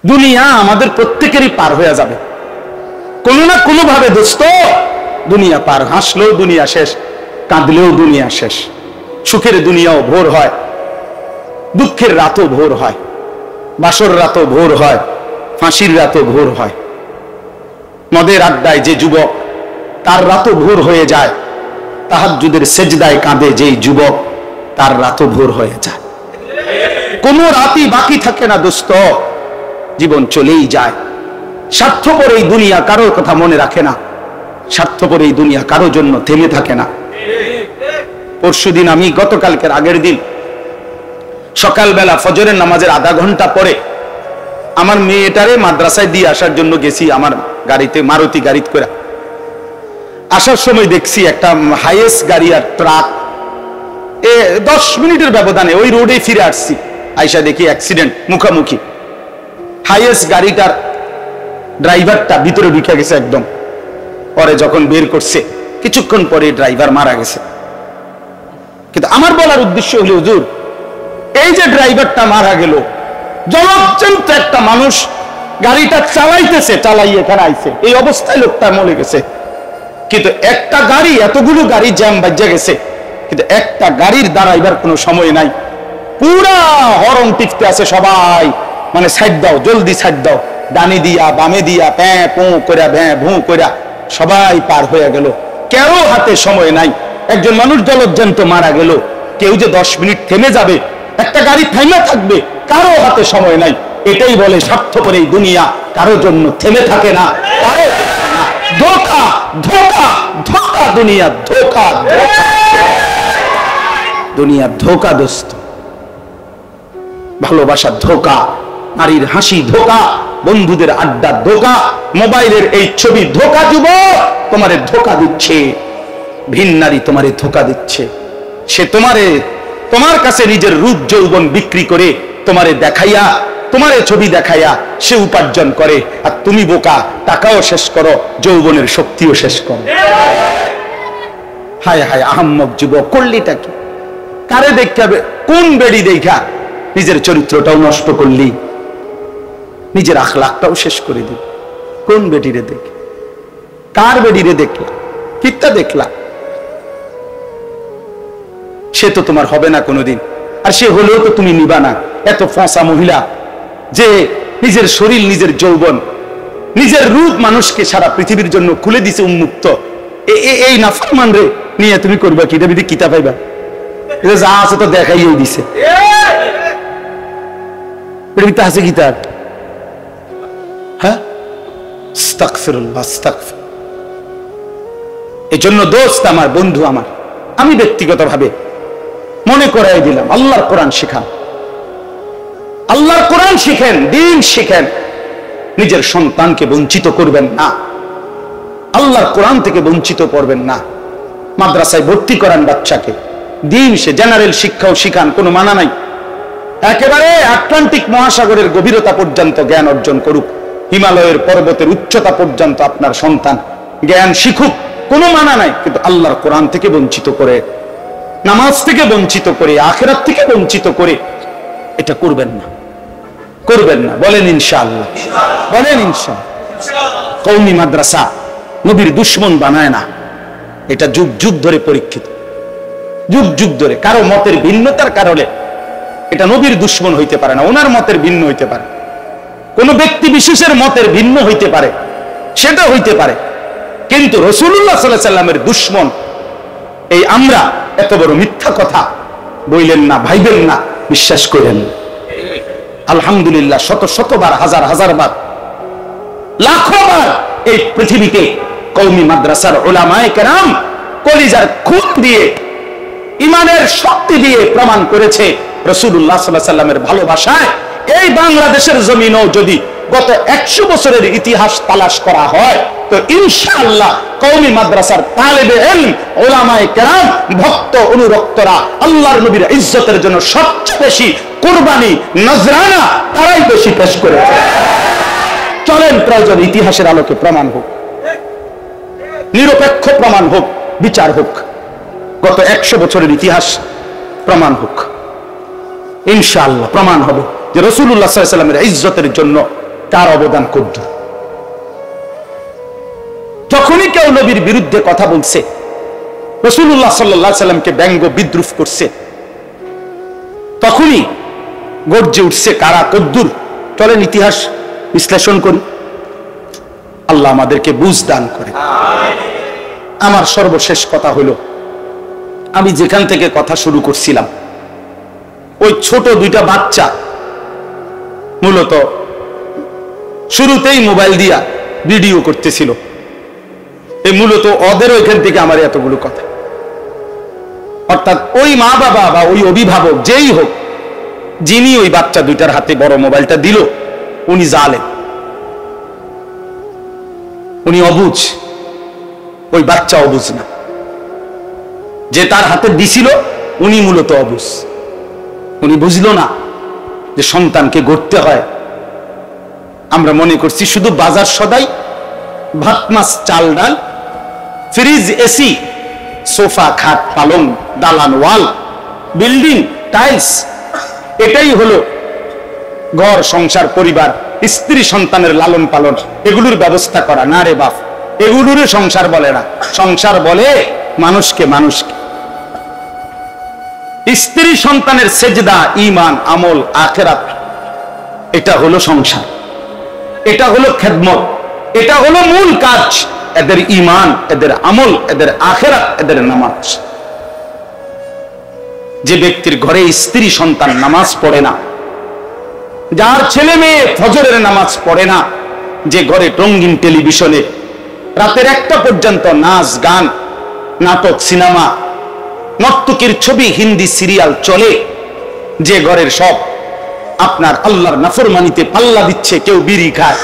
দুনিয়া আমাদের প্রত্যেকেরই পার হয়ে যাবে কোনো না কোনো ভাবে। দোস্ত, দুনিয়া পার, হাসলেও দুনিয়া শেষ, কাঁদলেও দুনিয়া শেষ। সুখের দুনিয়াও ভোর হয়, দুঃখের রাতও ভোর হয়, বাসর রাতও ভোর হয়, ফাঁসির রাতও ভোর হয়। মদের আড্ডায় যে যুবক, তার রাতও ভোর হয়ে যায়। তাহাজ্জুদের সেজদায় কাঁদে যেই যুবক, তার রাতও ভোর হয়ে যায়। কোনো রাতই বাকি থাকে না দোস্ত, জীবন চলেই যায়। স্বার্থপর এই দুনিয়া কারোর কথা মনে রাখে না, স্বার্থপর এই দুনিয়া কারো জন্য থেমে থাকে না। পরশুদিন আমি, গতকালকের আগের দিন সকালবেলা ফজরের নামাজের আধা ঘন্টা পরে আমার মেয়েটারে মাদ্রাসায় দিয়ে আসার জন্য গেছি আমার গাড়িতে, মারুতি গাড়ি করে। আসার সময় দেখছি একটা হাইয়েস্ট গাড়ি আর ট্রাক, 10 মিনিটের ব্যবধানে ওই রোডে ফিরে আসছি, আইসা দেখি অ্যাক্সিডেন্ট, মুখামুখি। হাইয়েস্ট গাড়িটার ড্রাইভারটা ভিতরে ঢুকে গেছে একদম। পরে যখন বের করছে, কিছুক্ষণ পরে ড্রাইভার মারা গেছে। কিন্তু আমার বলার উদ্দেশ্য হলো, হুজুর, এই যে ড্রাইভারটা মারা গেল, জলজ্জন্ত একটা মানুষ গাড়িটা চালাইতেছে, চালাই এখানে আইছে, এই অবস্থায় লোকটা মরে গেছে। কিন্তু একটা গাড়ি, এতগুলো গাড়ি জ্যাম বাজে গেছে, কিন্তু একটা গাড়ির দাঁড়াইবার কোনো সময় নাই। পুরা হরন টিকতে আছে সবাই, মানে সাইড দাও, জলদি সাইড দাও, ডানি দিয়া বামে দিয়া প্যাঁ পো করে ভ্যাঁ ভু করে সবাই পার হয়ে গেল। কারো হাতে সময় নাই। একজন মানুষ জলজ্জন্ত মারা গেল, কেউ যে 10 মিনিট থেমে যাবে, একটা গাড়ি থেমে থাকবে, কারো হাতে সময় নাই। এটাই বলে স্বার্থপর এই দুনিয়া কারো জন্য থেমে থাকে না, কারো ধোঁকা ধোঁকা ধোঁকা, দুনিয়া ধোঁকা, দুনিয়া ধোঁকা দোস্ত। ভালোবাসার ধোঁকা, নারীর হাসি ধোঁকা, বন্ধুদের আড্ডা ধোঁকা, মোবাইলের এই ছবি ধোঁকা। যুবক, তোমারে ধোঁকা দিচ্ছে, ভিন নারী তোমারে ধোঁকা দিচ্ছে। সে তোমার কাছে নিজের রূপ যৌবন বিক্রি করে তোমারে দেখাইয়া, তোমারে ছবি দেখাইয়া সে উপার্জন করে, আর তুমি বোকা, টাকাও শেষ করো, যৌবনের শক্তিও শেষ করো। হায় হায় আহাম্মক যুবক, করলিটা কি? কারে দেখতে হবে? কোন বেড়ি দেখা নিজের চরিত্রটাও নষ্ট করলি, নিজের আখলাকটাও শেষ করে দিল। কোন বেটিরে দেখ, কার বেটিরে দেখলা, কিটা দেখলা? সে তো তোমার হবে না কোনোদিন, আর সে হলেও তো তুমি নিবা না। এত ফসা মহিলা যে নিজের শরীর, নিজের যৌবন, নিজের রূপ মানুষকে সারা পৃথিবীর জন্য খুলে দিছে উন্মুক্ত, এই নাফরমান রে নিয়ে তুমি করবা কি? এটা কিতা পাইবা? যা আছে তো দেখাইও দিছে, আছে কি তার? হ্যাঁ, আস্তাগফিরুল্লাহ, আস্তাগফির। এজন্য দোস্ত আমার, বন্ধু আমার, আমি ব্যক্তিগতভাবে মনে করাই দিলাম, আল্লাহর কোরআন শিখান, আল্লাহর কোরআন শিখেন, দ্বীন শিখেন। নিজের সন্তানকে বঞ্চিত করবেন না, আল্লাহর কোরআন থেকে বঞ্চিত করবেন না। মাদ্রাসায় ভর্তি করান বাচ্চাকে, দ্বীন সে জেনারেল শিক্ষাও শিখান, কোনো মানা নাই। একেবারে আটলান্টিক মহাসাগরের গভীরতা পর্যন্ত জ্ঞান অর্জন করুক, হিমালয়ের পর্বতের উচ্চতা পর্যন্ত আপনার সন্তান জ্ঞান শিখুক, কোনো মানা নাই। কিন্তু আল্লাহর কোরআন থেকে বঞ্চিত করে, নামাজ থেকে বঞ্চিত করে, আখিরাত থেকে বঞ্চিত করে এটা করবেন না, করবেন না। বলেন ইনশাআল্লাহ, বলেন ইনশাআল্লাহ। কওমি মাদ্রাসা নবীর দুশমন বানায় না, এটা যুগ যুগ ধরে পরীক্ষিত, যুগ যুগ ধরে। কারো মতের ভিন্নতার কারণে এটা নবীর দুশমন হইতে পারে না, ওনার মতের ভিন্ন হইতে পারে, কোন ব্যক্তি বিশেষের মতের ভিন্ন হইতে পারে, সেটা হইতে পারে, কিন্তু রাসূলুল্লাহ সাল্লাল্লাহু আলাইহি ওয়াসাল্লামের দুশমন এই আমরা এত বড় মিথ্যা কথা বইলেন না, ভাইবেন না, বিশ্বাস করেন। আলহামদুলিল্লাহ, শত শতবার, হাজার হাজার বার, লাখো বার এই পৃথিবীতে কওমি মাদ্রাসার উলামায়ে কেরাম কলিজার খুন দিয়ে, ইমানের শক্তি দিয়ে প্রমাণ করেছে রাসূলুল্লাহ সাল্লাল্লাহু আলাইহি ওয়াসাল্লামের ভালোবাসায়। এই বাংলাদেশের জমিনও যদি গত 100 বছরের ইতিহাস তালাশ করা হয়, তো ইনশাআল্লাহ কওমি মাদ্রাসার তালেবে ইলম, উলামায়ে কেরাম, ভক্ত অনুরক্তরা আল্লাহর নবীর ইজ্জতের জন্য সবচেয়ে বেশি কুরবানি, নজরানা তারাই বেশি পেশ করেছে। চলেন, প্রয়োজন ইতিহাসের আলোকে প্রমাণ হোক, নিরপেক্ষ প্রমাণ হোক, বিচার হোক, গত 100 বছরের ইতিহাস প্রমাণ হোক। ইনশাআল্লাহ প্রমাণ হবে যে রাসূলুল্লাহ সাল্লাল্লাহু আলাইহি ওয়াসাল্লামের ইজ্জতের জন্য কার অবদান কদ্দুর। যখনই কেউ নবীর বিরুদ্ধে কথা বলছে, রাসূলুল্লাহ সাল্লাল্লাহু আলাইহি সাল্লামকে ব্যঙ্গ বিদ্রুপ করছে, তখনই গর্জে উঠছে কারা কদ্দুর। চলেন ইতিহাস বিশ্লেষণ করি, আল্লাহ আমাদেরকে বুঝ দান করে। আমার সর্বশেষ কথা হলো, আমি যেখান থেকে কথা শুরু করছিলাম, ওই ছোট দুইটা বাচ্চা মূলত শুরুতেই মোবাইল দিয়া ভিডিও করতেছিল। এই মূলত ওদের ওইখান থেকে আমার এতগুলো কথা। অর্থাৎ ওই মা বাবা বা ওই অভিভাবক যেই হোক, যিনি ওই বাচ্চা দুইটার হাতে বড় মোবাইলটা দিল, উনি জালেম, উনি অবুঝ। ওই বাচ্চা অবুঝ না, যে তার হাতে দিছিল উনি মূলত অবুঝ। উনি বুঝলো না যে সন্তানকে গড়তে হয়। আমরা মনে করছি শুধু বাজার সদাই, ভাত মাছ চাল ডাল, ফ্রিজ এসি, সোফা খাট পালং, দালান ওয়াল, বিল্ডিং টাইলস, এটাই হলো ঘর সংসার পরিবার, স্ত্রী সন্তানের লালন পালন, এগুলোর ব্যবস্থা করা। না রে বাপ, এগুলোরে সংসার বলে না। সংসার বলে মানুষকে। মানুষকে স্ত্রী সন্তানের সেজদা, ঈমান, আমল, আখিরাত, এটা হলো সংসার, এটা হলো খেদমত, এটা হলো মূল কাজ। এদের ঈমান, এদের আমল, এদের আখিরাত, এদের নামাজ। যে ব্যক্তির ঘরে স্ত্রী সন্তান নামাজ পড়ে না, যার ছেলে মেয়ে ফজরের নামাজ পড়ে না, যে ঘরে রঙিন টেলিভিশনে রাতের 1টা পর্যন্ত নাচ গান, নাটক, সিনেমা, নর্তকীর ছবি, হিন্দি সিরিয়াল চলে, যে ঘরের সব আপনার আল্লাহর নাফরমানিতে পাল্লা দিচ্ছে, কেউ বিড়ি খায়,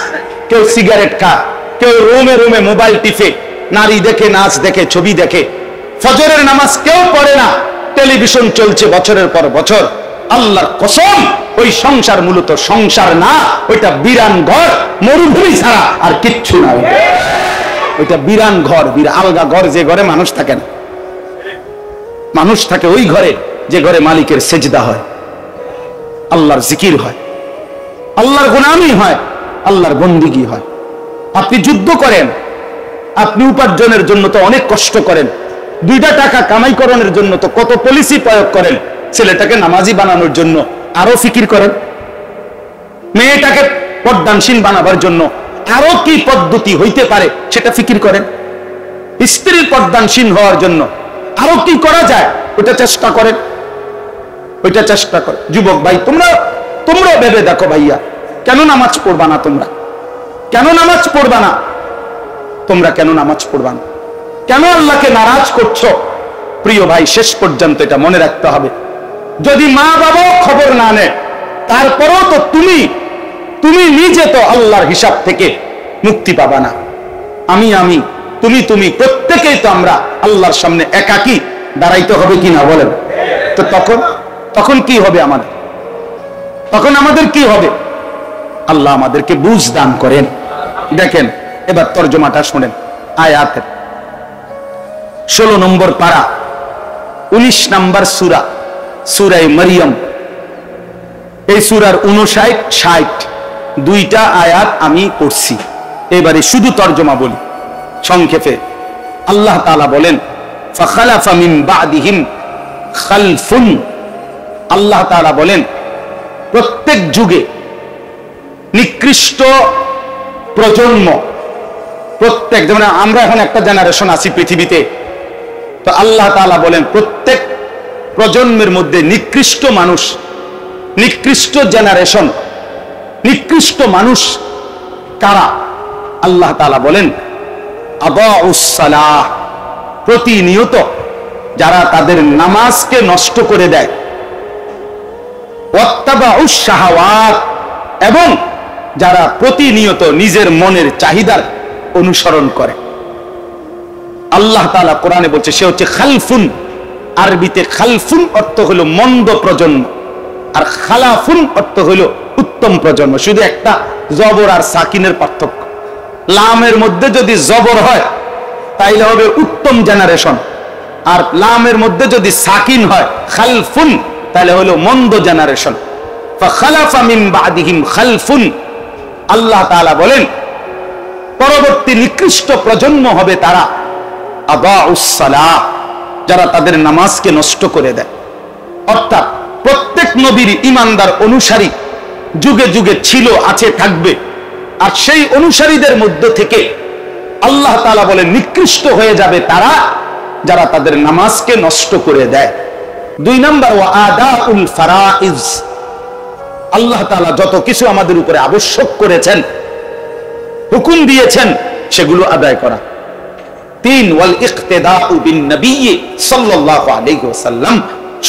কেউ সিগারেট খায়, কেউ রুমে রুমে মোবাইল টিপে, নারী দেখে, নাচ দেখে, ছবি দেখে, ফজরের নামাজ কেউ পড়ে না, টেলিভিশন চলছে বছরের পর বছর। আল্লাহর কসম, ওই সংসার মূলত সংসার না, ওইটা বিরান ঘর, মরুভূমি ছাড়া আর কিচ্ছু না। ওইটা বিরান ঘর, আলগা ঘর, যে ঘরে মানুষ থাকে না। মানুষ থাকে ওই ঘরে যে ঘরে মালিকের সেজদা হয়, আল্লাহর জিকির হয়, আল্লাহর গুনামি হয়, আল্লাহর বন্দিগি হয়। আপনি যুদ্ধ করেন, আপনি উপার্জনের জন্য তো অনেক কষ্ট করেন, 2টা টাকা কামাই করানোর জন্য তো কত পলিসি প্রয়োগ করেন, ছেলেটাকে নামাজি বানানোর জন্য আরো ফিকির করেন, মেয়েটাকে পর্দানশীল বানাবার জন্য আরো কি পদ্ধতি হইতে পারে সেটা ফিকির করেন, স্ত্রীর পর্দানশীল হওয়ার জন্য আরো কি করা যায় ওটা চেষ্টা করেন, ওইটা চেষ্টা করে। যুবক ভাই, তোমরা ভেবে দেখো ভাইয়া, কেন নামাজ পড়বা না? কেন নামাজ পড়বা না? তোমরা কেন নামাজ পড়বা না? কেন আল্লাহকে নারাজ করছো? প্রিয় ভাই, শেষ পর্যন্ত এটা মনে রাখতে হবে, যদি মা বাবাও খবর না নেয়, তারপরও তো তুমি নিজে তো আল্লাহর হিসাব থেকে মুক্তি পাবা না। আমি তুমি প্রত্যেকেই তো আমরা আল্লাহর সামনে একাকী দাঁড়াইতে হবে কিনা বলেন? তো তখন কি হবে আমাদের? তখন আমাদের কি হবে? আল্লাহ আমাদেরকে বুঝ দান করেন। দেখেন এবার তরজমাটা শুনেন। আয়াতের 16 নম্বর পারা, 19 নম্বর সূরা, সূরা মরিয়ম। এই সূরার 59, 60 2টা আয়াত আমি পড়ছি। এবারে শুধু তরজমা বলি সংক্ষেপে। আল্লাহ তাআলা বলেন, ফাখালাফা মিন বাদিহিম খালফুন। আল্লাহ তাআলা বলেন, প্রত্যেক যুগে নিকৃষ্ট প্রজন্ম, প্রত্যেক, যেমন আমরা এখন একটা জেনারেশন আছি পৃথিবীতে, তো আল্লাহ তাআলা বলেন প্রত্যেক প্রজন্মের মধ্যে নিকৃষ্ট মানুষ, নিকৃষ্ট জেনারেশন, নিকৃষ্ট মানুষ কারা? আল্লাহ তাআলা বলেন, আদাউস সালাহ, প্রতিনিয়ত যারা তাদের নামাজকে নষ্ট করে দেয়, ওয়াত্তাবাউস শাহাওয়াত, এবং যারা প্রতিনিয়ত নিজের মনের চাহিদার অনুসরণ করে। আল্লাহ তাআলা কোরআনে বলছে সে হচ্ছে খালফুন। আরবিতে খালফুন অর্থ হলো মন্দ প্রজন্ম, আর খালাফুন অর্থ হলো উত্তম প্রজন্ম। শুধু একটা জবর আর সাকিনের পার্থক্য। লামের মধ্যে যদি জবর হয় তাইলে হবে উত্তম জেনারেশন, আর লামের মধ্যে যদি সাকিন হয় খালফুন তাহলে হলো মন্দ জেনারেশন। ফাখালাফা মিন বাদিহিম খালফুন আল্লাহ তাআলা বলেন পরবর্তী নিকৃষ্ট প্রজন্ম হবে তারা আদাউস সালাহ, যারা তাদের নামাজকে নষ্ট করে দেয়। অর্থাৎ প্রত্যেক নবীর ঈমানদার অনুসারী যুগে যুগে ছিল, আছে, থাকবে। আর সেই অনুসারীদের মধ্য থেকে আল্লাহ তাআলা বলেন নিকৃষ্ট হয়ে যাবে তারা যারা তাদের নামাজকে নষ্ট করে দেয়। 2 নম্বর ওয়া আদাউল ফারাইজ, আল্লাহ তাআলা যত কিছু আমাদের উপরে আবশ্যক করেছেন, হুকুম দিয়েছেন, সেগুলো আদায় করা। 3 ওয়াল ইক্তিদাউ বিন নবী সাল্লাল্লাহু আলাইহি ওয়াসাল্লাম,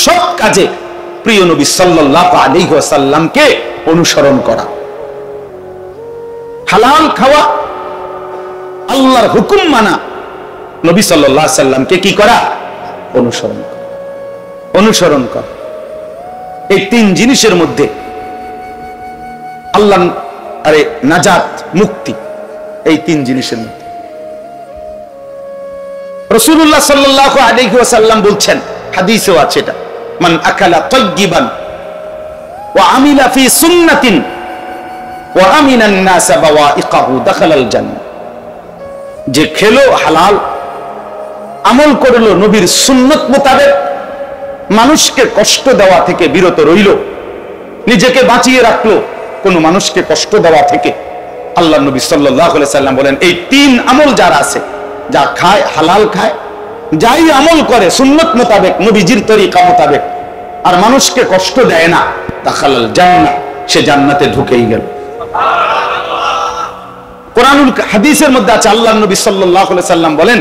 সব কাজে প্রিয় নবী সাল্লাল্লাহু আলাইহি ওয়াসাল্লামকে অনুসরণ করা। হালাল খাওয়া, আল্লাহর হুকুম মানা, নবী সাল্লাল্লাহু আলাইহি ওয়াসাল্লামকে কি করা? অনুসরণ করা। অনুসরণ করা। এই 3 জিনিসের মধ্যে আল্লাহ নাজাত, মুক্তি, এই 3 জিনিসের মধ্যে। রাসূলুল্লাহ সাল্লাল্লাহু আলাইহি ওয়াসাল্লাম বলছেন, হাদিসেও আছে এটা, মান আকালা তাইয়িবান ওয়া আমিলা ফি সুন্নাতিন ওয়া আমিনান নাস বাওয়াইকাহু দাখালাল জান্নাহ। যে খেলো হালাল, আমল করলো নবীর সুন্নত মোতাবেক, মানুষকে কষ্ট দেওয়া থেকে বিরত রইল, নিজেকে বাঁচিয়ে রাখলো কোন মানুষকে কষ্ট দেওয়া থেকে। আল্লাহ নবী সাল্লাল্লাহু আলাইহি ওয়াসাল্লাম বলেন এই 3 আমল যারা আছে, যা খায়, হালাল খায়, যাই আমল করে সুন্নত মোতাবেক, নবীজির তরিকা মোতাবেক, আর মানুষকে কষ্ট দেয় না, দাখালাল জান্নাহ, সে জান্নাতে ঢুকেই গেল। কোরআনুল হাদিসের মধ্যে আছে, আল্লাহ নবী সাল্লাল্লাহু আলাইহি ওয়াসাল্লাম বলেন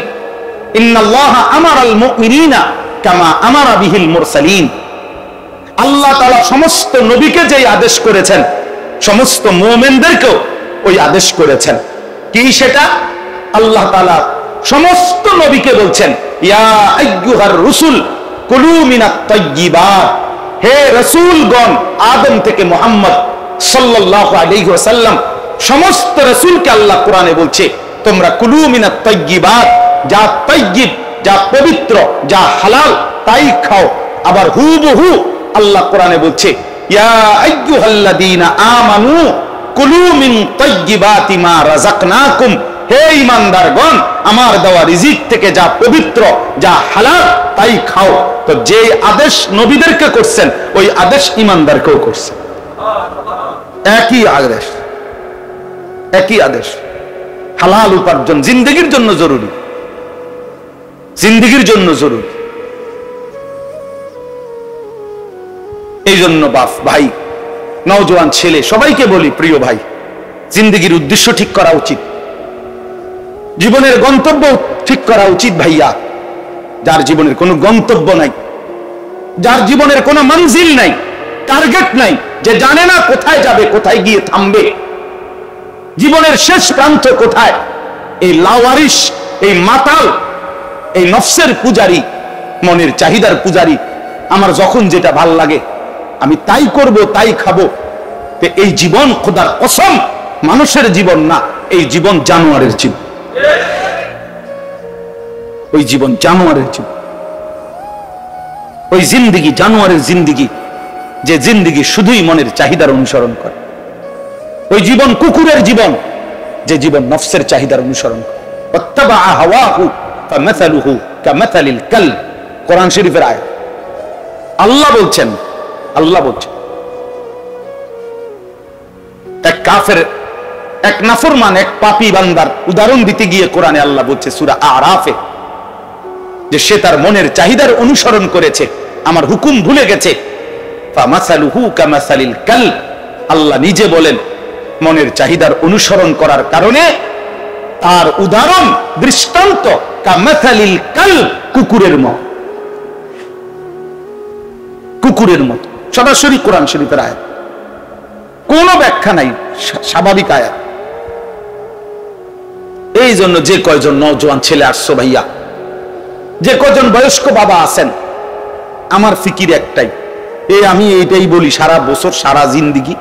ইন্নাল্লাহা আমারাল মুমিনিনা কামা আমারা বিহিল মুরসালিন। আল্লাহ তাআলা সমস্ত নবীকে যেই আদেশ করেছেন, সমস্ত মুমিনদেরকেও ওই আদেশ করেছেন। কি সেটা? আল্লাহ তাআলা সমস্ত নবীকে বলছেন ইয়া আইয়ুহার রাসূল কুলু মিনাত তাইয়্যিবাত, হে রাসূলগণ, আদম থেকে মুহাম্মদ সাল্লাল্লাহু আলাইহি ওয়াসাল্লাম সমস্ত রাসূলকে আল্লাহ কোরআনে বলছে তোমরা কুলু মিনাত তাইয়্যিবাত, যা তাইয়্যিব, যা পবিত্র, যা হালাল, তাই খাও। আবার হুবহু আল্লাহ কোরআনে বলছে ইয়া আইয়ুহাল্লাযীনা আমানু কুলু মিন তাইয়্যিবাতি মা রাযাকনাকুম, হে ঈমানদারগণ, আমার দেওয়া রিজিক থেকে যা পবিত্র, যা হালাল, তাই খাও। তো যে আদেশ নবীদেরকে করছেন, ওই আদেশ ঈমানদারকেও করছেন। একই আদেশ, একই আদেশ। হালাল উপার্জন জিন্দেগীর জন্য জরুরি, জিন্দেগীর জন্য জরুরি। এই জন্য বাপ, ভাই, নওজোয়ান ছেলে, সবাইকে বলি, প্রিয় ভাই, জিন্দেগীর উদ্দেশ্য ঠিক করা উচিত, জীবনের গন্তব্য ঠিক করা উচিত। ভাইয়া, যার জীবনের কোনো গন্তব্য নাই, যার জীবনের কোনো মঞ্জিল নাই, টার্গেট নাই, যে জানে না কোথায় যাবে, কোথায় গিয়ে থামবে, জীবনের শেষ প্রান্ত কোথায়, এই লাওয়ারিশ, এই মাতাল, এই নফসের পূজারি, মনের চাহিদার পূজারি, আমার যখন যেটা ভাল লাগে আমি তাই করব, তাই খাবো। এই জীবন খোদার কসম মানুষের জীবন না, এই জীবন জানোয়ারের জীবন। ওই জীবন জানোয়ারের জীবন, ওই জিন্দিগি জানোয়ারের জিন্দিগি, যে জিন্দিগি শুধুই মনের চাহিদার অনুসরণ করে। ওই জীবন কুকুরের জীবন, যে জীবন নফসের চাহিদার অনুসরণ করে। ওয়াত্তাবা হাওয়াহু ফামাসালুহু কামাসালিল কালব, কোরআন শরীফের আয়াত। আল্লাহ বলছেন, আল্লাহ বলছেন এক কাফের, এক নাফরমান, এক পাপী বান্দার উদাহরণ দিতে গিয়ে কোরআনে আল্লাহ বলছে সূরা আরাফে, যে সে তার মনের চাহিদার অনুসরণ করেছে, আমার হুকুম ভুলে গেছে। ফামাসালুহু কামাসালিল কালব, আল্লাহ নিজে বলেন মনের চাহিদার অনুসরণ করার কারণে তার উদাহরণ, দৃষ্টান্ত কামাসালিল কালব, কুকুরের মত, কুকুরের মত। সরাসরি কোরআন শরীফের আয়াত, কোনো ব্যাখ্যা নাই, স্বাভাবিক আয়াত। এই জন্য যে কয়জন নওজোয়ান ছেলে আসছো ভাইয়া, যে কয়জন বয়স্ক বাবা আছেন, আমার ফিকির একটাই, আমি এইটাই বলি সারা বছর, সারা জিন্দিগি,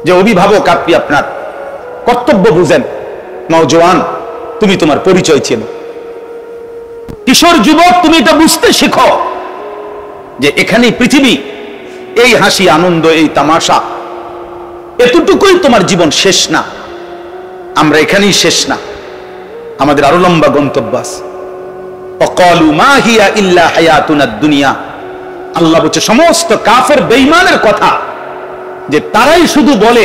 যে অভিভাবক আপনি আপনার কর্তব্য বুঝেন। নওজোয়ান, তুমি তোমার পরিচয় চেনো। কিশোর যুবক, তুমি এটা বুঝতে শিখো যে এখানেই পৃথিবী, এই হাসি, আনন্দ, এই তামাশা, এতটুকু এতটুকুই তোমার জীবন শেষ না, আমরা এখানেই শেষ না, আমাদের আরো লম্বা গন্তব্য আছে। ওয়াকালু মা হিয়া ইল্লা হায়াতুনাদ দুনিয়া, আল্লাহ বলছে সমস্ত কাফের বেঈমানের কথা, যে তারাই শুধু বলে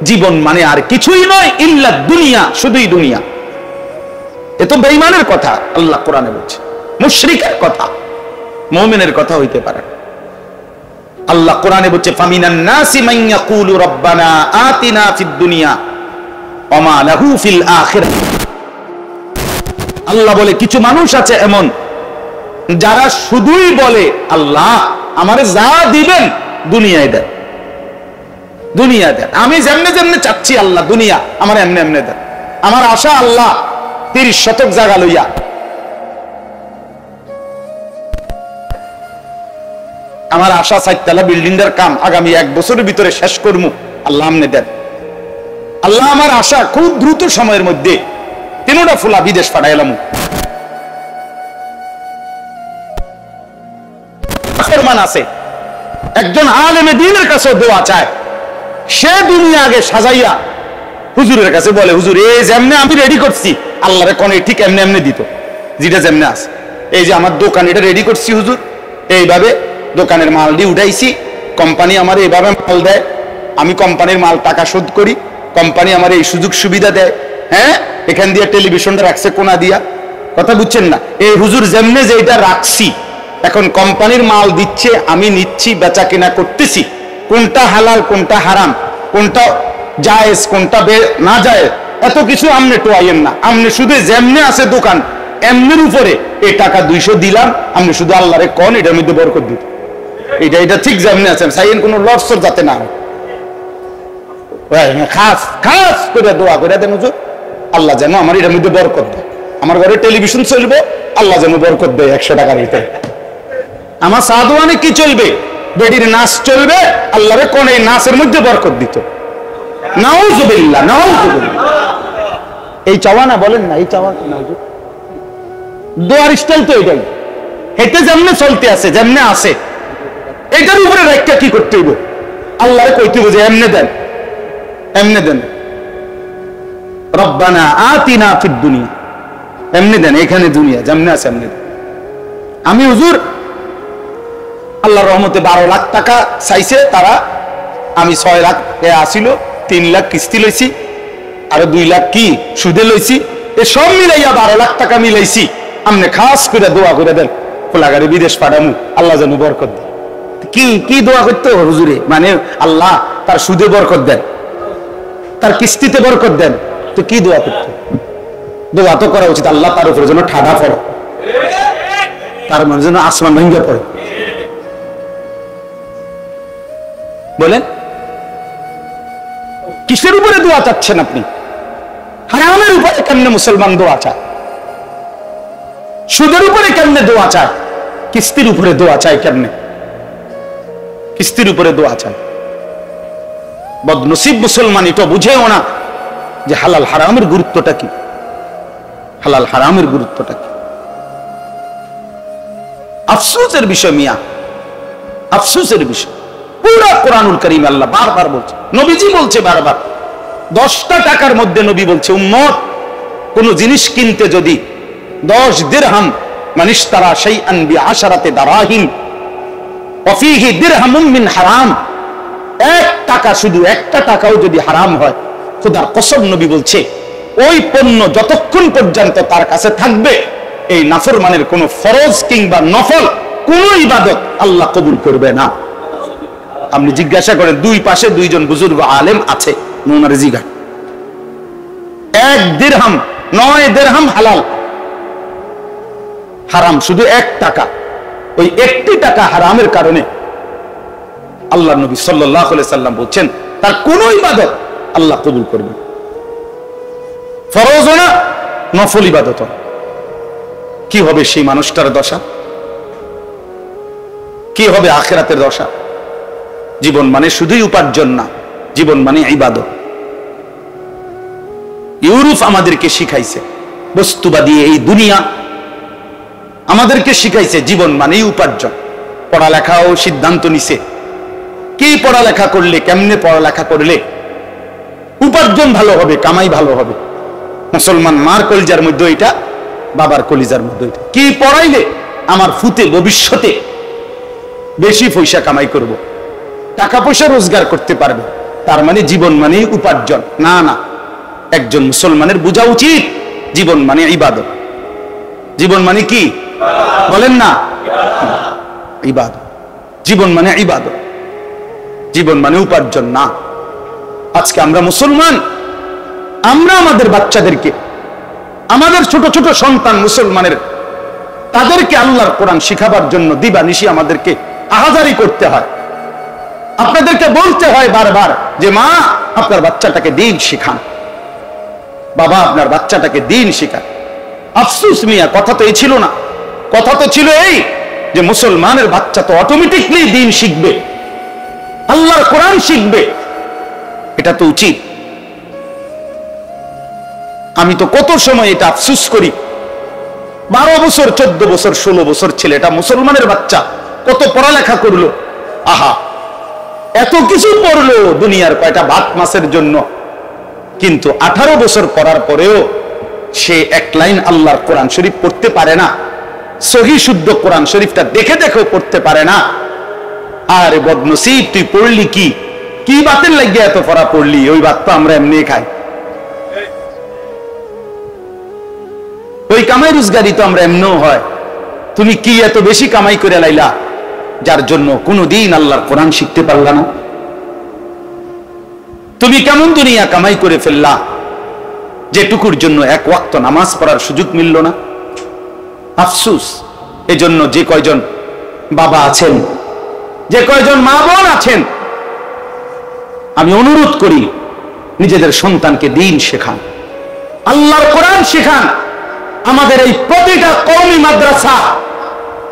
জীবন মানে আর কিছুই নয়, ইল্লা দুনিয়া, শুধুই দুনিয়া। এ তো বেঈমানের কথা আল্লাহ কোরআনে বলছে, মুশরিকের কথা, মুমিনের কথা হইতে পারে। আল্লাহ কোরআনে বলছে ফামিনান নাসি মান ইয়াকুলু রাব্বানা আতিনা ফিদ দুনিয়া ওয়া মা লাহু ফিল আখিরাহ। আল্লাহ বলে কিছু মানুষ আছে এমন যারা শুধুই বলে আল্লাহ আমারে যা দিবেন দুনিয়ায় দেন, দুনিয়া দেন, আমি যেমনে যেমনে চাচ্ছি আল্লাহ দুনিয়া আমার এমনে এমনে দেন, আমার আশা আল্লাহ 30 শতক জায়গা লইয়া, আমার আশা 4 তলা বিল্ডিং এর কাম আগামী 1 বছরের ভিতরে শেষ করবো, আল্লাহ আমনে দেন। আল্লাহ আমার আশা খুব দ্রুত সময়ের মধ্যে 3টা ফুলা বিদেশ পাঠাইলাম। ফরমান আছে একজন আলেমে দ্বীনের কাছে দোয়া চায়, সে দুনিয়া আগে সাজাইয়া হুজুরের কাছে বলে হুজুর এই যেমনে আমি রেডি করছি আল্লাহরে কোন ঠিক এমনি এমনি দিত, যেটা যেমনে আছে। এই যে আমার দোকান এটা রেডি করছি হুজুর, এইভাবে দোকানের মাল দিয়ে উঠাইছি, কোম্পানি আমার এইভাবে মাল দেয়, আমি কোম্পানির মাল টাকা শোধ করি, কোম্পানি আমার এই সুযোগ সুবিধা দেয়, হ্যাঁ এখান দিয়ে টেলিভিশনটা রাখছে কোনা দিয়া, কথা বুঝছেন না? এই হুজুর যেমনে যেটা রাখছি, এখন কোম্পানির মাল দিচ্ছে, আমি নিচ্ছি, বেচা কিনা করতেছি, কোনটা হালাল কোনটা হারাম, কোনটা জায়েজ কোনটা না জায়েজ, এত কিছু আমনে টোয়াইয়েন না, আমনে শুধু যেমনে আছে দোকান এমনের উপরে এই টাকা 200 দিলাম, আমনে শুধু আল্লাহরে কোন এটার মধ্যে বরকত দিত, এটা এটা ঠিক যেমনে আছেন চাইয়েন, কোনো লটসর যাতে না হয়। খাস খাস করে দোয়া করে দেন হুজুর আল্লাহ যেন আমার এটার মধ্যে বরকত দেয়, আমার ঘরে টেলিভিশন চলবে আল্লাহ যেন বরকত দেয় 100 টাকার ভিতরে, আমার সাধুয়ানে কি চলবে, বেডির নাচ চলবে, আল্লাহরে কোন এই নাচের মধ্যে বরকত দিত। নাউজুবিল্লাহ, নাউজুবিল্লাহ। এই চাওয়া না বলেন না, এই চাওয়া না হুজুর, দোয়ার স্টাইল তো এটাই, হেঁটে যেমনে চলতে আছে যেমনে আছে এটার উপরে রাখতে কি করতে হইব, আল্লাহরে কইতে হইব যে এমনে দেন, এমনে দেন, রব্বানা আতিনা ফিদ দুনিয়া, এমনে দেন, এখানে দুনিয়া যেমনে আছে এমনে দেন। আমি হুজুর আল্লাহর রহমতে 12 লাখ টাকা চাইছে তারা, আমি 6 লাখ আসিল, 3 লাখ কিস্তি লইছি, আরো 2 লাখ কি সুদে লইছি, এ সব মিলাইয়া 12 লাখ টাকা মিলাইছি। আমনে খাস করে দোয়া করে দেন খোলাগারে বিদেশ পাঠামু, আল্লাহ যেন বরকত দেন। কি কি দোয়া করতে হুজুরে, মানে আল্লাহ তার সুদে বরকত দেন, তার কিস্তিতে বরকত দেন, তো কি দোয়া করতে? দোয়া তো করা উচিত আল্লাহ তার উপরে যেন ঠাডা পড়ে, তার মানে যেন আসমান ভেঙে পড়ে। বলেন কিসের উপরে দোয়া চাচ্ছেন আপনি? হারামের উপরে কেমনে মুসলমান দোয়া চায়, সুদের উপরে কেমনে দোয়া চায়, কিস্তির উপরে দোয়া চায় কেমনে, কিস্তির উপরে দোয়া চায়। বদনসিব মুসলমান এটা বুঝেও না যে হালাল হারামের গুরুত্বটা কি, হালাল হারামের গুরুত্বটা কি। আফসোসের বিষয় মিয়া, আফসোসের বিষয়। পুরা কোরআনুল কারীম আল্লাহ বারবার বলছে, নবীজি বলছে বারবার, 10টা টাকার মধ্যে নবী বলছে উম্মত কোন জিনিস কিনতে যদি 10 দিরহাম মানিশতারা শাইআন বিআশারাতি দারাহিম ওয়া ফীহি দিরহামুম মিন হারাম, 1 টাকা শুধু 1টা টাকাও যদি হারাম হয়, খোদার কসম নবী বলছে ওই পণ্য যতক্ষণ পর্যন্ত তার কাছে থাকবে এই নাফরমানের কোন ফরজ কিংবা নফল কোন ইবাদত আল্লাহ কবুল করবে না। আপনি জিজ্ঞাসা করেন, 2 পাশে 2 জন বুজুর্গ আলেম আছে, ওনারে জিজ্ঞাসা, 1 দিরহাম 9 দিরহাম হালাল, হারাম শুধু 1 টাকা, ওই 1টি টাকা হারামের কারণে আল্লাহ নবী সাল্লাল্লাহু আলাইহি সাল্লাম বলছেন তার কোন ইবাদত আল্লাহ কবুল করবে, ফরজ না নফল ইবাদত। কি হবে সেই মানুষটার দশা, কি হবে আখিরাতের দশা? জীবন মানে শুধুই উপার্জন না, জীবন মানে ইবাদত। ইউরোপ আমাদেরকে শিখাইছে, বস্তুবাদী এই দুনিয়া আমাদেরকে শিখাইছে জীবন মানেই উপার্জন। পড়ালেখাও সিদ্ধান্ত নিছে কি পড়ালেখা করলে, কেমনে পড়ালেখা করলে উপার্জন ভালো হবে, কামাই ভালো হবে। মুসলমান মার কলিজার মধ্যে এটা, বাবার কলিজার মধ্যে এটা। কি পড়াইলে আমার ফুতে ভবিষ্যতে বেশি পয়সা কামাই করব, টাকা পয়সা রোজগার করতে পারবে, তার মানে জীবন মানে উপার্জন না। না, একজন মুসলমানের বোঝা উচিত জীবন মানে ইবাদত। জীবন মানে কি বলেন না? ইবাদত। জীবন মানে ইবাদত, জীবন মানে উপার্জন না। আজকে আমরা মুসলমান, আমরা আমাদের বাচ্চাদেরকে, আমাদের ছোট ছোট সন্তান মুসলমানের, তাদেরকে আল্লাহর কোরআন শিখাবার জন্য দিবানিশি আমাদেরকে আহাজারি করতে হয়। আপনাদেরকে বলতে হয় বারবার যে মা আপনার বাচ্চাটাকে দিন শিখান, বাবা আপনার বাচ্চাটাকে দিন শিখান। আফসুস মিয়া, কথা তো এই ছিল না। কথা তো ছিল এই যে মুসলমানের বাচ্চা তো অটোমেটিকলি দিন শিখবে, আল্লাহর কোরআন শিখবে। এটা তো উচিত। আমি তো কত সময় এটা আফসুস করি, 12 বছর 14 বছর 16 বছর ছেলেটা মুসলমানের বাচ্চা কত পড়ালেখা করলো, আহা এত কিছু পড়লো দুনিয়ার কয়টা ভাত মাছের জন্য, কিন্তু 18 বছর পড়ার পরেও সে এক লাইন আল্লাহর কোরআন শরীফ পড়তে পারে না, সহি শুদ্ধ কোরআন শরীফটা দেখে দেখেও পড়তে পারে না। আরে বদনসিব, তুই পড়লি কি? কি বাতের লাগিয়ে এত পড়া পড়লি? ওই বাত তো আমরা এমনি খাই, ওই কামাই রোজগারি তো আমরা এমনও হয়। তুমি কি এত বেশি কামাই করে লাইলা যার জন্য কোনদিন আল্লাহর কোরআন শিখতে পারলা না? তুমি কেমন দুনিয়া কামাই করে ফেললা যেটুকুর জন্য এক ওয়াক্ত নামাজ পড়ার সুযোগ মিলল না? আফসুস। এজন্য যে কয়জন বাবা আছেন, যে কয়জন মা বোন আছেন, আমি অনুরোধ করি নিজেদের সন্তানকে দিন শেখান, আল্লাহর কোরআন শেখান। আমাদের এই প্রতিটা কওমি মাদ্রাসা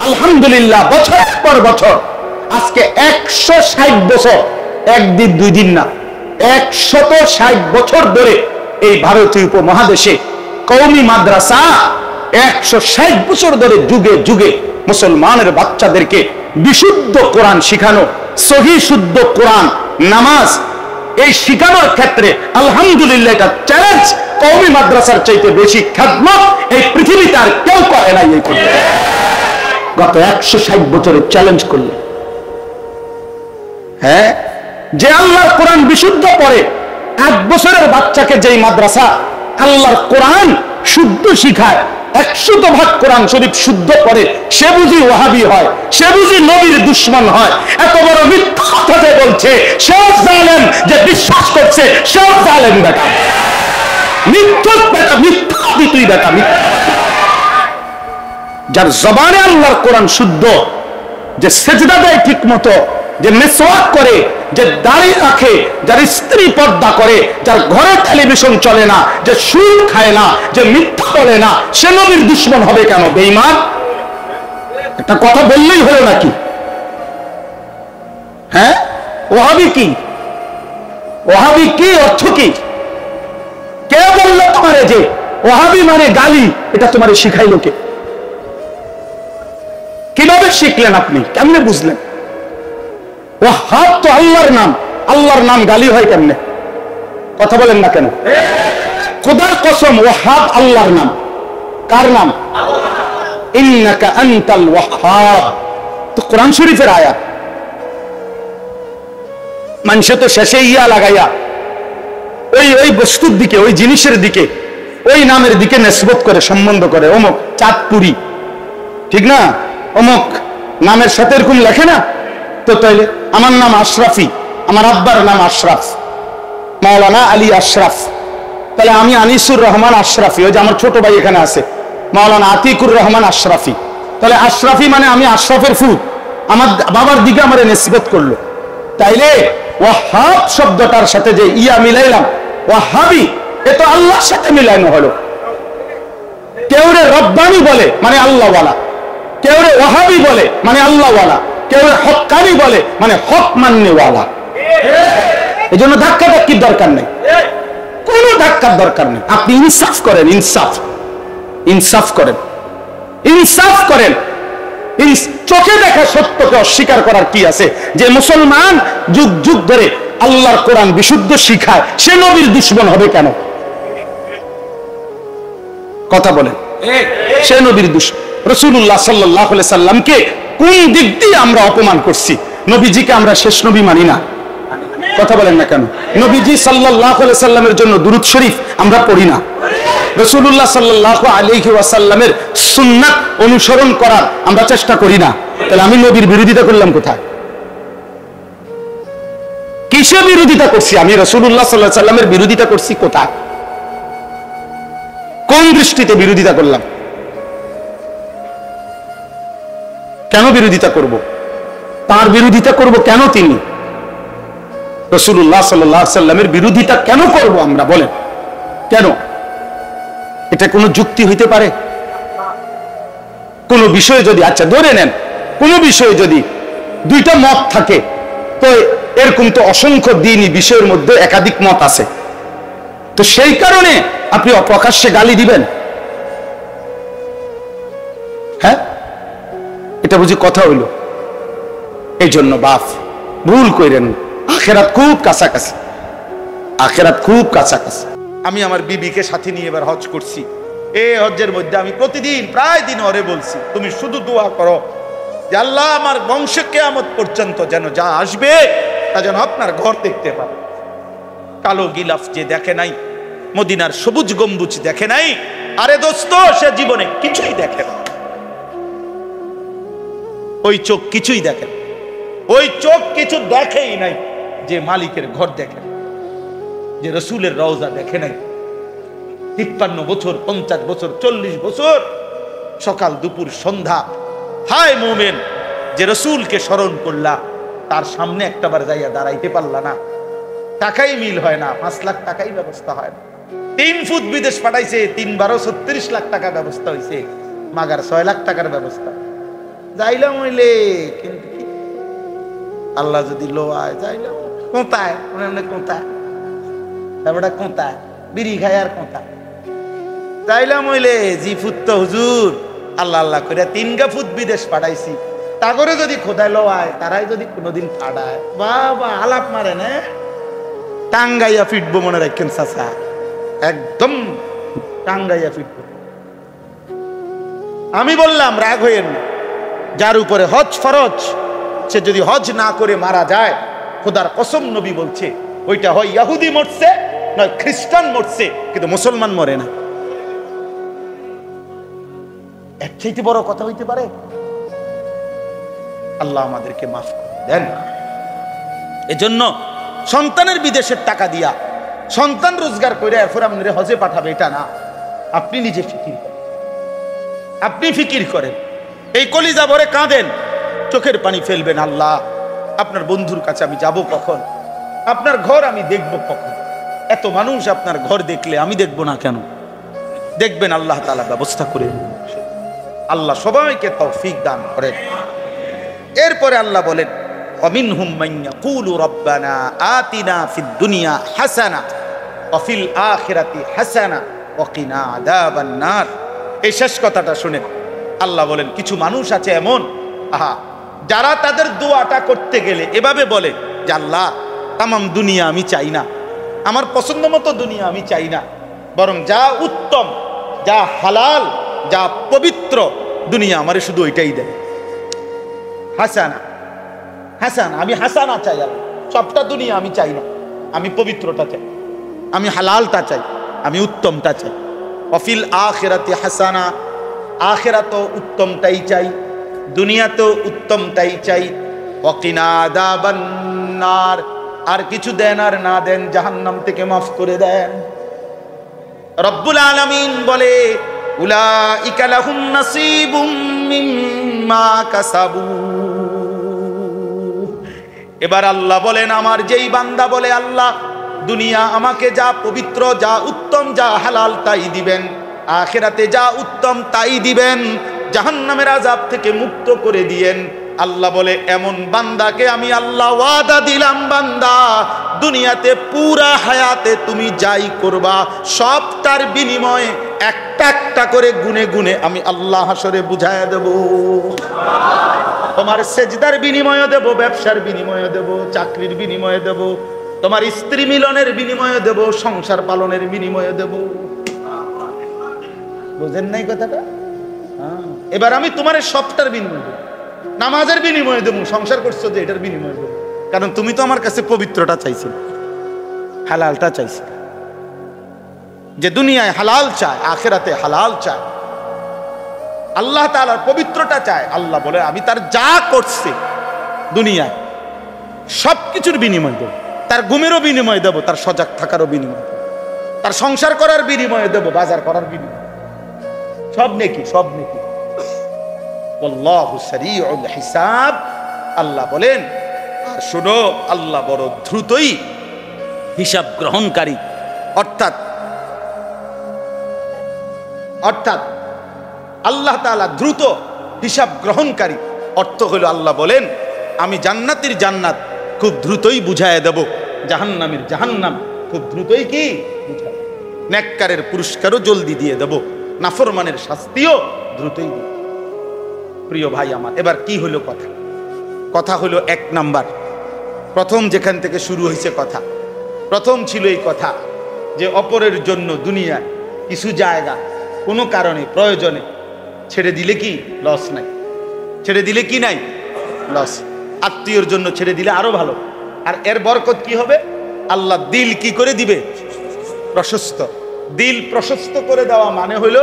আলহামদুলিল্লাহ বছর পর বছর, আজকে 160 বছর, একদিন দুই দিন না, 160 বছর ধরে এই ভারতীয় উপমহাদেশে কওমি মাদ্রাসা 160 বছর ধরে যুগে যুগে মুসলমানের বাচ্চাদেরকে বিশুদ্ধ কোরআন শিখানো, সহি শুদ্ধ কোরআন, নামাজ এই শিখানোর ক্ষেত্রে আলহামদুলিল্লাহ এটা চ্যালেঞ্জ। কওমি মাদ্রাসার চাইতে বেশি খেদমত এই পৃথিবীতে আর কেউ করে নাই। এই করতে গত 160 বছরের চ্যালেঞ্জ করলে, হ্যাঁ, যে আল্লাহর কোরআন বিশুদ্ধ পড়ে, 1 বছরের বাচ্চাকে যেই মাদ্রাসা আল্লাহর কোরআন শুদ্ধ শিখায়, 100% কোরআন শরীফ শুদ্ধ করে, সে বুঝি ওয়াহাবি হয়, সে বুঝি নবীর দুশমন হয়? এত বড় মিথ্যা কথা যে বলছে, সেও জালেম, যে বিশ্বাস করছে সেও জালেম। বেটা মিথ্যুক, বেটা মিথ্যাবাদী, তুই বেটা মিথ্যা। যার জবানে আল্লাহর কোরআন শুদ্ধ, যে সেজদা দেয় ঠিক মতো, যে মেসওয়াক করে, যে দাড়ি রাখে, যার স্ত্রী পর্দা করে, যার ঘরে টেলিভিশন চলে না, যে সুদ খায় না, যে মিথ্যা বলে না, সে নবীর দুশমন হবে কেন? বেঈমান। একটা কথা বললেই হলো নাকি? হ্যাঁ, ওয়াহাবি কি? ওয়াহাবি কি অর্থ কি? কে বললো তোমারে যে ওয়াহাবি মানে গালি? এটা তোমারে শিখাইলো কে? কিভাবে শিখলেন আপনি? কেমনে বুঝলেন? ওয়াহাব তো আল্লাহর নাম, আল্লাহর নাম গালি হয় কেমনে? কথা বলেন না কেন? খোদার কসম, ওয়াহাব আল্লাহর নাম। কার নাম? ইন্নাকা আনতাল ওয়াহাব, তো কোরআন শরীফের আয়াত। মানুষ তো শেষে ইয়া লাগাইয়া ওই বস্তুর দিকে, ওই জিনিসের দিকে, ওই নামের দিকে নিসবত করে, সম্বন্ধ করে। অমুক চাঁদপুরি, ঠিক না? অমুক নামের সাথে এরকম লেখে না তো? তাইলে আমার নাম আশরাফি, আমার আব্বার নাম আশরাফ, মাওলানা আলী আশরাফ, তাহলে আমি আনিসুর রহমান আশরাফি। ওই যে আমার ছোট ভাই এখানে আছে, মাওলানা আতিকুর রহমান আশরাফি। তাহলে আশরাফি মানে আমি আশরাফের ফুত, আমার বাবার দিকে আমার নিসবত করলো। তাইলে ওয়াহাব শব্দটার সাথে যে ইয়া মিলাইলাম, ওয়াহাবি, এ তো আল্লাহর সাথে মিলানো হলো। কেউ রে রব্বানি বলে মানে আল্লাহওয়ালা, কেউ রে ওয়াহাবি বলে মানে আল্লাহওয়ালা, কেউ রে হক্কানি বলে মানে হক মান্যওয়ালা। এই জন্য ধাক্কা ধাক্কির দরকার নেই, কোন ধাক্কার দরকার নেই। আপনি ইনসাফ করেন, ইনসাফ, ইনসাফ করেন, ইনসাফ করেন। চোখে দেখা সত্যকে অস্বীকার করার কি আছে? যে মুসলমান যুগ যুগ ধরে আল্লাহর কোরআন বিশুদ্ধ শিখায়, সে নবীর দুশমন হবে কেন? কথা বলেন, সে নবীর দুশমন। রাসূলুল্লাহ সাল্লাল্লাহু আলাইহি সাল্লামকে কোন দিক দিয়ে আমরা অপমান করছি? নবীজিকে আমরা শেষ নবী মানি না, কথা বলেন না কেন? নবীজি সাল্লাল্লাহু আলাইহি সাল্লামের জন্য দুরূদ শরীফ আমরা পড়ি না। রাসূলুল্লাহ সাল্লাল্লাহু আলাইহি ওয়াসাল্লামের সুন্নাত অনুসরণ করার আমরা চেষ্টা করি না। তাহলে আমি নবীর বিরোধিতা করলাম কোথায়? কিসে বিরোধিতা করছি? আমি রাসূলুল্লাহ সাল্লাল্লাহু আলাইহি সাল্লামের বিরোধিতা করছি কোথায়? কোন দৃষ্টিতে বিরোধিতা করলাম? কেন বিরোধিতা করব? তার বিরোধিতা করব কেন? তিনি রাসূলুল্লাহ সাল্লাল্লাহু আলাইহি সাল্লামের বিরোধিতা কেন করব আমরা? বলেন কেন? এটা কোনো যুক্তি হইতে পারে? কোন বিষয়ে যদি, আচ্ছা ধরে নেন, কোন বিষয়ে যদি দুইটা মত থাকে, তো এরকম তো অসংখ্য দ্বীনি বিষয়ের মধ্যে একাধিক মত আছে, তো সেই কারণে আপনি অপ্রকাশ্যে গালি দিবেন? হ্যাঁ, এটা বুঝি কথা হইল? এই জন্য বাপ ভুল কইরেন, আখেরাত খুব কাছাকাছি, আখেরাত খুব কাছাকাছি। আমি আমার বিবিকে সাথে নিয়ে এবার হজ করছি। এই হজ্জের মধ্যে আমি প্রতিদিন প্রায় দিন ওরে বলছি, তুমি শুধু দোয়া করো যে আল্লাহ আমার বংশ কিয়ামত পর্যন্ত যেন যা আসবে তা যেন আপনার ঘর দেখতে পাবে। কালো গিলাফ যে দেখে নাই, মদিনার সবুজ গম্বুজ দেখে নাই, আরে দোস্ত সে জীবনে কিছুই দেখে না। ওই চোখ কিছুই দেখে না, ওই চোখ কিছু দেখেই নাই যে মালিকের ঘর দেখে, যে রসুলের রওজা দেখে নাই। 53 বছর, 50 বছর, 40 বছর সকাল দুপুর সন্ধ্যা, হায় মোমেন যে রসুলকে স্মরণ করলা, তার সামনে একটাবার যাইয়া দাঁড়াইতে পারলা না। টাকাই মিল হয় না, 5 লাখ টাকাই ব্যবস্থা হয় না। 3 ফুট বিদেশ পাঠাইছে, 3 12 36 লাখ টাকা ব্যবস্থা হয়েছে, মাগার 6 লাখ টাকার ব্যবস্থা। যাইলাম হইলে কিন্তু আল্লাহ যদি লো আয়, যাইলাম কোথায় কোথায়, তারপরে কোথায় বিড়ি খায় আর কোথায় যাইলাম হইলে জি ফুট তো হুজুর আল্লাহ আল্লাহ করে 3 ফুট বিদেশ পাঠাইছি, তা করে যদি খোদায় লো আয়, তারাই যদি কোনোদিন ফাড়ায়, বাবা আলাপ মারে না, টাঙ্গাইয়া ফিটবো মনে রাখেন চাচা, একদম টাঙ্গাইয়া ফিটবো। আমি বললাম রাগ হইয়েন না, যার উপরে হজ ফরজ সে যদি হজ না করে মারা যায়, খোদার কসম নবী বলছে ওইটা হয় ইহুদি মরছে নয় খ্রিস্টান মরছে, কিন্তু মুসলমান মরে না। এর চাইতে বড় কথা হইতে পারে? আল্লাহ আমাদেরকে মাফ করে দেন। এজন্য সন্তানের বিদেশের টাকা দিয়া সন্তান রোজগার করে এরপর আপনার হজে পাঠাবে এটা না, আপনি নিজে ফিকির করেন, আপনি ফিকির করেন, এই কলিজা ভরে কাঁদেন, চোখের পানি ফেলবেন, আল্লাহ আপনার বন্ধুর কাছে আমি যাব কখন, আপনার ঘর আমি দেখব কখন, এত মানুষ আপনার ঘর দেখলে আমি দেখব না কেন? দেখবেন আল্লাহ তাআলা ব্যবস্থা করে, আল্লাহ সবাইকে তৌফিক দান করেন। এরপরে আল্লাহ বলেন ওয়ামিনহুম মান ইয়াকুলু রাব্বানা আতিনা ফিদ দুনিয়া হাসানা ওয়া ফিল আখিরাতি হাসানা ওয়া কিনা আযাবান নার। এই শেষ কথাটা শুনেন, আল্লাহ বলেন কিছু মানুষ আছে এমন, যারা তাদের দোয়াটা করতে গেলে এভাবে বলে যে আল্লাহ তামাম দুনিয়া আমি চাই না, আমার পছন্দ মতো দুনিয়া আমি চাই না, বরং যা উত্তম, যা হালাল, যা পবিত্র দুনিয়া আমারে শুধু ওইটাই দেয়। হাসানা, হাসানা, আমি হাসানা চাই, আল্লাহ সবটা দুনিয়া আমি চাই না, আমি পবিত্রটা চাই, আমি হালালটা চাই, আমি উত্তমটা চাই। ওয়াফিল আখিরাতি হাসানা, আখিরাতেও উত্তমটাই চাই, দুনিয়াতেও উত্তমটাই চাই। ওয়া কিনা আযাবান নার, আর কিছু দেন আর না দেন জাহান্নাম থেকে মাফ করে দেন। রব্বুল আলামিন বলে উলাইকা লাহুম নাসিবুম মিম্মা কাসাবু। এবার আল্লাহ বলেন আমার যেই বান্দা বলে আল্লাহ দুনিয়া আমাকে যা পবিত্র, যা উত্তম, যা হালাল তাই দিবেন, আখিরাতে যা উত্তম তাই দিবেন, জাহান্নামের আযাব থেকে মুক্ত করে দিয়েন, আল্লাহ বলে এমন বান্দাকে আমি আল্লাহ ওয়াদা দিলাম, বান্দা দুনিয়াতে পুরা হায়াতে তুমি যাই করবা সবটার বিনিময়ে একটা একটা করে গুনে গুনে আমি আল্লাহ হাসরে বুঝায়া দেব। তোমার সেজদার বিনিময়ে দেব, ব্যবসার বিনিময়ে দেব, চাকরির বিনিময়ে দেব, তোমার স্ত্রী মিলনের বিনিময়ে দেব, সংসার পালনের বিনিময়ে দেব। বুঝেন নাই কথাটা? এবার আমি তোমার সবটার বিনিময় দেব, নামাজের বিনিময়ে দেব, সংসার করছো যে এটার বিনিময়ে দেব। কারণ তুমি তো আমার কাছে পবিত্রটা চাইছিলে, হালালটা চাইছিলে। যে দুনিয়ায় হালাল চায়, আখেরাতে হালাল চায়, আল্লাহ তাআলার পবিত্রতা চায়। আল্লাহ বলে আমি তার যা করছে দুনিয়ায় সবকিছুর বিনিময় দেব। তার ঘুমেরও বিনিময় দেব, তার সজাগ থাকারও বিনিময় দেব, তার সংসার করার বিনিময়ে দেব, বাজার করার বিনিময়, সব নেকি, সব নেকি। আল্লাহু সারিউল হিসাব। আল্লাহ বলেন আর শোনো, আল্লাহ বড় দ্রুতই হিসাব গ্রহণকারী। অর্থাৎ আল্লাহ তাআলা দ্রুত হিসাব গ্রহণকারী। অর্থ হলো আল্লাহ বলেন আমি জান্নাতীর জান্নাত খুব দ্রুতই বুঝায় দেব, জাহান্নামের জাহান্নাম খুব দ্রুতই কি বুঝায়। নেককারের পুরস্কারও জলদি দিয়ে দেব, নাফরমানের শাস্তিও দ্রুতই দেব। প্রিয় ভাই আমার, এবার কি হলো কথা? কথা হলো এক নাম্বার, প্রথম যেখান থেকে শুরু হয়েছে কথা, প্রথম ছিল এই কথা যে অপরের জন্য দুনিয়ায় কিছু জায়গা কোনো কারণে প্রয়োজনে ছেড়ে দিলে কি লস নাই? ছেড়ে দিলে কি নাই? লস। আত্মীয়র জন্য ছেড়ে দিলে আরো ভালো। আর এর বরকত কি হবে? আল্লাহ দিল কি করে দিবে? প্রশস্ত। দিল প্রশস্ত করে দেওয়া মানে হলো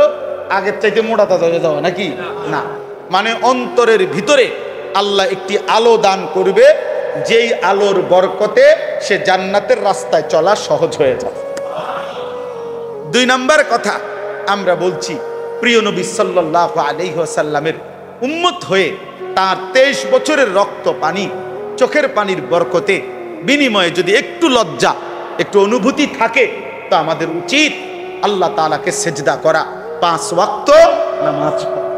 আগের চাইতে মোটা তাজা হয়ে যাওয়া নাকি? না, মানে অন্তরের ভিতরে আল্লাহ একটি আলো দান করবে, যেই আলোর বরকতে সে জান্নাতের রাস্তায় চলা সহজ হয়ে যাবে। দুই নাম্বার কথা আমরা বলছি, প্রিয় নবী সাল্লাল্লাহু আলাইহি ওয়াসাল্লামের উম্মত হয়ে তার 23 বছরের রক্ত পানি, চোখের পানির বরকতে বিনিময়ে যদি একটু লজ্জা, একটু অনুভূতি থাকে, তো আমাদের উচিত আল্লাহ তাআলাকে সেজদা করা, 5 ওয়াক্ত নামাজ পড়া।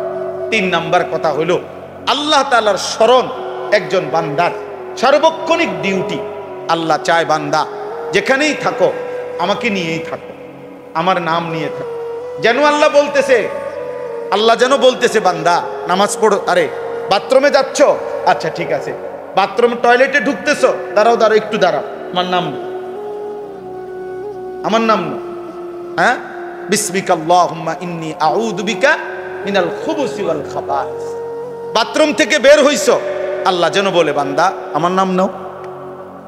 3 নাম্বার কথা হলো আল্লাহ তাআলার স্মরণ একজন বান্দার সার্বক্ষণিক ডিউটি। আল্লাহ চায় বান্দা যেখানেই থাকো আমাকে নিয়েই থাকো, আমার নাম নিয়ে থাকো। যেন আল্লাহ বলতেছে, আল্লাহ যেন বলতেছে বান্দা নামাজ পড়ো, আরে বাথরুমে যাচ্ছ, আচ্ছা ঠিক আছে, বাথরুম টয়লেটে ঢুকতেছ, দাঁড়াও দাঁড়াও একটু দাঁড়াও, আমার নাম, আমার নাম, হ্যাঁ, বিসমিকা আল্লাহুম্মা ইন্নী আউযু বিকা মিনাল খুবুসি ওয়াল খাবাইস। বাথরুম থেকে বের হইছো, আল্লাহ যেন বলে বান্দা আমার নাম নাও।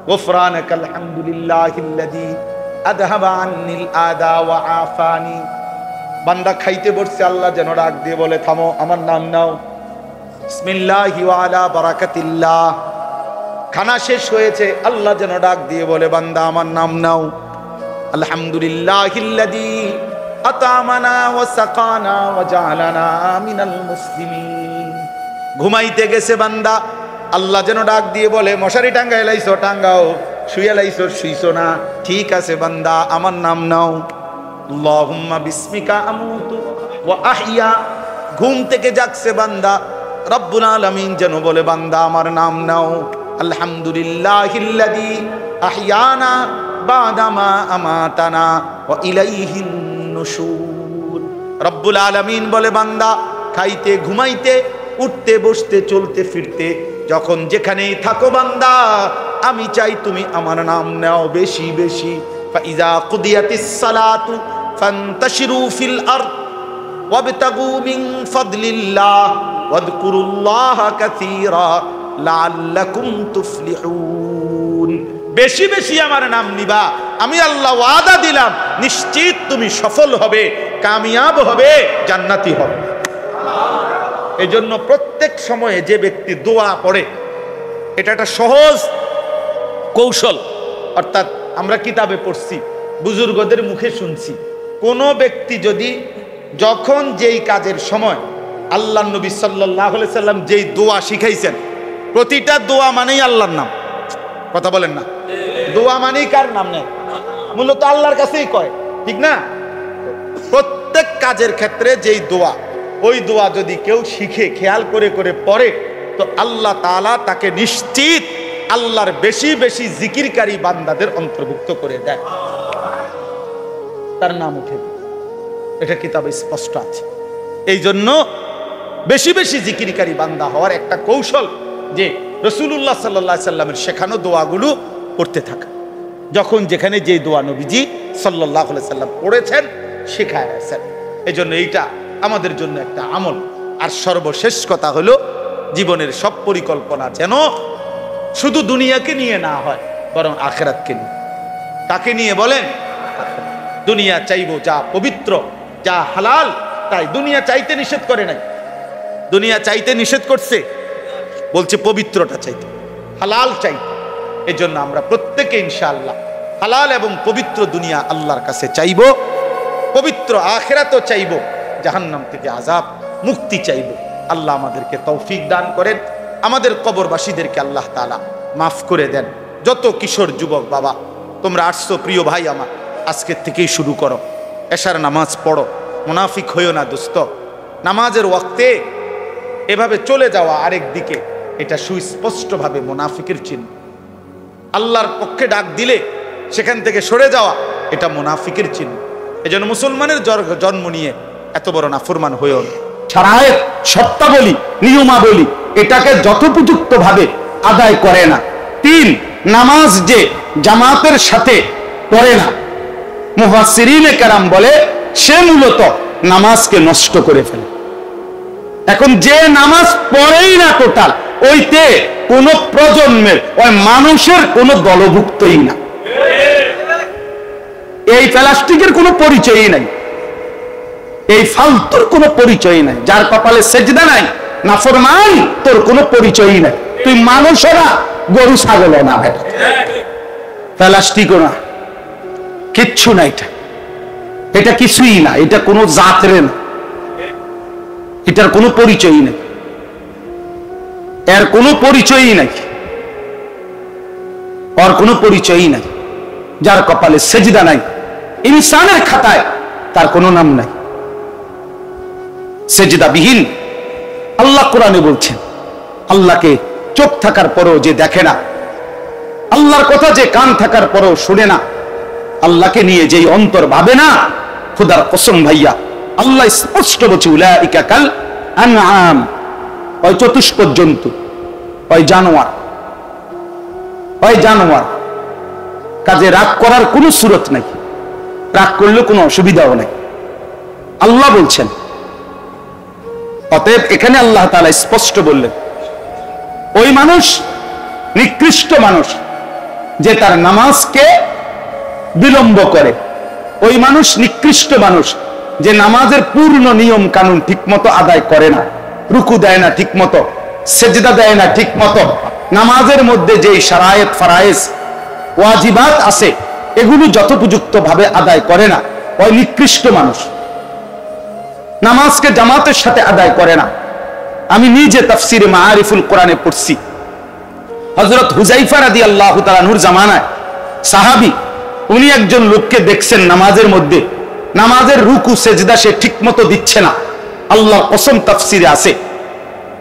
গুফরানাকাল হামদুলিল্লাহিল্লাযী আযহাবা আন্নিল আদা ওয়া আফানি। বান্দা খাইতে বসছে, আল্লাহ যেন ডাক দিয়ে বলে থামো, আমার নাম নাও। বিসমিল্লাহি ওয়া আলা বারাকাতিল্লাহ। খানা শেষ হয়েছে, আল্লাহ যেন ডাক দিয়ে বলে বান্দা আমার নাম নাও। আলহামদুলিল্লাহিল্লাযী আতামানা ওয়া সাকানা ওয়া জাআলানা মিনাল মুসলিমিন। ঘুমাইতে গেছে বান্দা, আল্লাহ যেন ডাক দিয়ে বলে মশারি টাঙ্গায় লাইছো টাঙ্গাও, শুয়ে লাইছো শুইছো না, ঠিক আছে বান্দা আমার নাম নাও। আল্লাহুম্মা বিসমিকা আমুতু ওয়া আহইয়া। ঘুম থেকে জাগছে বান্দা, রব্বুল আলামিন যেন বলে বান্দা আমার নাম নাও। আলহামদুলিল্লাহিল্লাযী আহইয়ানা বাদামা আমাতানা ওয়া ইলাইহিন নুশুর। রব্বুল আলামিন বলে বান্দা খাইতে ঘুমাইতে উঠতে বসতে চলতে ফিরতে যখন যেখানেই থাকো বান্দা, আমি চাই তুমি আমার নাম নাও বেশি বেশি। ফাইজা কুদিয়াতিস সালাতু ফান্তাশিরু ফিল আরদ ওয়াবতাগু মিন ফাদলিল্লাহ ওয়াযকুরুল্লাহা কাসীরা লাআল্লাকুম তুফলিহুন। বেশি বেশি আমার নাম নিবা, আমি আল্লাহ ওয়াদা দিলাম নিশ্চিত তুমি সফল হবে, কামিয়াব হবে, জান্নাতি হবে। এই জন্য প্রত্যেক সময়ে যে ব্যক্তি দোয়া পড়ে, এটা একটা সহজ কৌশল। অর্থাৎ আমরা কিতাবে পড়ছি, বুজুর্গদের মুখে শুনছি, কোন ব্যক্তি যদি যখন যেই কাজের সময় আল্লাহ নবী সাল্লাল্লাহু আলাইহি সাল্লাম যেই দোয়া শিখাইছেন, প্রতিটা দোয়া মানেই আল্লাহর নাম। কথা বলেন না? দোয়া মানেই কার নাম নেই? মূলত আল্লাহর কাছেই কয়, ঠিক না? প্রত্যেক কাজের ক্ষেত্রে যেই দোয়া, ওই দোয়া যদি কেউ শিখে খেয়াল করে করে পড়ে, তো আল্লাহ তাআলা তাকে নিশ্চিত আল্লাহর বেশি বেশি জিকিরকারী বান্দাদের অন্তর্ভুক্ত করে দেয়, তার নাম উঠে। এটা কিতাবে স্পষ্ট আছে। এই জন্য বেশি বেশি জিকিরকারী বান্দা হওয়ার একটা কৌশল যে রাসূলুল্লাহ সাল্লাল্লাহু আলাইহি সাল্লামের শেখানো দোয়াগুলো পড়তে থাকা। যখন যেখানে যে দোয়া নবীজি সাল্লাল্লাহু আলাইহি সাল্লাম পড়েছেন শিখায়েছেন। এই জন্য এইটা আমাদের জন্য একটা আমল। আর সর্বশেষ কথা হলো জীবনের সব পরিকল্পনা যেন শুধু দুনিয়াকে নিয়ে না হয়, বরং আখিরাতকে নিয়ে। কাকে নিয়ে বলেন? দুনিয়া চাইবো যা পবিত্র, যা হালাল, তাই দুনিয়া চাইতে নিষেধ করে নাই। দুনিয়া চাইতে নিষেধ করছে, বলছে পবিত্রটা চাইতে, হালাল চাইতে। এই জন্য আমরা প্রত্যেকে ইনশাআল্লাহ হালাল এবং পবিত্র দুনিয়া আল্লাহর কাছে চাইবো, পবিত্র আখিরাতও চাইবো, জাহান্নাম থেকে আযাব মুক্তি চাইবো। আল্লাহ আমাদেরকে তৌফিক দান করেন, আমাদের কবরবাসীদেরকে আল্লাহ তাআলা মাফ করে দেন। যত কিশোর যুবক বাবা তোমরা আসছো, প্রিয় ভাই আমার, আজকের থেকেই শুরু করো, এশার নামাজ পড়ো, মুনাফিক হইও না দোস্ত। নামাজের ওয়াক্তে এভাবে চলে যাওয়া আরেক দিকে, এটা সুস্পষ্টভাবে মুনাফিকের চিহ্ন। আল্লাহর পক্ষে ডাক দিলে সেখান থেকে সরে যাওয়া, এটা মুনাফিকের চিহ্ন। এজন্য মুসলমানের জন্ম নিয়ে এত বড় নাফরমান হইও না। শরায়েত, শর্তাবলী, নিয়মাবলী এটাকে যথোপযুক্ত ভাবে আদায় করে না। 3, নামাজ যে জামাতের সাথে পড়ে না, মুফাসসিরিনে কেরাম বলে সে মূলত নামাজকে নষ্ট করে ফেলে। এখন যে নামাজ পড়েই না টোটাল, ওইতে কোন প্রজন্মের ওই মানুষের কোন দলভুক্তই না, এই প্লাস্টিকের কোনো পরিচয়ই নাই, এই ফালতুর কোনো পরিচয় নাই। যার কপালে সেজদা নাই, নাফরমান, তোর কোনো পরিচয়ই নাই। তুই মানুষও না, গরু ছাগলও না, বেটা প্লাস্টিকও না, কিচ্ছু না। এটা কিছুই না, এটা কোনো জাতের না, এটার কোনো পরিচয়ই নাই, এর কোনো পরিচয়ই নাই, ওর কোনো পরিচয়ই নাই। যার কপালে সেজদা নাই, ইনসানের খাতায় তার কোনো নাম নাই, সেজদাবিহীন। আল্লাহ কোরআনে বলছেন, আল্লাহকে চোখ থাকার পরও যে দেখে না, আল্লাহর কথা যে কান থাকার পরও শুনে না, আল্লাহকে নিয়ে যেই অন্তর ভাবে না, খোদার কসম ভাইয়া আল্লাহ স্পষ্ট বলছে, উলাইকা কাল আনআম, ওই চতুষ্পদ জন্তু, ওই জানোয়ার, ওই জানোয়ার। কাজে রাগ করার কোনো সুরত নাই, রাগ করলে কোনো অসুবিধাও নাই, আল্লাহ বলছেন। অতএব এখানে আল্লাহ তাআলা স্পষ্ট বললেন, ওই মানুষ নিকৃষ্ট মানুষ যে তার নামাজকে বিলম্ব করে, ওই মানুষ নিকৃষ্ট মানুষ যে নামাজের পূর্ণ নিয়ম কানুন ঠিকমতো আদায় করে না, রুকু দেয় না ঠিকমতো, সেজদা দেয় না ঠিকমতো, নামাজের মধ্যে যে শারায়েত ফারায়েজ ওয়াজিবাত আছে এগুলো যথোপযুক্ত ভাবে আদায় করে না, ওই নিকৃষ্ট মানুষ। নামাজকে জামাতের সাথে আদায় করে না। আমি নিজে তাফসিরে মাআরিফুল কোরআনে পড়ছি, হযরত হুযায়ফা রাদিয়াল্লাহু তাআলা আনহুর জামানায় সাহাবী, উনি একজন লোককে দেখছেন নামাজের মধ্যে নামাজের রুকু সেজদা সে ঠিকমতো দিচ্ছে না, আল্লাহর কসম তাফসিরে আছে।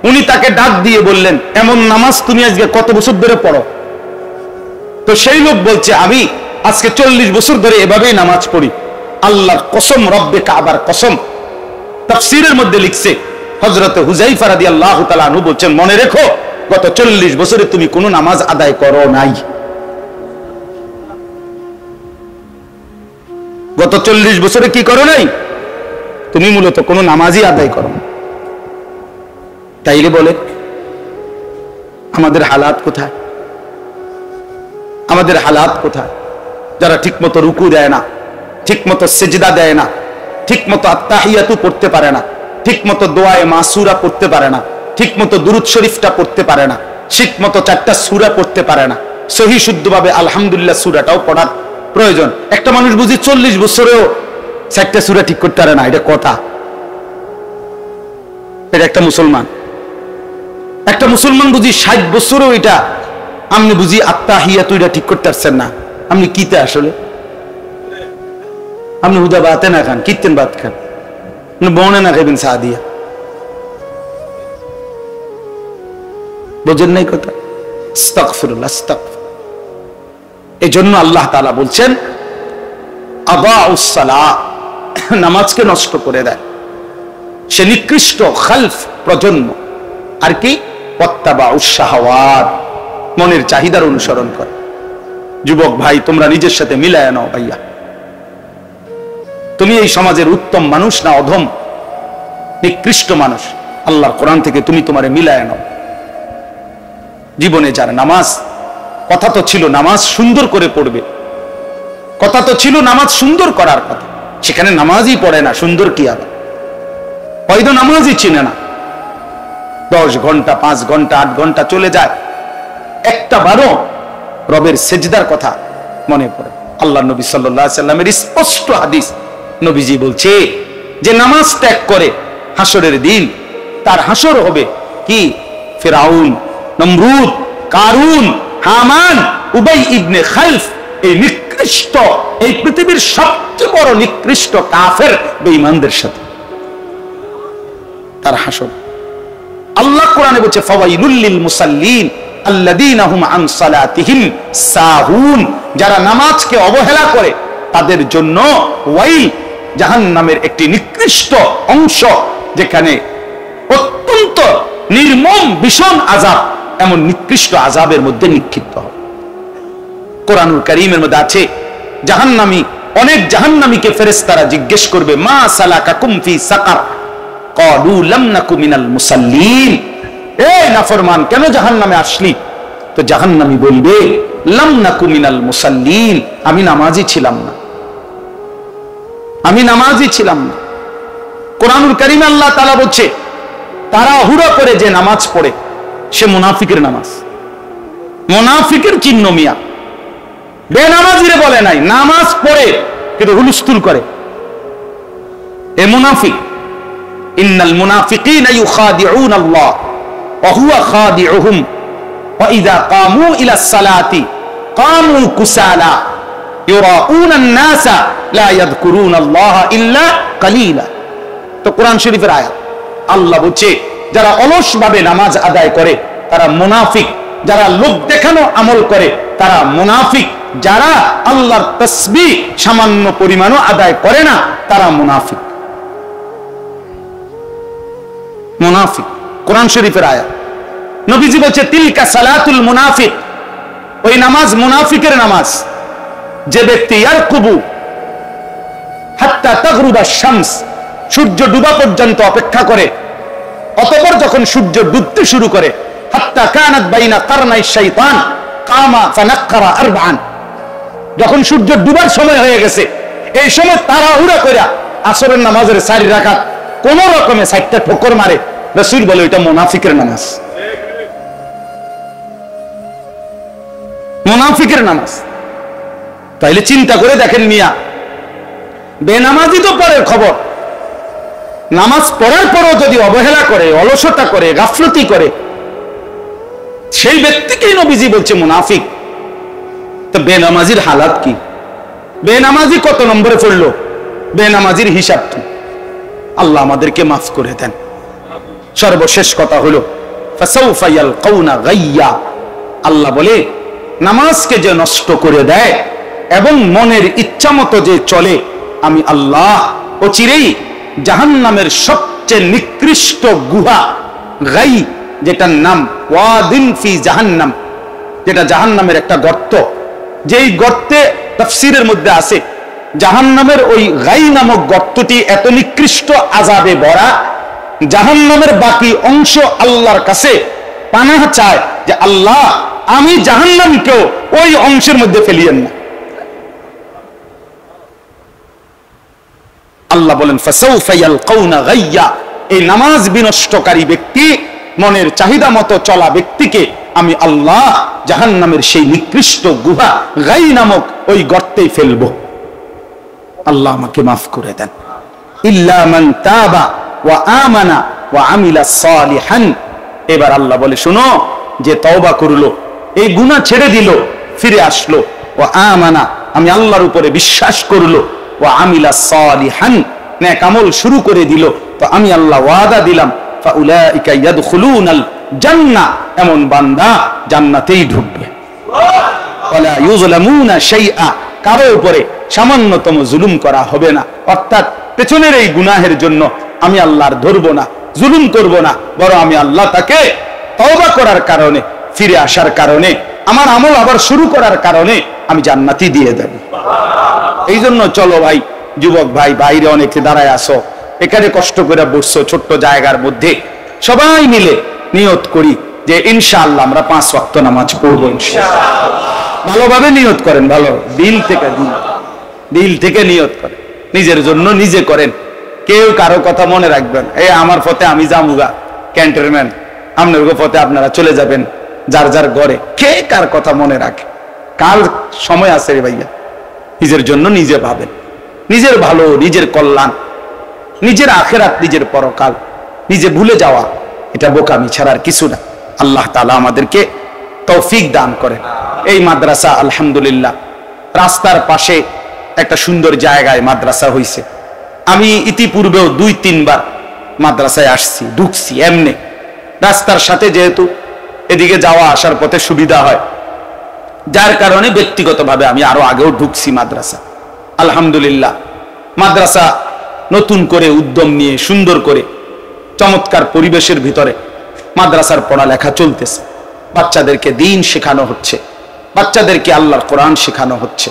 উনি তাকে ডাক দিয়ে বললেন, এমন নামাজ তুমি আজকে কত বছর ধরে পড়ো? তো সেই লোক বলছে, আমি আজকে 40 বছর ধরে এভাবেই নামাজ পড়ি। আল্লাহর কসম, রব্বে কাবার কসম। তাফসীরের মধ্যে লিখছে, হযরত হুযায়ফা রাদিয়াল্লাহু তাআলা আনহু বলছেন, মনে রেখো গত 40 বছরে তুমি কোনো নামাজ আদায় করো নাই। গত 40 বছরে কি করো নাই? তুমি মূলত কোনো নামাজই আদায় করো। তাইলে বলে আমাদের হালাত কোথায়? আমাদের হালাত কোথায়? যারা ঠিকমতো রুকু দেয় না, ঠিকমতো সেজদা দেয় না, ঠিকমতো আত্তাহিয়াতু পড়তে পারে না, ঠিকমতো দোয়ায়ে মাসুরা পড়তে পারে না, ঠিকমতো দুরূদ শরীফটা পড়তে পারে না, ঠিকমতো 4টা সূরা পড়তে পারে না, সহি শুদ্ধভাবে আলহামদুলিল্লাহ সূরাটাও পড়ার প্রয়োজন। একটা মানুষ বুঝি 40 বছরেও 4টা সূরা ঠিক করতে পারে না, এটা কথা? এটা একটা মুসলমান? একটা মুসলমান বুঝি 60 বছরেও এটা আপনি বুঝি আত্তাহিয়াতু এটা ঠিক করতে পারছেন না? আপনি কিতে আসলে? আপনি হুদা বাতে না খান, কীর্তেন ভাত খান, আপনি বনে না খাবেন চা দিয়া। বোঝেন নাই কথা? আস্তাগফিরুল্লাহ, আস্তাগফির। এই জন্য আল্লাহ তাআলা বলছেন, আদাউস সালাহ, নামাজকে নষ্ট করে দেয় সে নিকৃষ্ট খালফ প্রজন্ম। আর কি? ওয়াত্তাবাউস শাহাওয়াত, মনের চাহিদার অনুসরণ করে। যুবক ভাই, তোমরা নিজের সাথে মিলায় নাও ভাইয়া, তুমি এই সমাজের উত্তম মানুষ না অধম নিকৃষ্ট মানুষ, আল্লাহর কোরআন থেকে তুমি তোমারে মিলায় নাও। জীবনে যার নামাজ, কথা তো ছিল নামাজ সুন্দর করে পড়বে, কথা তো ছিল নামাজ সুন্দর করার কথা, সেখানে নামাজই পড়ে না, সুন্দর কি আবার? হয়তো নামাজই চিনে না, 10 ঘন্টা 5 ঘন্টা 8 ঘন্টা চলে যায়, একটা বারো রবের সেজদার কথা মনে পড়ে। আল্লাহ নবী সাল্লাল্লাহু আলাইহি সাল্লামের স্পষ্ট হাদিস, নবীজি বলছে যে নামাজ ত্যাগ করে হাসরের দিন তার হাসর হবে কি? ফিরাউন, নমরুদ, কারুন, হামান, উবাই ইবনে খালফ, এই নিকৃষ্ট, এই পৃথিবীর সবচেয়ে বড় নিকৃষ্ট কাফের বেঈমানদের সাথে তার হাসর। আল্লাহ কোরআনে বলছে ফাওয়াইলুল লিল মুসাল্লিন আল্লাযীনা হুম আন সালাতিহিম সাহুন, যারা নামাজকে অবহেলা করে তাদের জন্য ওয়াইল, জাহান্নামের একটি নিকৃষ্ট অংশ, যেখানে অত্যন্ত নির্মম ভীষণ আযাব, এমন নিকৃষ্ট আযাবের মধ্যে নিক্ষিপ্ত হবে। কোরআনুল কারীমের মধ্যে আছে জাহান্নামী, অনেক জাহান্নামীকে ফেরেশতারা জিজ্ঞেস করবে মা সালাকাকুম ফি সাকার ক্বালু লাম নাকু মিনাল মুসাল্লিন, এই নাফরমান কেন জাহান্নামে আসলি? তো জাহান্নামী বলবে লাম নাকু মিনাল মুসাল্লিন, আমি নামাজি ছিলাম না, আমি নামাজি ছিলাম না। কোরআনুল কারীমে আল্লাহ তাআলা বলছে তাড়াহুড়ো করে যে নামাজ পড়ে সে মুনাফিকের নামাজ, মুনাফিকের চিহ্ন মিয়া। বেনামাজিরে বলে নাই, নামাজ পড়ে কিন্তু হুলস্থুল করে, এ মুনাফিক। ইন্নাল মুনাফিকিনা ইউখাদিউনা আল্লাহ ওয়া হুয়া খাদিউহুম ওয়া ইযা কামু ইলাস সালাতি কামু কুসালা ইউরাউনা আন-নাসা লা ইয়াযকুরুনা আল্লাহ ইল্লা কালিলা। তো কোরআন শরীফের আয়াত, আল্লাহ বলছে যারা অলসভাবে নামাজ আদায় করে তারা মুনাফিক, যারা লোক দেখানো আমল করে তারা মুনাফিক, যারা আল্লাহর তাসবিহ সামান্য পরিমাণও আদায় করে না তারা মুনাফিক। মুনাফিক কোরআন শরীফের আয়াত। নবীজি বলছে তিলকা সালাতুল মুনাফিক, ওই নামাজ মুনাফিকের নামাজ। যে ব্যক্তি ইয়ারকুবু হাত্তা তাগরুবা শামস, সূর্য ডুবা পর্যন্ত অপেক্ষা করে, অতঃপর যখন সূর্য ডুবতে শুরু করে হাত্তা কানাত বাইনা কারনাই শাইতান কামা ফানাক্কারা আরবাআন, যখন সূর্য ডুবার সময় হয়ে গেছে এই সময় তাড়াহুড়া কইরা আসরের নামাজের 4 রাকাত কোন রকমে 4টা ঠোকর মারে, রাসূল বলে এটা মুনাফিকের নামাজ, মুনাফিকের নামাজ। তাইলে চিন্তা করে দেখেন মিয়া, বেনামাজি তো পরের খবর, নামাজ পড়ার পরও যদি অবহেলা করে, অলসতা করে, গাফলতি করে, সেই ব্যক্তিকেই নবীজি বলছে মুনাফিক। তো বেনামাজির হালাত কি? বেনামাজি কত নম্বরে পড়লো? বেনামাজির হিসাব কি? আল্লাহ আমাদেরকে মাফ করে দেন। সর্বশেষ কথা হলো ফাসাউফা ইয়ালকাউনা গাইয়া, আল্লাহ বলে নামাজকে যে নষ্ট করে দেয় এবং মনের ইচ্ছা মতো যে চলে, আমি আল্লাহ অচিরেই জাহান্নামের সবচেয়ে নিকৃষ্ট গুহা গাই, যেটার নাম ওয়াদিন ফি জাহান্নাম, যেটা জাহান্নামের একটা গর্ত, যেই গর্তে তাফসীরের মধ্যে আছে জাহান্নামের ওই গাই নামক গর্তটি এত নিকৃষ্ট আযাবে ভরা, জাহান্নামের বাকি অংশ আল্লাহর কাছে পানাহ চায় যে আল্লাহ আমি জাহান্নামকেও ওই অংশের মধ্যে ফেলিয়েন না। আল্লাহ বলেন ফাসাউফা ইয়ালকাউনা গাইয়া, এই নামাজ বিনষ্টকারী ব্যক্তি, মনের চাহিদা মতো চলা ব্যক্তিকে আমি আল্লাহ জাহান্নামের সেই নিকৃষ্ট গুহা গাই নামক ওই গর্তে ফেলবো। আল্লাহ আমাকে মাফ করে দেন। ইল্লা মান তাবা ওয়া আমানা ওয়া আমিলা সালিহান, এবার আল্লাহ বলে শুনো, যে তওবা করলো, এই গুনাহ ছেড়ে দিল, ফিরে আসলো, ওয়া আমানা আমি আল্লাহর উপরে বিশ্বাস করলো, ওয়া আমিলা সালিহান নেক আমল শুরু করে দিল, তো আমি আল্লাহ ওয়াদা দিলাম ফাউলাইকা ইয়াদখুলুনাল জান্নাহ, এমন বান্দা জান্নাতেই ঢুকবে। ওয়ালা ইউযলামুনা শাইআ, কারো উপরে সামান্যতম জুলুম করা হবে না। অর্থাৎ পেছনের এই গুনাহের জন্য আমি আল্লাহর ধরবো না, জুলুম করব না, বরং আমি আল্লাহ তাকে তওবা করার কারণে, ফিরে আসার কারণে, আমার আমল আবার শুরু করার কারণে আমি জান্নাতি দিয়ে দেব। এই জন্য চলো ভাই, যুবক ভাই, বাইরে অনেকে দাঁড়ায় আসো, এখানে কষ্ট করে বসছো ছোট্ট জায়গার মধ্যে, সবাই মিলে নিয়ত করি যে ইনশাআল্লাহ আমরা 5 ওয়াক্ত নামাজ পড়বো। ভালোভাবে নিয়ত করেন, ভালো দিল থেকে নিয়ত করেন, নিজের জন্য নিজে করেন। কেউ কারো কথা মনে রাখবেন, এই আমার পথে আমি যামুগা ক্যান্টনমেন্ট, আপনার পথে আপনারা চলে যাবেন যার যার ঘরে। কে কার কথা মনে রাখে? কার সময় আছে রে ভাইয়া? নিজের জন্য নিজে ভাবেন, নিজের ভালো, নিজের কল্যাণ, নিজের আখেরাত, নিজের পরকাল নিজে ভুলে যাওয়া, এটা বোকামি ছাড়ার কিছু না। আল্লাহ তাআলা আমাদেরকে তৌফিক দান করেন। এই মাদ্রাসা আলহামদুলিল্লাহ রাস্তার পাশে একটা সুন্দর জায়গায় মাদ্রাসা হইছে। আমি ইতিপূর্বেও 2-3 বার মাদ্রাসায় আসছি, ঢুকছি এমনি রাস্তার সাথে, যেহেতু এদিকে যাওয়া আসার পথে সুবিধা হয়, যার কারণে ব্যক্তিগতভাবে আমি আরো আগেও ঢুকছি মাদ্রাসা। আলহামদুলিল্লাহ মাদ্রাসা নতুন করে উদ্যম নিয়ে সুন্দর করে চমৎকার পরিবেশের ভিতরে মাদ্রাসার পড়ালেখা চলতেছে। বাচ্চাদেরকে দিন শেখানো হচ্ছে, বাচ্চাদেরকে আল্লাহর কোরআন শেখানো হচ্ছে।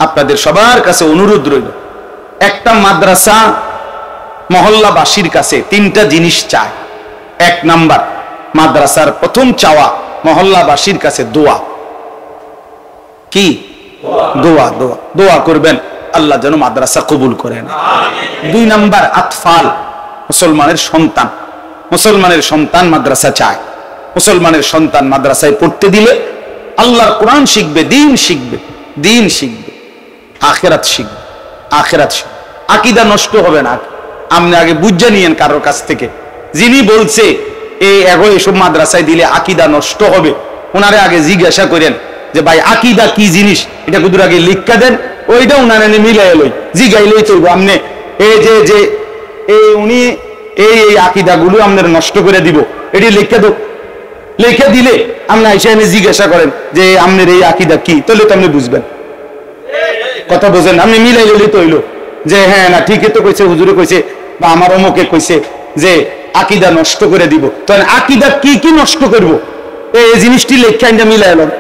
আপনাদের সবার কাছে অনুরোধ রইল, একটা মাদ্রাসা মহল্লাবাসীর কাছে 3টা জিনিস চায়। 1 নাম্বার, মাদ্রাসার প্রথম চাওয়া মহল্লাবাসীর কাছে দোয়া। কি? দোয়া। দোয়া দোয়া করবেন আল্লাহ যেন মাদ্রাসা কবুল করেন। 2 নাম্বার, আতফাল, মুসলমানের সন্তান। মুসলমানের সন্তান মাদ্রাসা চায়। মুসলমানের সন্তান মাদ্রাসায় পড়তে দিলে আল্লাহর কোরআন শিখবে, দিন শিখবে, দিন শিখবে, আখিরাত শিখবে, আখিরাত শিখবে। আকীদা নষ্ট হবে না। আপনি আগে বুঝে নিয়েন কারোর কাছ থেকে, যিনি বলছে এসব মাদ্রাসায় দিলে আকীদা নষ্ট হবে, ওনারে আগে জিজ্ঞাসা করেন যে ভাই আকীদা কি জিনিস, এটা কুদুর আগে লিখা দেন, ওইটা উনারে মিলাই লই, জিগাইলেই চলবো। আপনি উনি এই আকীদা গুলো আপনার নষ্ট করে দিব, এটি লিখে দেব। লিখে দিলে আপনি আইসা এনে জিজ্ঞাসা করেন যে আপনার এই আকীদা কি, তাহলে তো আপনি বুঝবেন। কথা বোঝেন? আপনি মিলাই লইলেই তো হইলো যে হ্যাঁ না ঠিকই তো কইছে, হুজুরে কইছে বা আমার অমুকে কইছে যে আকীদা নষ্ট করে দিব। তাহলে আকীদা কি কি নষ্ট করব, এই জিনিসটি লেখা এটা মিলাই এলাম,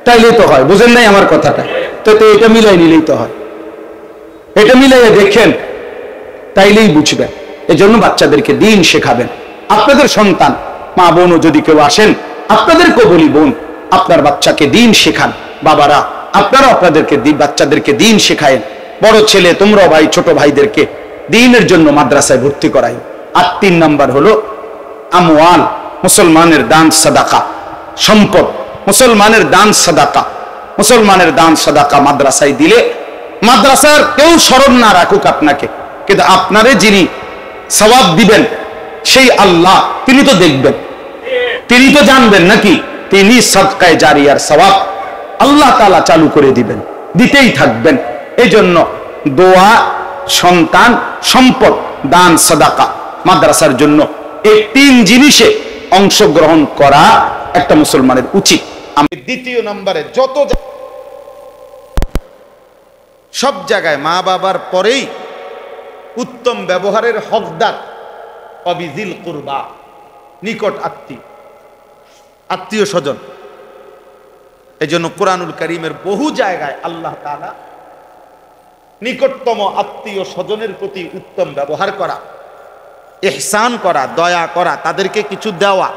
তাইলেই তো হয়। বুঝেন নাই আমার কথাটা? তো এটা মিলাই নিলেই তো হয়। এটা মিলাইয়া দেখেন, তাইলেই বুঝবেন। এজন্য বাচ্চাদেরকে দিন শেখাবেন। আপনাদের সন্তান, মা বোনও যদি কেউ আসেন, আপনাদেরকেও বলি, বোন আপনার বাচ্চাকে দিন শেখান। বাবারা আপনারাও আপনাদেরকে বাচ্চাদেরকে দিন শেখায়েন। বড় ছেলে তোমরাও ভাই ছোট ভাইদেরকে দিনের জন্য মাদ্রাসায় ভর্তি করাই। আর 3 নাম্বার হলো আমওয়াল, মুসলমানের দান সাদাকা, সম্পদ, মুসলমানের দান সাদাকা। মুসলমানের দান সাদাকা মাদ্রাসায় দিলে, মাদ্রাসার কেউ স্মরণ না রাখুক আপনাকে, কিন্তু আপনারে যিনি সওয়াব দিবেন সেই আল্লাহ, তিনি তো দেখবেন, তিনি তো জানবেন নাকি, তিনি সাদকায়ে জারিয়ার সওয়াব আল্লাহ তাআলা চালু করে দিবেন, দিতেই থাকবেন। এই জন্য দোয়া, সন্তান, সম্পদ, দান সাদাকা মাদ্রাসার জন্য এই 3 জিনিসে অংশগ্রহণ করা একটা মুসলমানের উচিত। আমি 2 নম্বরে সব জায়গায় মা বাবার পরেই উত্তম ব্যবহারের হকদার অবিজিল কুরবা, নিকট আত্মীয় স্বজন। এই জন্য কোরআনুল কারীমের বহু জায়গায় আল্লাহ তাআলা নিকটতম আত্মীয় স্বজনের প্রতি উত্তম ব্যবহার করা, ইহসান করা, দয়া করা, তাদেরকে কিছু দেওয়া,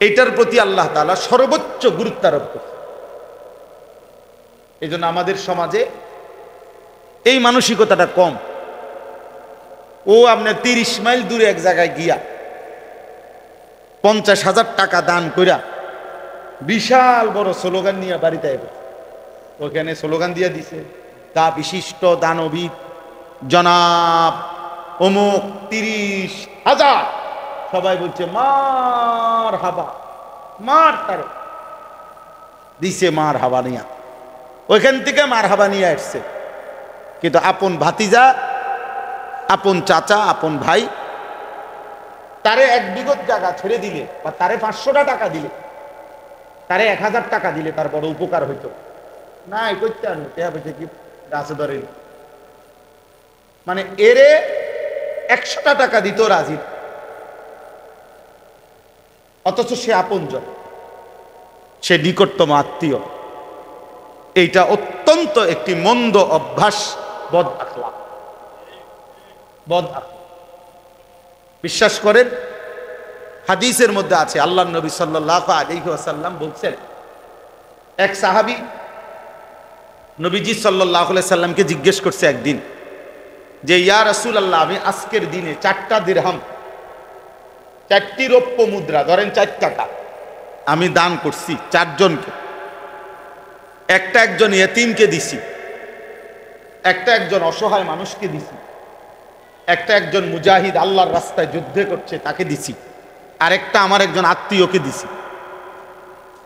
এটার প্রতি আল্লাহ তাআলা সর্বোচ্চ গুরুত্ব আরোপ করেন। এই জন্য আমাদের সমাজে এই মানসিকতাটা কম। ও আপনার 30 মাইল দূরে এক জায়গায় গিয়া 50,000 টাকা দান কইরা বিশাল বড় স্লোগান নিয়ে বাড়িতে আইবে। ওখানে স্লোগান দিয়ে দিছে, দা বিশিষ্ট দানবীর জনাব অমুক 30,000। সবাই বলছে মার হাবা, মার তার দিছে, মার হাবা নিয়া ওইখান থেকে মার হাবা নিয়ে আসছে। কিন্তু আপন ভাতিজা, আপন চাচা, আপন ভাই, তারে 1 বিঘত জায়গা ছেড়ে দিলে বা তারে 500টা টাকা দিলে, তারে 1000 টাকা দিলে তার বড় উপকার হইতো না। এই করতে আনবে কি গাছে ধরে, মানে এরে 100টা টাকা দিত রাজির, অথচ সে আপনজন। সে নিকটতম আত্মীয়। এইটা অত্যন্ত একটি মন্দ অভ্যাস, বদ আখলাক। বিশ্বাস করেন, হাদিসের মধ্যে আছে, আল্লাহর নবী সাল্লাল্লাহু আলাইহি ওয়াসাল্লাম বলছেন, এক সাহাবী নবীজি সাল্লাল্লাহু আলাইহি সাল্লামকে জিজ্ঞেস করছে একদিন যে, ইয়া রাসূলুল্লাহ, আমি আজকের দিনে 4টা দিরহাম, 4টি রৌপ্য মুদ্রা, ধরেন 4 টাকা, আমি দান করছি 4 জনকে। একটা একজন ইয়েতিমকে দিছি, একটা একজন অসহায় মানুষকে দিছি, একটা একজন মুজাহিদ আল্লাহর রাস্তায় যুদ্ধে করছে তাকে দিছি, আর একটা আমার একজন আত্মীয়কে দিছি।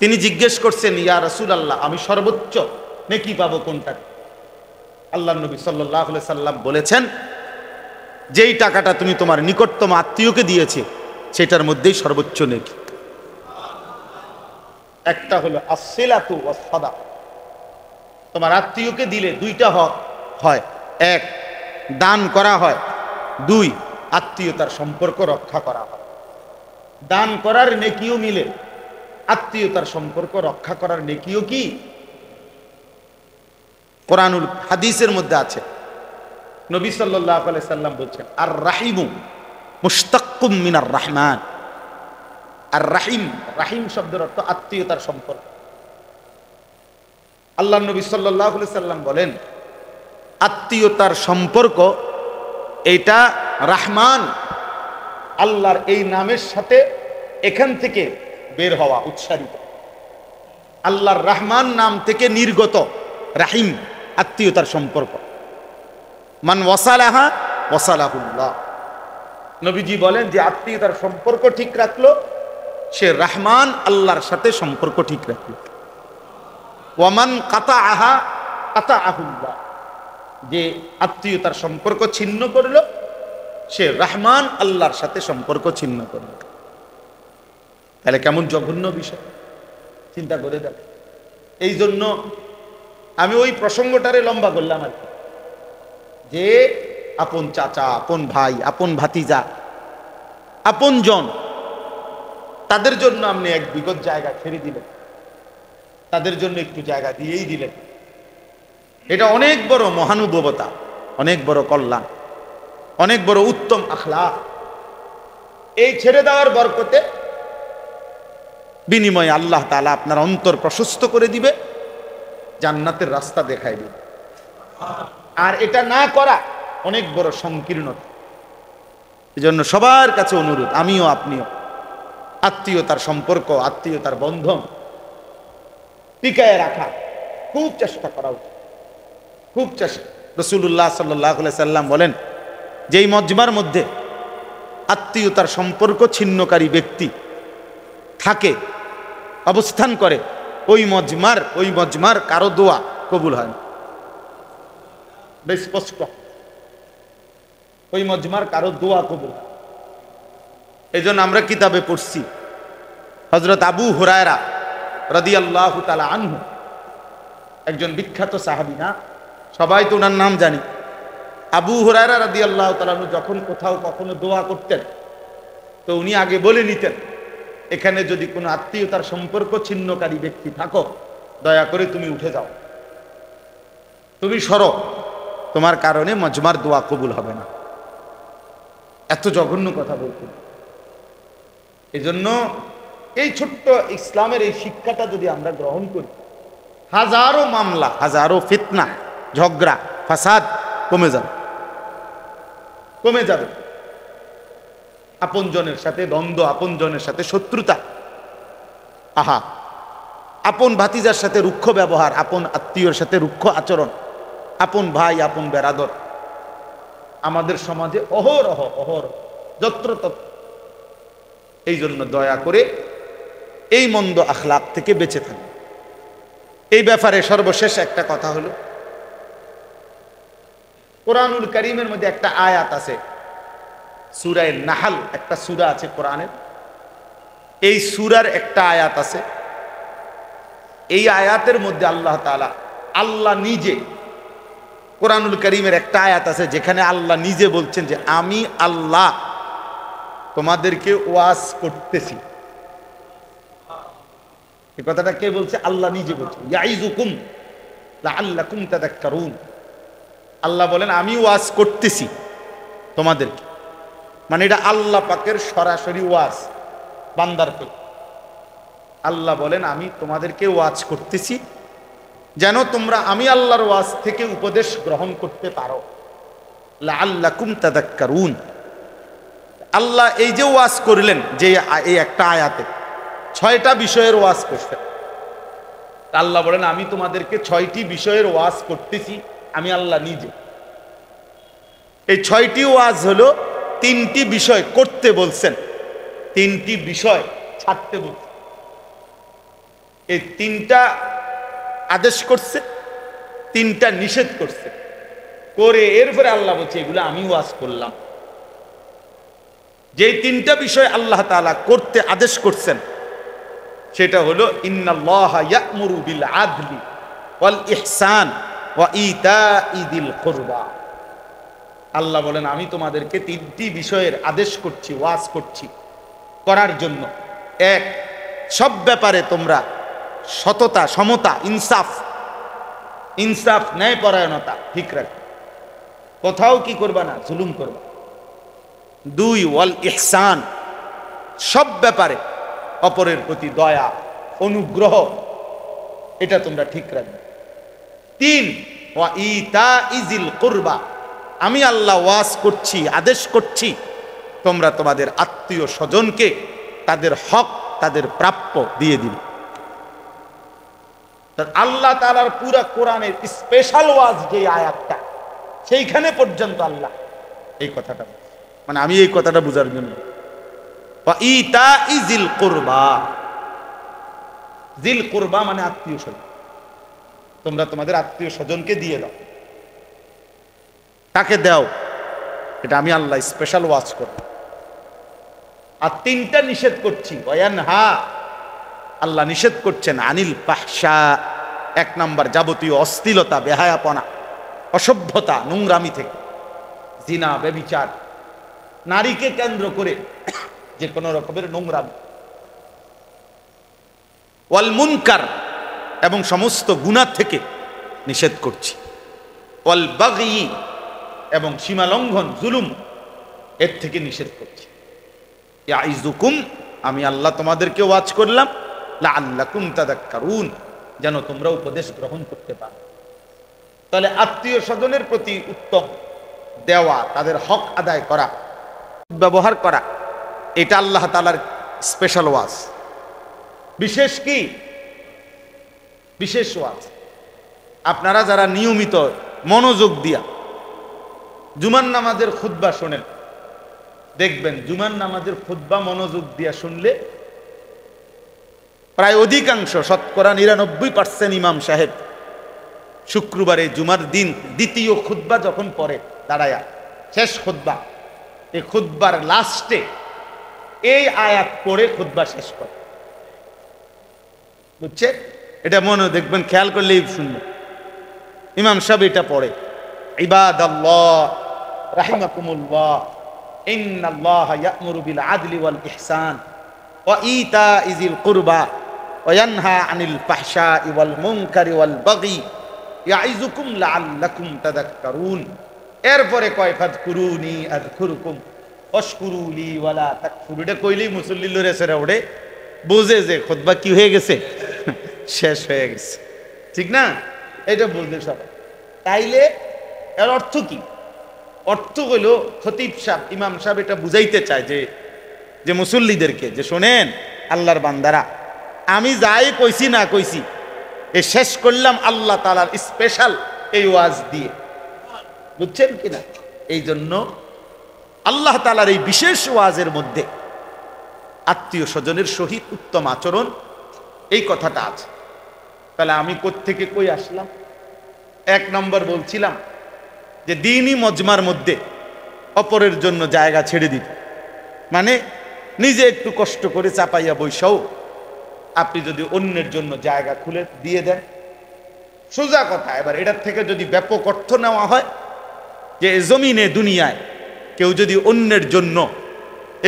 তিনি জিজ্ঞেস করছেন, ইয়া রাসূলুল্লাহ, আমি সর্বোচ্চ নেকি পাবো কোনটা? আল্লাহর নবী সাল্লাল্লাহু আলাইহি সাল্লাম বলেছেন, যেই টাকাটা তুমি তোমার নিকটতম আত্মীয়কে দিয়েছে সেটার মধ্যেই সর্বোচ্চ নেকি। একটা হলো আসসিলাতু ওয়াস সাদাকা, তোমার আত্মীয়কে দিলে 2টা হয়, 1 দান করা হয়, 2 আত্মীয়তার সম্পর্ক রক্ষা করা হয়। দান করার নেকিও মিলে, আত্মীয়তার সম্পর্ক রক্ষা করার নেকিও কি? কোরআনুল হাদিসের মধ্যে আছে, নবী সাল্লাল্লাহু আলাইহি সাল্লাম বলছেন, আর রাহিমু মুশতাক্কুম মিনার রহমান। আর রাহিম, রাহিম শব্দের অর্থ আত্মীয়তার সম্পর্ক। আল্লাহর নবী সাল্লাল্লাহু আলাইহি সাল্লাম বলেন, আত্মীয়তার সম্পর্ক এটা রহমান, আল্লাহর এই নামের সাথে এখান থেকে বের হওয়া, উচ্চারিত। আল্লাহর রহমান নাম থেকে নির্গত রাহিম, আত্মীয়তার সম্পর্ক। মান ওয়াসালাহা ওয়াসালাহুল্লাহ। নবীজি বলেন, যে আত্মীয়তার সম্পর্ক ঠিক রাখলো সে রহমান আল্লাহর সাথে সম্পর্ক ঠিক রাখলো। ওয়ামান কাতাআহা কাতাআহুল্লাহ। যে আত্মীয়তার সম্পর্ক ছিন্ন করলো সে রহমান আল্লাহর সাথে সম্পর্ক ছিন্ন করলো। তাহলে কেমন জঘন্য বিষয়, চিন্তা করে দেখ। এই জন্য আমি ওই প্রসঙ্গটারে লম্বা করলাম আর কি, যে আপন চাচা, আপন ভাই, আপন ভাতিজা, আপন জন, তাদের জন্য আপনি 1 বিঘত জায়গা ছেড়ে দিলেন, তাদের জন্য একটু জায়গা দিয়েই দিলেন। এটা অনেক বড় মহানুভবতা, অনেক বড় কল্যাণ, অনেক বড় উত্তম আখলাক। এই ছেড়ে দেওয়ার বরকতে বিনিময়ে আল্লাহ তাআলা আপনার অন্তর প্রশস্ত করে দিবে, জান্নাতের রাস্তা দেখাই দিবে। আর এটা না করা অনেক বড় সংকীর্ণতা। এজন্য সবার কাছে অনুরোধ, আমিও আপনিও আত্মীয়তার সম্পর্ক, আত্মীয়তার বন্ধন টিকায় রাখা খুব চেষ্টা করা উচিত, খুব চেষ্টা। রাসূলুল্লাহ সাল্লাল্লাহু আলাইহি সাল্লাম বলেন, যেই মজমার মধ্যে আত্মীয়তার সম্পর্ক ছিন্নকারী ব্যক্তি থাকে, অবস্থান করে, ওই মজমার কারো দোয়া কবুল হয় না। বেশ স্পষ্ট, ওই মজমার কারো দোয়া কবুল হয়। এই জন্য আমরা কিতাবে পড়ছি, হযরত আবু হুরায়রা রাদিয়াল্লাহু তাআলা আনহু, একজন বিখ্যাত সাহাবী, না সবাই তো ওনার নাম জানি। আবু হুরায়রা রাদিয়াল্লাহু তাআলা আনহু যখন কোথাও কখনো দোয়া করতেন তো উনি আগে বলে নিতেন, এখানে যদি কোনো আত্মীয়তার সম্পর্ক ছিন্নকারী ব্যক্তি থাকো, দয়া করে তুমি উঠে যাও, তুমি সরো, তোমার কারণে মজমার দোয়া কবুল হবে না। এত জঘন্য কথা বলতেন। এই জন্য এই ছোট্ট ইসলামের এই শিক্ষাটা যদি আমরা গ্রহণ করি, হাজারো মামলা, হাজারো ফিতনা, ঝগড়া, ফাসাদ কমে যাবে। আপনজনের সাথে দ্বন্দ্ব, আপনজনের সাথে শত্রুতা, আপন ভাতিজার সাথে রুক্ষ ব্যবহার, আপন আত্মীয়র সাথে রুক্ষ আচরণ, আপন ভাই, আপন বেরাদর, আমাদের সমাজে অহরহ যত্রতত্র। এই জন্য দয়া করে এই মন্দ আখলাক থেকে বেঁচে থাকুন। এই ব্যাপারে সর্বশেষ একটা কথা হলো, কোরআনুল কারীমের মধ্যে একটা আয়াত আছে, সূরা নাহল, একটা সূরা আছে কোরআনের, এই সূরার একটা আয়াত আছে, এই আয়াতের মধ্যে আল্লাহ তাআলা, আল্লাহ নিজে, কোরআনুল কারীমের একটা আয়াত আছে যেখানে আল্লাহ নিজে বলছেন যে আমি আল্লাহ তোমাদেরকে ওয়াজ করতেছি। এই কথাটা কে বলছে? আল্লাহ নিজে বলছে, ইয়াইজুকুম লাআল্লাকুম তাযাক্কারুন। আল্লাহ বলেন আমি ওয়াজ করতেছি তোমাদেরকে, মানে এটা আল্লাহ পাকের সরাসরি ওয়াজ বান্দারকে। আল্লাহ বলেন আমি তোমাদেরকে ওয়াজ করতেছি যেন তোমরা আমি আল্লাহর ওয়াজ থেকে উপদেশ গ্রহণ করতে পারো। লাআল্লাকুম তাযাক্কারুন। আল্লাহ এই যে ওয়াজ করলেন, যে এই একটা আয়াতে 6টা বিষয়ের ওয়াজ করছেন। আল্লাহ বলেন আমি তোমাদেরকে 6টি বিষয়ের ওয়াজ করতেছি আমি আল্লাহ নিজে। এই 6টি ওয়াজ হলো 3টি বিষয় করতে বলছেন, 3টি বিষয় ছাড়তে বলছেন। এই 3টা আদেশ করছে, 3টা নিষেধ করছে, করে এরপরে আল্লাহ বলছে এগুলো আমি ওয়াজ করলাম। যে 3টা বিষয় আল্লাহ তাআলা করতে আদেশ করছেন সেটা হলো ইন্নাল্লাহা ইয়া'মুরু বিল আদলি ওয়াল ইহসান ওয়া ইতাই যিল কুরবা। আল্লাহ বলেন আমি তোমাদেরকে 3টি বিষয়ের আদেশ করছি, ওয়াজ করছি করার জন্য। 1, সব ব্যাপারে তোমরা সততা, সমতা, ইনসাফ, ন্যায়পরায়ণতা ঠিক রাখবে, কোথাও কি করবা না, জুলুম করবা। 2, ওয়াল ইহসান, সব ব্যাপারে অপরের প্রতি দয়া, অনুগ্রহ, এটা তোমরা ঠিক রাখবে। 3, ওয়া ইতাই যিল কুরবা, আমি আল্লাহ ওয়াজ করছি, আদেশ করছি তোমরা তোমাদের আত্মীয় স্বজনকে তাদের হক, তাদের প্রাপ্য দিয়ে দিবে। আল্লাহ তাআলার পুরা কোরআনের স্পেশাল ওয়াজ যে আয়াতটা, সেইখানে পর্যন্ত আল্লাহ এই কথাটা, মানে আমি এই কথাটা বোঝার জন্য, ওয়া ইতাই যিল কুরবা, যিল কুরবা মানে আত্মীয় স্বজন, তোমরা তোমাদের আত্মীয় স্বজনকে দিয়ে দাও, তাকে দাও, এটা আমি আল্লাহ স্পেশাল ওয়াজ করব। আর 3টা নিষেধ করছি, ওয়ায়ানহা, আল্লাহ নিষেধ করছেন আনিল ফাহশা, 1 নাম্বার যাবতীয় অশ্লীলতা, বেহায়াপনা, অসভ্যতা, নোংরামি থেকে, জিনা, ব্যভিচার, নারীকে কেন্দ্র করে যে কোনো রকমের নোংরামি, ওয়াল মুনকার, এবং সমস্ত গুনাহ থেকে নিষেধ করছি, ওয়াল বাগী, এবং সীমা লঙ্ঘন, জুলুম, এর থেকে নিষেধ করছি। ইয়াইজুকুম, আমি আল্লাহ তোমাদেরকে ওয়াজ করলাম, লাআল্লাকুম তাযাক্কারুন, যেন তোমরা উপদেশ গ্রহণ করতে পারো। তাহলে আত্মীয় স্বজনের প্রতি উত্তম দেওয়া, তাদের হক আদায় করা, ব্যবহার করা, এটা আল্লাহ তাআলার স্পেশাল ওয়াজ। বিশেষ কি? বিশেষ ওয়াজ। আপনারা যারা নিয়মিত মনোযোগ দিয়া জুমার নামাজের খুতবা শোনেন, দেখবেন জুমার নামাজের খুতবা মনোযোগ দিয়া শুনলে প্রায় অধিকাংশ, শতকরা 99% ইমাম সাহেব শুক্রবারে জুমার দিন দ্বিতীয় খুতবা যখন পড়ে দাঁড়ায়া, শেষ খুতবা, এই খুতবার লাস্টে এই আয়াত পড়ে খুতবা শেষ করে। বুঝছে? এটা মনে দেখবেন, খেয়াল করলেই শুনবেন ইমাম সাহেব এটা পড়ে, ইবাদাল্লাহ রাহিমাকুমুল্লাহ ইন্নাল্লাহা ইয়া'মুরু বিল আদলি ওয়াল ইহসান ওয়া ইতাই যিল কুরবা ওয়া ইয়ানহা আনিল ফাহশাই ওয়াল মুনকারি ওয়াল বাগী ইয়াইজুকুম লাআল্লাকুম তাযাক্কারুন। এরপরে কয় ফাযকুরুনি আযকুরুকুম ওয়াশকুরুলি ওয়ালা তাকফুরুন। এটা কইলেই মুসল্লি লরে সেরা ওঠে, বুঝে যে খুতবা কি হয়ে গেছে, শেষ হয়ে গেছে, ঠিক না? এটা বুঝলে সবাই। তাইলে এর অর্থ কি? অর্থ হইল খতিব সাহেব, ইমাম সাহেব এটা বুঝাইতে চায় যে মুসল্লিদেরকে, যে শোনেন আল্লাহর বান্দারা, আমি যাই কইছি না কইছি এ শেষ করলাম আল্লাহ তাআলার স্পেশাল এই ওয়াজ দিয়ে। বুঝছেন কিনা? এই জন্য আল্লাহ তাআলার এই বিশেষ ওয়াজের মধ্যে আত্মীয় স্বজনের সহিত উত্তম আচরণ, এই কথাটা আছে। তাহলে আমি কোত্থেকে কই আসলাম? 1 নম্বর বলছিলাম যে দ্বীনি মজমার মধ্যে অপরের জন্য জায়গা ছেড়ে দিতে, মানে নিজে একটু কষ্ট করে চাপাইয়া বৈশাও আপনি যদি অন্যের জন্য জায়গা খুলে দিয়ে দেন, সোজা কথা। এবার এটার থেকে যদি ব্যাপক অর্থ নেওয়া হয় যে জমিনে দুনিয়ায় কেউ যদি অন্যের জন্য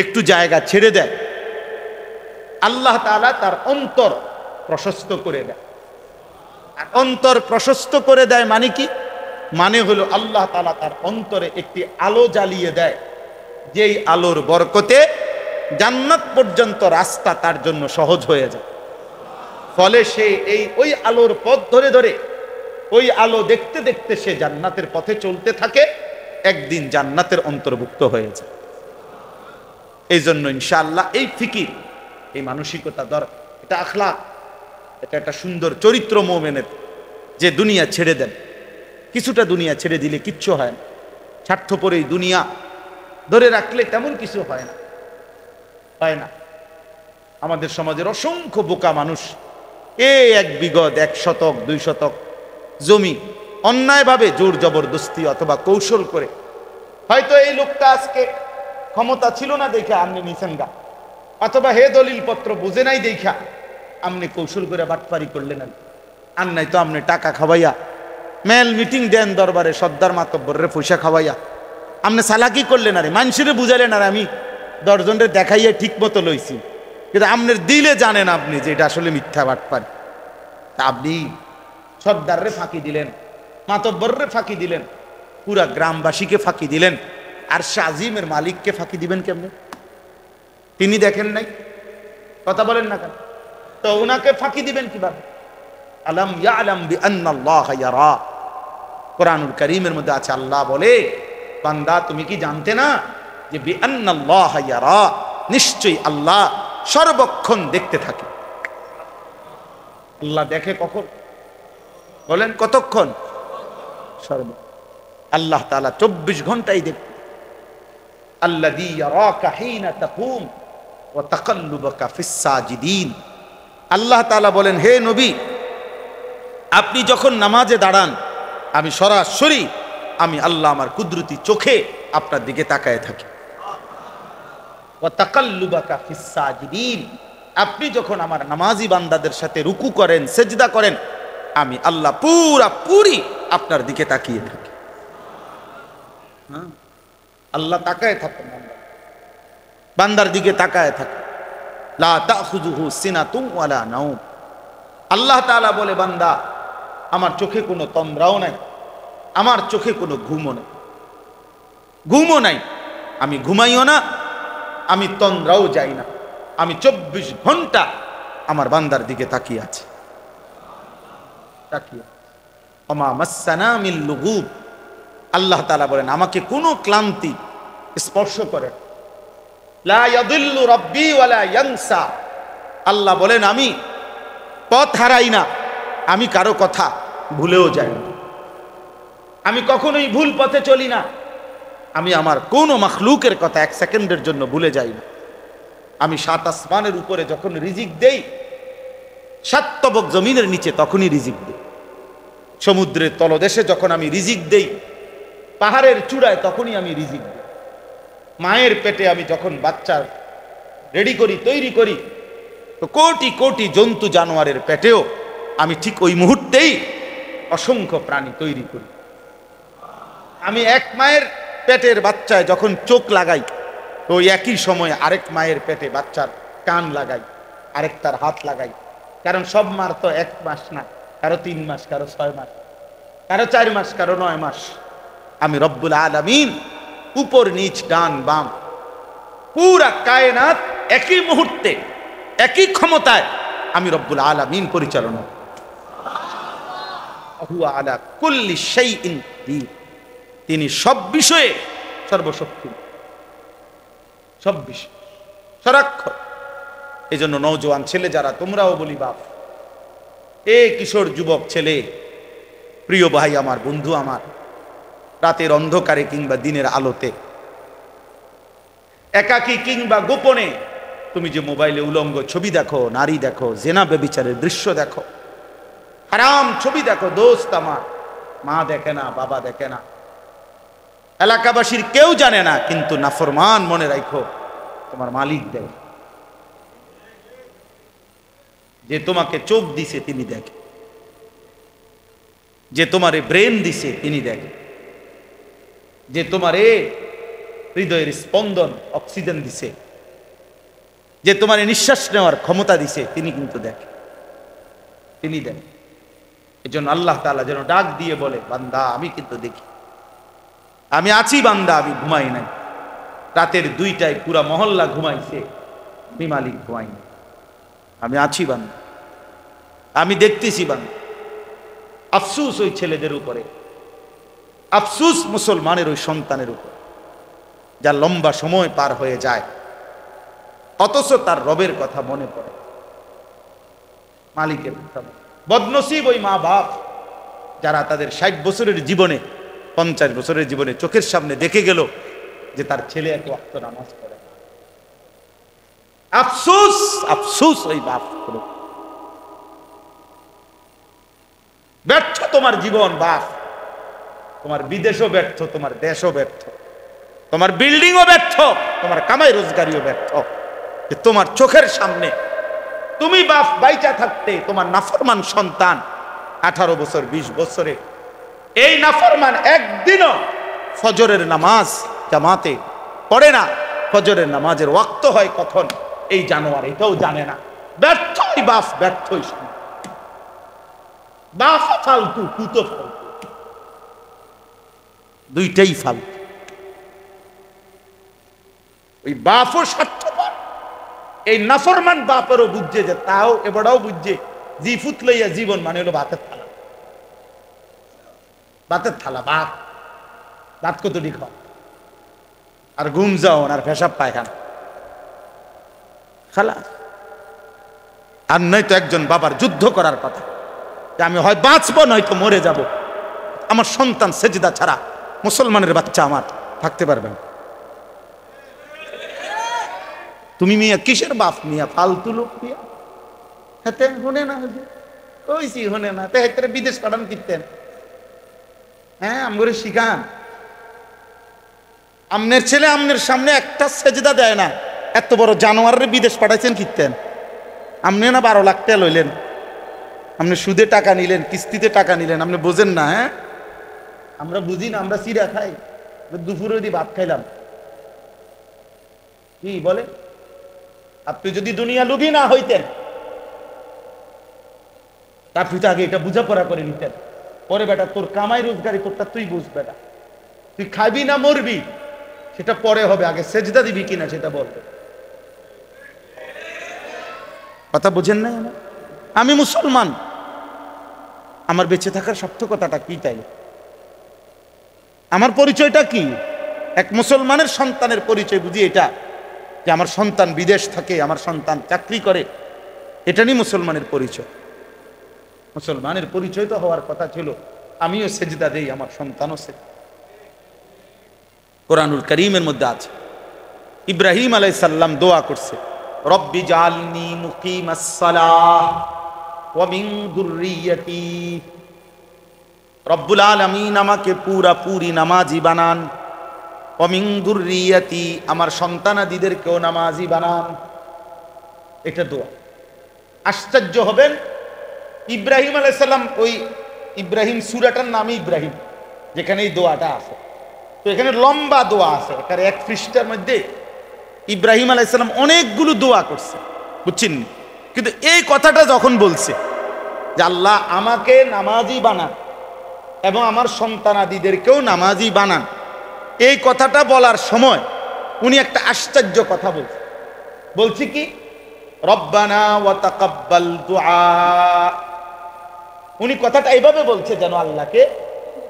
একটু জায়গা ছেড়ে দেয়, আল্লাহ তাআলা তার অন্তর প্রশস্ত করে দেয়। আর অন্তর প্রশস্ত করে দেয় মানে কি? মানে হলো আল্লাহ তাআলা তার অন্তরে একটি আলো জ্বালিয়ে দেয়, যেই আলোর বরকতে জান্নাত পর্যন্ত রাস্তা তার জন্য সহজ হয়ে যায়। ফলে সে ওই আলোর পথ ধরে ধরে, ওই আলো দেখতে দেখতে সে জান্নাতের পথে চলতে থাকে, একদিন জান্নাতের অন্তর্ভুক্ত হয়ে যায়। এই জন্য ইনশাআল্লাহ এই ফিকির, এই মানসিকতা দরকার। এটা আখলাক, এটা একটা সুন্দর চরিত্র মুমিনের, যে দুনিয়া ছেড়ে দেন। কিছুটা দুনিয়া ছেড়ে দিলে কিচ্ছু হয় না, স্বার্থপর এই দুনিয়া ধরে রাখলে তেমন কিছু হয় না, হয় না। আমাদের সমাজের অসংখ্য বোকা মানুষ এক বিঘত 1 শতক 2 শতক জমি অন্যায়ভাবে জোর জবরদস্তি অথবা কৌশল করে, হয়তো এই লোকটা আজকে ক্ষমতা ছিল না দেখা আপনি নিছেন গা, অথবা হে দলিল পত্র বুঝে নাই দেখা আপনি কৌশল করে বাটপারি করলেন। আর নাই তো আপনি টাকা খাওয়াইয়া মেল মিটিং দেন দরবারে, সর্দার মাতব্বরের পয়সা খাওয়াইয়া আপনি চালাকি করলেন, আরে মানুষের বুঝালেন, আর আমি 10 জনের দেখাইয়া ঠিক মতো লইছি, কিন্তু আপনার দিলে জানেন আপনি যে এটা আসলে মিথ্যা বাটপারি। তা আপনি সর্দাররে ফাঁকি দিলেন, মাতব্বরের ফাঁকি দিলেন, পুরা গ্রামবাসীকে ফাঁকি দিলেন, আর শাজিমের মালিককে ফাঁকি দিবেন কেমনে? তিনি দেখেন নাই? কথা বলেন না কেন? তো উনাকে ফাঁকি দিবেন কিভাবে? আলাম ইয়ালাম বিআন্নাল্লাহ ইয়ারা, কোরআনুল কারীমের মধ্যে আছে, আল্লাহ বলে, বান্দা তুমি কি জানতে না যে বিআন্নাল্লাহ ইয়ারা, নিশ্চয়ই আল্লাহ সর্বক্ষণ দেখতে থাকে। আল্লাহ দেখে কখন? বলেন কতক্ষণ? আল্লাহ তাআলা 24 ঘন্টাই দেখতে। আল্লাযী ইয়ারাকা হিনা তাকুম ওয়া তাকাল্লুবাকা ফিস সাজিদিন। আল্লাহ তাআলা বলেন, হে নবী, আপনি যখন নামাজে দাঁড়ান, আমি সরাসরি আমি আল্লাহ আমার কুদরতি চোখে আপনার দিকে তাকায় থাকি। ওয়া তাকাল্লুবাকা ফিস সাজিদিন, আপনি যখন আমার নামাজি বান্দাদের সাথে রুকু করেন, সেজদা করেন, আমি আল্লাহ পুরি আপনার দিকে তাকিয়ে থাকি। আল্লাহ তাকায় থাকেন, বান্দার দিকে তাকায় থাকে। লা তাখুযুহু সিনাতুন ওয়ালা নাওম। আল্লাহ তাআলা বলে, বান্দা আমার চোখে কোনো তন্দ্রাও নাই, আমার চোখে কোনো ঘুমও নাই, আমি ঘুমাইও না, আমি তন্দ্রাও যাই না, আমি 24 ঘন্টা আমার বান্দার দিকে তাকিয়ে আছি। ওমা মাসসানা মিন লুগুব। আল্লাহ তাআলা বলেন, আমাকে কোনো ক্লান্তি স্পর্শ করে। লা ইয়াদিল্লু রাব্বি ওয়ালা ইয়ানসা। আল্লাহ বলেন, আমি পথ হারাই না, আমি কারো কথা ভুলেও যাই না, আমি কখনোই ভুল পথে চলি না, আমি আমার কোনো মাখলুকের কথা 1 সেকেন্ডের জন্য ভুলে যাই না। আমি 7 আসমানের উপরে যখন রিজিক দেই, 7 তবক জমিনের নিচে তখনই রিজিক দেই। সমুদ্রের তলদেশে যখন আমি রিজিক দেই, পাহাড়ের চূড়ায় তখনই আমি রিজিক দিই। মায়ের পেটে আমি যখন বাচ্চা রেডি করি, তৈরি করি, তো কোটি কোটি জন্তু জানোয়ারের পেটেও আমি ঠিক ওই মুহূর্তেই অসংখ্য প্রাণী তৈরি করি। আমি এক মায়ের পেটের বাচ্চায় যখন চোখ লাগাই, তো ওই একই সময়ে আরেক মায়ের পেটে বাচ্চার কান লাগাই, আরেকটার হাত লাগাই। কারণ সব মার তো 1 মাস না, কারো 3 মাস, কারো 6 মাস, কারো 4 মাস, কারো 9 মাস। আমি রব্বুল আলামিন উপর নিচ ডান বাম পুরা কায়নাত একই মুহূর্তে একই ক্ষমতায় আমি রব্বুল আলামিন পরিচালনা। হুয়া আলা কুল্লি শাইইন কাদির। তিনি সব বিষয়ে সর্বশক্তি, সব বিষয় সারাক্ষণ। এই জন্য নওজোয়ান ছেলে যারা, তোমরাও বলি বাপ, কিশোর যুবক ছেলে, প্রিয় ভাই আমার, বন্ধু আমার, রাতের অন্ধকারে কিংবা দিনের আলোতে, একাকী কিংবা গোপনে তুমি যে মোবাইলে উলঙ্গ ছবি দেখো, নারী দেখো, জেনা ব্যভিচারের দৃশ্য দেখো, হারাম ছবি দেখো, দোস্ত আমার, মা দেখে না, বাবা দেখে না, এলাকাবাসীর কেউ জানে না, কিন্তু নাফরমান মনে রাখো, তোমার মালিক দেখে। যে তোমাকে চোখ দিছে তিনি দেখে, যে তোমারে ব্রেন দিছে তিনি দেখে, যে তোমারে হৃদয়ের স্পন্দন অক্সিজেন দিছে, যে তোমারে নিঃশ্বাস নেওয়ার ক্ষমতা দিছে তিনি কিন্তু দেখে। তিনি দেন। এই জন্য আল্লাহ তাআলা যেন ডাক দিয়ে বলে, বান্দা আমি কিন্তু দেখি, আমি আছি বান্দা, আমি ঘুমাই নাই। রাতের 2টায় পুরা মহল্লা ঘুমাইছে, আমি মালিক ঘুমাই নাই, আমি আছি বান্দা, আমি দেখতেছি বান্দা। আফসুস ওই ছেলেদের উপরে, আফসুস মুসলমানের ওই সন্তানের উপর, যা লম্বা সময় পার হয়ে যায় অথচ তার রবের কথা মনে পড়ে, মালিকের কথা। বদনসিব ওই মা বাপ যারা তাদের 60 বছরের জীবনে, 50 বছরের জীবনে চোখের সামনে দেখে গেল যে তার ছেলে এক ওয়াক্ত নামাজ পড়ে। আফসোস, আফসোস ওই বাপ। ব্যর্থ তোমার জীবন বাপ, তোমার বিদেশও ব্যর্থ, তোমার দেশও ব্যর্থ, তোমার বিল্ডিংও ব্যর্থ, তোমার কামাই রোজগারিও ব্যর্থ। যে তোমার চোখের সামনে তুমি বাপ বাইচা থাকতে তোমার নাফরমান সন্তান 18 বছর 20 বছরে, এই নাফরমান একদিনও ফজরের নামাজ জামাতে পড়ে না। ফজরের নামাজের ওয়াক্ত হয় কখন এই জানোয়ার এটাও জানে না। ব্যর্থই বাপ, ব্যর্থই সন্তান। বাপ ফালতু, পুতো ফালতু, দুইটাই ফালতু। ওই বাপও স্বার্থপর, এই নাফরমান বাপেরও বুঝছে যে তাও এবারও বুঝছে জি ফুত লইয়া জীবন মানে হলো ভাতের থালা। ভাতের থালা ভাত, ভাত কতটি খাও আর ঘুম যাও আর পেশাব পায়খানা খালা। আর নয়তো একজন বাবার যুদ্ধ করার কথা যে আমি হয় বাঁচবো নয়তো মরে যাব, আমার সন্তান সেজদা ছাড়া, মুসলমানের বাচ্চা আমার থাকতে পারবে না। তুমি মিয়া কিসের বাপ মিয়া, ফালতু লোক মিয়া। হাতে হনে না ওইসি হনে না তে হেতরে বিদেশ পাঠান কিনতেন। হ্যাঁ আমগরে শিখান, আমনের ছেলে আমনের সামনে একটা সেজদা দেয় না, এত বড় জানোয়ারের বিদেশ পাঠাইছেন কিনতেন। আপনি না 12 লাখ টাকা লইলেন, আপনি সুদে টাকা নিলেন, কিস্তিতে টাকা নিলেন, আপনি বোঝেন না? হ্যাঁ আমরা বুঝি না, আমরা চিড়া খাই, দুপুরে যদি ভাত খাইলাম কি বলে। আপনি যদি দুনিয়া লুবি না হইতেন আপনি তো আগে এটা বোঝাপড়া করে নিতেন। পরে বেটা তোর কামাই রোজগারি করতে তুই বুঝ বেটা, তুই খাবি না মরবি সেটা পরে হবে, আগে সেজদা দিবি কিনা সেটা বলবে। কথা বুঝেন না? আমি মুসলমান, আমার বেঁচে থাকার সার্থকতাটা কি? তাই আমার পরিচয়টা কি? এক মুসলমানের সন্তানের পরিচয় বুঝি এটা যে আমার সন্তান বিদেশ থাকে, আমার সন্তান চাকরি করে, এটা নিয়ে মুসলমানের পরিচয়। মুসলমানের পরিচয় তো হওয়ার কথা ছিল আমিও সেজদা দেই, আমার সন্তানও সেজদা। কোরআনুল কারীমের মধ্যে আছে ইব্রাহিম আলাইহিস সালাম দোয়া করছে, রব্বি জাআলনি মুকিমাস সালাহ ওয়া মিন যুররিয়্যতি। রব্বুল আলামিন আমাকে পুরি নামাজি বানান, ওয়া মিন যুররিয়্যতি আমার সন্তানাদিদেরকেও নামাজি বানান। এটা দোয়া। আশ্চর্য হবেন, ইব্রাহিম আলাইহিস সালাম, ওই ইব্রাহিম সূরাটার নামে ইব্রাহিম, যেখানে এই দোয়াটা আছে, তো এখানে লম্বা দোয়া আছে, এখানে 1 পৃষ্ঠার মধ্যে ইব্রাহিম আলাইহিস সালাম অনেকগুলো দোয়া করছে, বুঝছেন? কিন্তু এই কথাটা যখন বলছে যে আল্লাহ আমাকে নামাজি বানান এবং আমার সন্তানাদিদেরকেও নামাজি বানান, এই কথাটা বলার সময় উনি একটা আশ্চর্য কথা বলছে। বলছি কি, রব্বানা ওয়া তাকাব্বাল দুআ। উনি কথাটা এইভাবে বলছে যেন আল্লাহকে,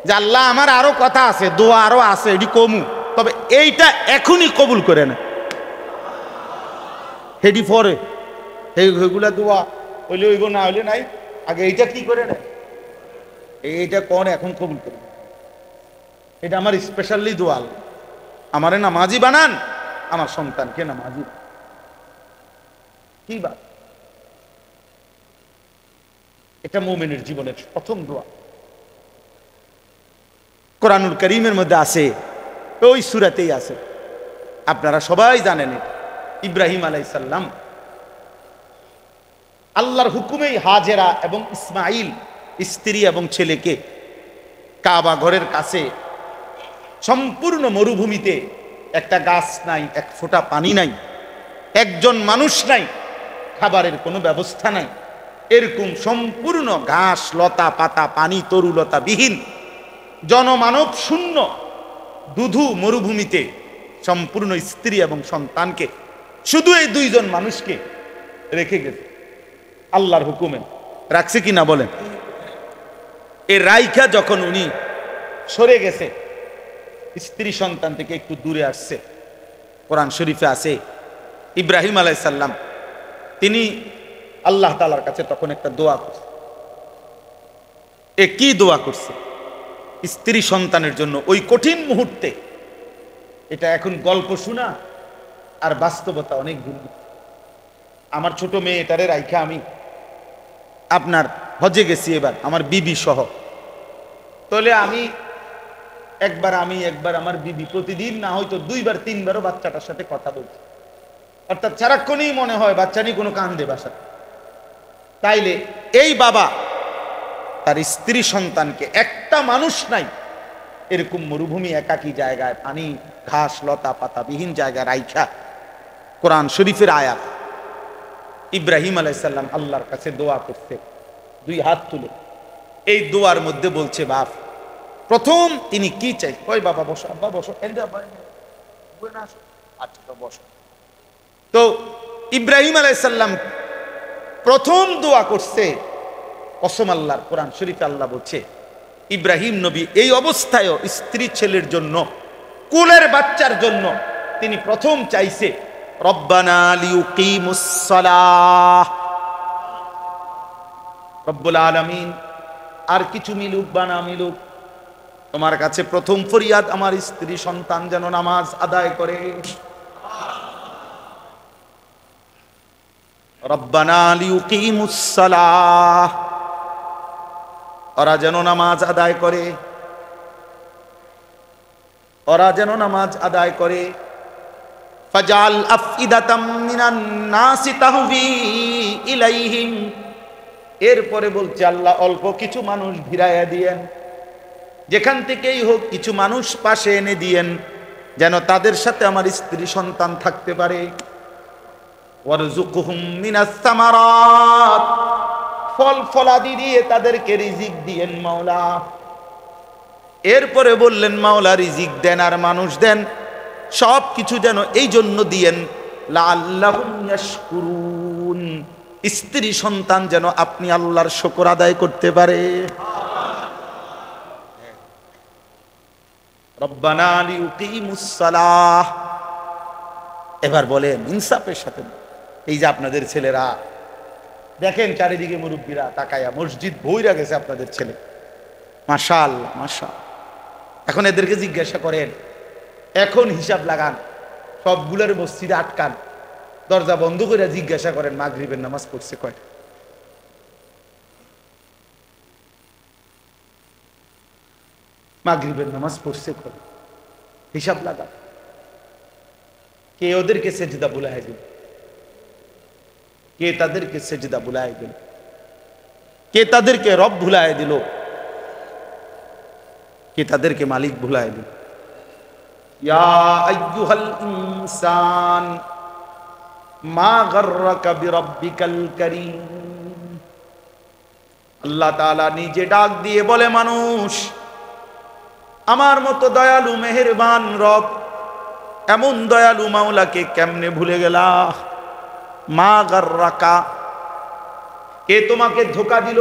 যে আল্লাহ আমার আরো কথা আছে, দোয়া আরো আছে, এটি কমু, তবে এইটা এখনই কবুল করে না। হেডি পরে এইগুলা দোয়া হইলে হইব, না হইলে নাই, আগে এইটা কি করে না, এইটা কোন এখন কবুল করে। এটা আমার স্পেশালি দোয়া, আমারে নামাজি বানান, আমার সন্তানকে নামাজি বানান। কি বাত! এটা মুমিনের জীবনের প্রথম দোয়া। কোরআনুল কারীমের মধ্যে আছে, ওই সূরাতেই আছে, আপনারা সবাই জানেন। ইব্রাহিম আলাইহিস সালাম আল্লাহর হুকুমেই হাজেরা এবং ইসমাইল স্ত্রী এবং ছেলেকে কাবা ঘরের কাছে সম্পূর্ণ মরুভূমিতে, একটা গাছ নাই, এক ফোঁটা পানি নাই, একজন মানুষ নাই, খাবারের কোনো ব্যবস্থা নাই, এরকম সম্পূর্ণ ঘাস লতা পাতা পানি তরুলতা বিহীন জনমানব শূন্য দুধু মরুভূমিতে সম্পূর্ণ স্ত্রী এবং সন্তানকে শুধু এই দুইজন মানুষকে রেখে গেছে আল্লাহর হুকুমে। রাখছে কি না বলেন? এই রাইখা যখন উনি সরে গেছে, স্ত্রী সন্তান থেকে একটু দূরে আসছে, কোরআন শরীফে আছে ইব্রাহিম আলাইহিস সালাম তিনি আল্লাহ তাআলার কাছে তখন একটা দোয়া করছে। এ কি দোয়া করছে? স্ত্রী সন্তানের জন্য ওই কঠিন মুহূর্তে। এটা এখন গল্প শোনা আর বাস্তবতা অনেক দূর। আমার ছোট মেয়ে এটারে রাইখা আমি আপনার হজে গেছি এবার আমার বিবি সহ। তাহলে আমি একবার আমার বিবি প্রতিদিন না হয়তো 2 বার 3 বারও বাচ্চাটার সাথে কথা বলছি, অর্থাৎ সারাক্ষণই মনে হয় বাচ্চা নিয়ে কোনো কান্দে বাসা। তাইলে এই বাবা তার স্ত্রী সন্তানকে, একটা মানুষ নাই এরকম মরুভূমি একাকী জায়গায় পানি ঘাস লতা পাতা বিহীন জায়গায় রাইখা, কোরআন শরীফের আয়াত, ইব্রাহিম আলাইহিস সালাম আল্লাহর কাছে দোয়া করতে 2 হাত তুলে। এই দোয়ার মধ্যে বলছে বাপ প্রথম তিনি কি চাই? কই বাবা বসো, আব্বা বসো, বসো। তো ইব্রাহিম আলাইহিস সালাম প্রথম দোয়া করছে কসম আল্লাহর, কোরআন শরীফে আল্লাহ বলছে ইব্রাহিম নবী এই অবস্থায়ও স্ত্রী ছেলের জন্য, কুলের বাচ্চার জন্য তিনি প্রথম চাইছে রব্বানা লিউকিমুস সালাহ, রব্বুল আলামিন আর কিছু মিলুক বা না মিলুক তোমার কাছে প্রথম ফরিয়াদ আমার স্ত্রী সন্তান যেন নামাজ আদায় করে। রব্বানা লিউকিমুস সালাহ, ওরা যেন নামাজ আদায় করে, ওরা যেন নামাজ আদায় করে। ফাজাল আফইদাতাম মিনান নাসি তাহবি ইলাইহিম, এরপরে বলছে আল্লাহ অল্প কিছু মানুষ ভিড়াইয়া দিয়েন, যেখান থেকেই হোক কিছু মানুষ পাশে এনে দিয়েন যেন তাদের সাথে আমার স্ত্রী সন্তান থাকতে পারে। ওয়ারযুকহুম মিনাস সামারাত, ফল ফলাদি দিয়ে তাদেরকে রিজিক দিয়েন মাওলা। এরপরে বললেন মাওলা রিজিক দেন আর মানুষ দেন, সব কিছু যেন এই জন্য দিয়েন লাআল্লাহুম ইয়াশকুরুন, স্ত্রী সন্তান যেন আপনি আল্লাহর শুকর আদায় করতে পারে। রব্বানা লিউকিমুস সালাহ। এবার বলেন ইনসাফের সাথে, এই যে আপনাদের ছেলেরা দেখেন চারিদিকে মুরব্বীরা তাকায়া, মসজিদ ভইরা গেছে আপনাদের ছেলে, মাশাআল্লাহ মাশাআল্লাহ। এখন এদেরকে জিজ্ঞাসা করেন, এখন হিসাব লাগান, সবগুলোর মসজিদে আটকান, দরজা বন্ধ করে জিজ্ঞাসা করেন মাগরিবের নামাজ পড়ছে কয়টা? মাগরিবের নামাজ পড়ছে কয়? হিসাব লাগান। কে ওদেরকে সেজদা বুলায় দিল? কে তাদেরকে সেজদা বুলায় দিল? কে তাদেরকে রব ভুলায় দিল? কে তাদেরকে মালিক ভুলায় দিল? ইয়া আইয়ুহাল ইনসান মা গাররাকা বিরাব্বিকাল কারীম। আল্লাহ তাআলা নিজে ডাক দিয়ে বলে মানুষ, আমার মতো দয়ালু মেহেরবান রব, এমন দয়ালু মাওলাকে কেমনে ভুলে গেলা? মা গাররাকা, কে তোমাকে ধোঁকা দিল?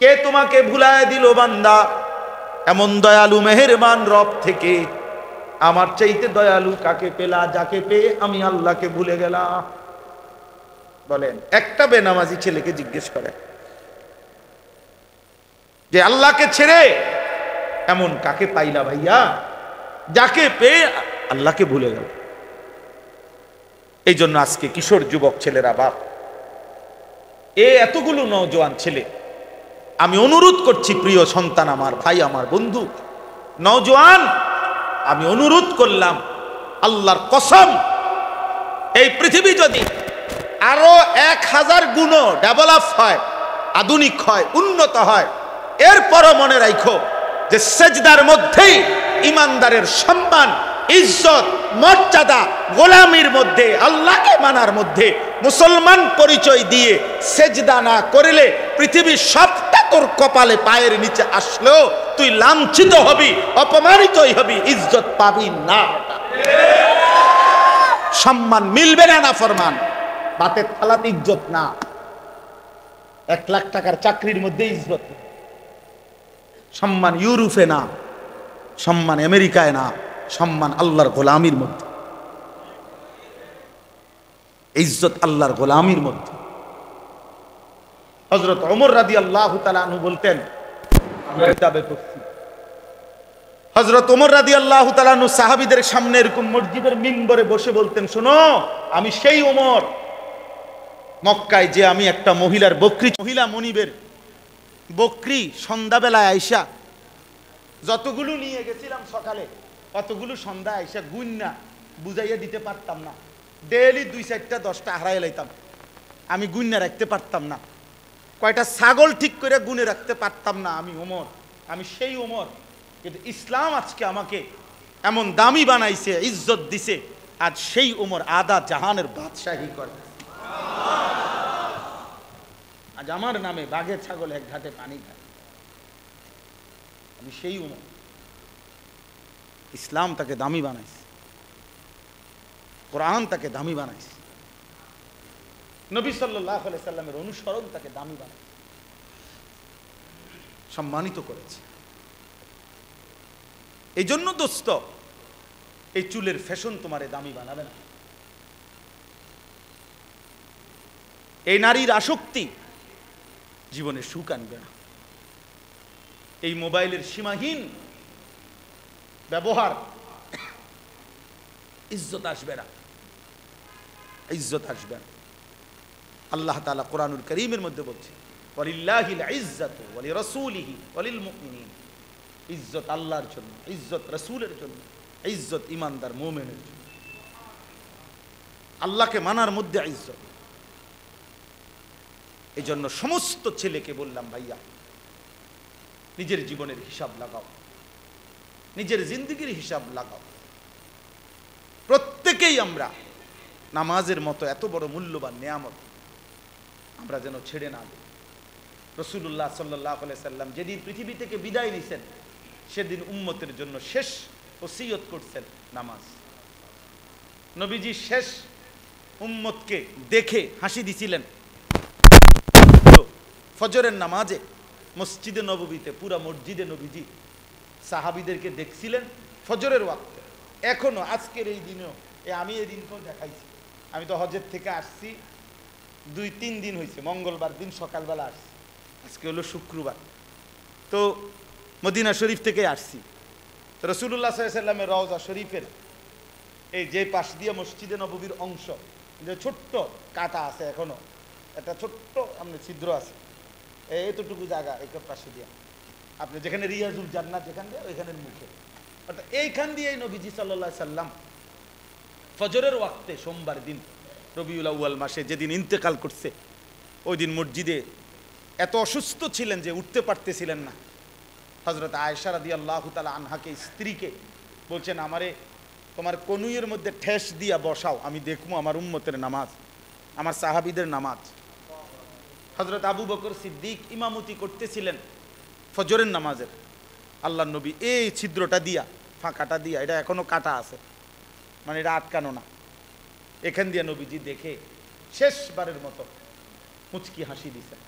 কে তোমাকে ভুলায় দিল বান্দা? এমন দয়ালু মেহেরবান রব থেকে আমার চাইতে দয়ালু কাকে পেলা, যাকে পেয়ে আমি আল্লাহকে ভুলে গেলাম? বলেন, একটা বেনামাজি ছেলেকে জিজ্ঞেস করে যে আল্লাহকে ছেড়ে এমন কাকে পাইলা ভাইয়া, যাকে পেয়ে আল্লাহকে ভুলে গেল? এই জন্য আজকে কিশোর যুবক ছেলেরা, বাপ এতগুলো নওজোয়ান ছেলে, আমি অনুরোধ করছি প্রিয় সন্তান আমার, ভাই আমার, বন্ধু নওজোয়ান, আমি অনুরোধ করলাম আল্লাহর কসম, এই পৃথিবী যদি আরো 1000 গুণ ডেভেলপ হয়, আধুনিক হয়, উন্নত হয়, এরপরও মনে রাখো যে সেজদার মধ্যেই ইমানদারের সম্মান, ইজ্জত, মর্যাদা, গোলামির মধ্যে, আল্লাহকে মানার মধ্যে মুসলমান পরিচয় দিয়ে সেজদা না করলে পৃথিবীর সবটা তোর কপালে পায়ের নিচে আসলেও তুই লাঞ্ছিত হবি, অপমানিতই হবি, ইজ্জত পাবি না। সম্মান মিলবে না নাফরমান। বাতের থালাতে ইজ্জত না, 1 লাখ টাকার চাকরির মধ্যে ইজ্জত। সম্মান ইউরোপে না, সম্মান আমেরিকায় না, সম্মান আল্লাহর গোলামির মধ্যে। ইজ্জত আল্লাহর গোলামির মধ্যে। হযরত ওমর রাদিয়াল্লাহু তাআলা আনহু বলতেন, হযরত ওমর রাদিয়াল্লাহু তাআলা আনহু সাহাবীদের সামনে এরকম মসজিদের মিম্বরে বসে বলতেন, শোনো আমি সেই ওমর, মক্কায় যে আমি একটা মহিলার বকরি, মহিলা মনিবের বকরি সন্ধ্যাবেলায় আইসা যতগুলো নিয়ে গেছিলাম সকালে, অতগুলো সন্ধ্যা আইসা গুন্না বুঝাইয়া দিতে পারতাম না। ডেইলি 2-4টা 10টা হারাই লাইতাম, আমি গুন্না রাখতে পারতাম না। কয়টা ছাগল ঠিক করে গুনে রাখতে পারতাম না। আমি ওমর, আমি সেই ওমর। কিন্তু ইসলাম আজকে আমাকে এমন দামি বানাইছে, ইজ্জত দিছে, আজ সেই ওমর আদা জাহানের বাদশাহী করে। আজ আমার নামে বাঘের ছাগল এক ঘাটে পানি খায়। আমি সেই ওমর। ইসলাম তাকে দামি বানাইছে, কোরআন তাকে দামি বানাইছে, নবী সাল্লাল্লাহু আলাইহি সাল্লামের অনুসরণ তাকে দামি বানাইছে, সম্মানিত করেছে। এই জন্য দোস্ত, এই চুলের ফ্যাশন তোমারে দামি বানাবে না। এই নারীর আসক্তি জীবনে সুখ আনবে না। এই মোবাইলের সীমাহীন ব্যবহার ইজ্জত আসবে না, ইজ্জত আসবে না। আল্লাহ তাআলা কোরআনুল কারীমের মধ্যে বলছে, ওয়ালিল্লাহিল ইজ্জাতু ওয়া লিরাসূলিহি ওয়া লিল মুমিনিন। ইজ্জত আল্লাহর জন্য, ইজ্জত রাসূলের জন্য, ইজ্জত ঈমানদার মুমিনের জন্য। আল্লাহকে মানার মধ্যে ইজ্জত। এই জন্য সমস্ত ছেলেকে বললাম, ভাইয়া নিজের জীবনের হিসাব লাগাও, নিজের জিন্দেগির হিসাব লাগাও। প্রত্যেকেই আমরা নামাজের মতো এত বড় মূল্যবান নিয়ামত আমরা যেন ছেড়ে না দিই। রাসূলুল্লাহ সাল্লাল্লাহু আলাইহি সাল্লাম যেদিন পৃথিবী থেকে বিদায় নিছেন, সেদিন উম্মতের জন্য শেষ ওসিয়ত করছেন নামাজ। নবীজি শেষ উম্মতকে দেখে হাসি দিছিলেন ফজরের নামাজে মসজিদে নববীতে। পুরা মসজিদে নবীজি সাহাবীদেরকে দেখছিলেন ফজরের ওয়াক্তে। এখনো আজকের এই দিনেও, আমি এই দিনকেও দেখাইছি। আমি তো হজের থেকে আসছি 2-3 দিন হয়েছে, মঙ্গলবার দিন সকালবেলা আসছি, আজকে হলো শুক্রবার। তো মদিনা শরীফ থেকে আসছি। তো রাসূলুল্লাহ সাল্লাল্লাহু আলাইহি সাল্লামের রওজা শরীফের এই যে পাশ দিয়ে মসজিদে নববীর অংশ, যে ছোট্ট কাটা আছে, এখনো একটা ছোট্ট আপনার ছিদ্র আছে, এতটুকু জায়গা এই পাশে দিয়ে, আপনি যেখানে রিয়াজুল জান্নাত যেখান দিয়ে, ওইখানের মুখে, অর্থাৎ এইখান দিয়ে নবীজি সাল্লাল্লাহু আলাইহি সাল্লাম ফজরের ওয়াক্তে সোমবার দিন রবিউল আউয়াল মাসে যেদিন ইন্তেকাল করছে, ওই দিন মসজিদে এত অসুস্থ ছিলেন যে উঠতে পারতেছিলেন না। হযরত আয়েশা রাদিয়াল্লাহু তাআলা আনহাকে, স্ত্রীকে বলছেন, আমারে তোমার কনুইয়ের মধ্যে ঠেস দিয়া বসাও, আমি দেখবো আমার উম্মতের নামাজ, আমার সাহাবীদের নামাজ। হযরত আবু বকর সিদ্দিক ইমামতি করতেছিলেন ফজরের নামাজের। আল্লাহর নবী এই ছিদ্রটা দিয়া, ফাঁকাটা দিয়া, এটা এখনো কাটা আছে, মানে এটা আটকানো না, এখান দিয়ে নবীজি দেখে শেষবারের মতো মুচকি হাসি দিছেন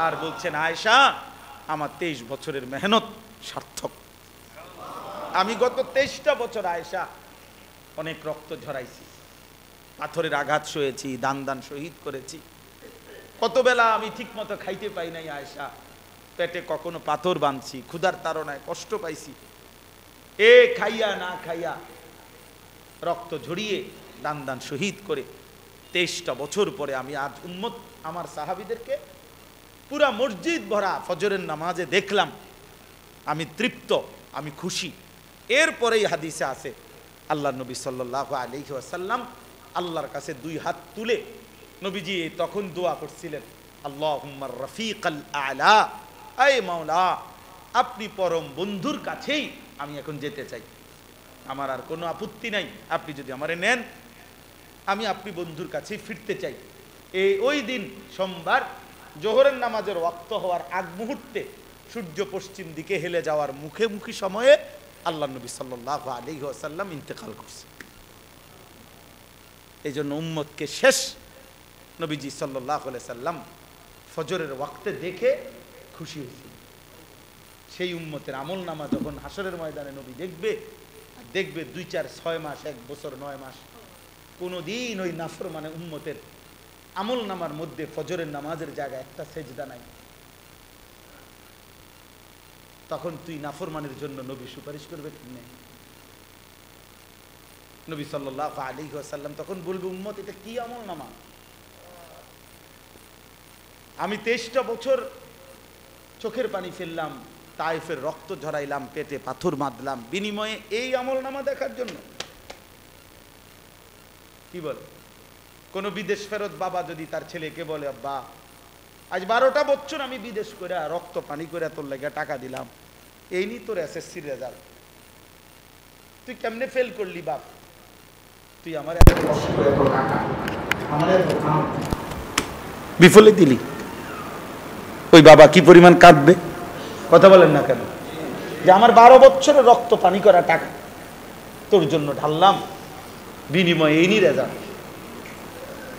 আর বলছেন, আয়েশা আমার 23 বছরের মেহনত সার্থক। আমি গত 23টা বছর আয়েশা অনেক রক্ত ঝরাইছি, পাথরের আঘাত সয়েছি, দান শহীদ করেছি। কত বেলা আমি ঠিক মতো খাইতে পাই নাই আয়েশা, পেটে কখনো পাথর বাঁধছি, ক্ষুধার তাড়নায় কষ্ট পাইছি। খাইয়া না খাইয়া রক্ত ঝরিয়ে দান শহীদ করে 23টা বছর পরে আমি আজ উম্মত আমার সাহাবীদেরকে পুরা মসজিদ ভরা ফজরের নামাজে দেখলাম, আমি তৃপ্ত, আমি খুশি। এরপরেই হাদিসে আছে আল্লাহ নবী সাল্লাল্লাহু আলাইহি ওয়াসাল্লাম আল্লাহর কাছে 2 হাত তুলে নবীজি তখন দোয়া করছিলেন, আল্লাহুম্মা রফিকাল আলা, আয় মাওলা আপনি পরম বন্ধুর কাছেই আমি এখন যেতে চাই, আমার আর কোনো আপত্তি নাই, আপনি যদি আমারে নেন আমি আপনি বন্ধুর কাছে ফিরতে চাই। ওই দিন সোমবার জোহরের নামাজের ওয়াক্ত হওয়ার আগ মুহূর্তে সূর্য পশ্চিম দিকে হেলে যাওয়ার মুখোমুখি সময়ে আল্লাহ নবী সাল্লাল্লাহু আলাইহি ওয়াসাল্লাম ইন্তেকাল করছে। এই জন্য উম্মতকে শেষ নবীজি সাল্লাল্লাহু আলাইহি সাল্লাম ফজরের ওয়াক্তে দেখে খুশি হয়েছে। সেই উম্মতের আমল নামা যখন হাসরের ময়দানে নবী দেখবে, আর দেখবে 2, 4, 6 মাস, 1 বছর, 9 মাস কোনোদিন ওই নাফরমানে উম্মতের আমল নামার মধ্যে ফজরের নামাজের জায়গায় একটা সেজদা নাই, তখন তুই নাফরমানের জন্য নবী সুপারিশ করবে না? নবী সাল্লাল্লাহু আলাইহি ওয়াসাল্লাম তখন বলবে, উম্মত এটা কি আমল নামা? আমি 23টা বছর চোখের পানি ফেললাম, তায়েফের রক্ত ঝরাইলাম, পেটে পাথর বাঁধলাম, বিনিময়ে এই আমল নামা দেখার জন্য? কি বলে? কোন বিদেশ ফেরত বাবা যদি তার ছেলেকে বলে, আব্বা আজ 12টা বছর আমি বিদেশ করে রক্ত পানি করে তোর লেগে টাকা দিলাম, এই নি তোর এসএসসির রেজাল্ট, তুই কেমনে ফেল করলি বাপ? তুই আমার এত কষ্ট করে এত টাকা আমার এত বিফলে দিলি। ওই বাবা কি পরিমাণ কাঁদবে, কথা বলেন না কেন? যে আমার 12 বছরের রক্ত পানি করা টাকা তোর জন্য ঢাললাম, বিনিময়ে এই নি রেজাল্ট।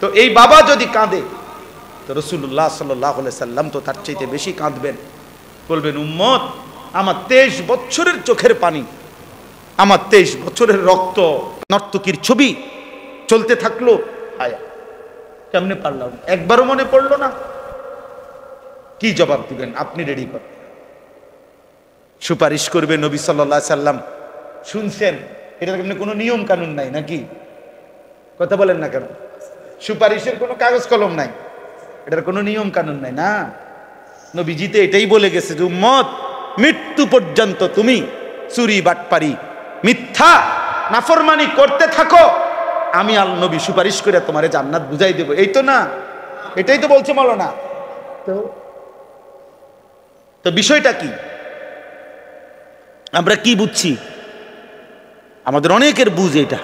তো এই বাবা যদি কাঁদে, তো রাসূলুল্লাহ সাল্লাল্লাহু আলাইহি সাল্লাম তো তার চাইতে বেশি কাঁদবেন, বলবেন, উম্মত আমার 23 বছরের চোখের পানি, আমার 23 বছরের রক্ত নর্তকীর ছবি চলতে থাকলো, আয়া কেমনে পারলাম? একবারও মনে পড়লো না? কি জবাব দিবেন? আপনি রেডি করেন। সুপারিশ করবে নবী সাল্লাল্লাহু আলাইহি সাল্লাম। শুনছেন, এটা কেমনে কোনো নিয়ম কানুন নাই নাকি? কথা বলেন না কেন? সুপারিশের কোনো কাগজ কলম নাই, এটার কোনো নিয়ম কানুন নাই না। নবীজিতে এটাই বলে গেছে যে উম্মত মৃত্যু পর্যন্ত তুমি চুরি বাটপারি মিথ্যা নাফরমানি করতে থাকো, আমি আল নবী সুপারিশ করে তোমারে জান্নাত বুঝাই দেব। এই তো না, এটাই তো বলছে মাওলানা। তো বিষয়টা কি? আমরা কি বুঝছি? আমাদের অনেকের বুঝ এটা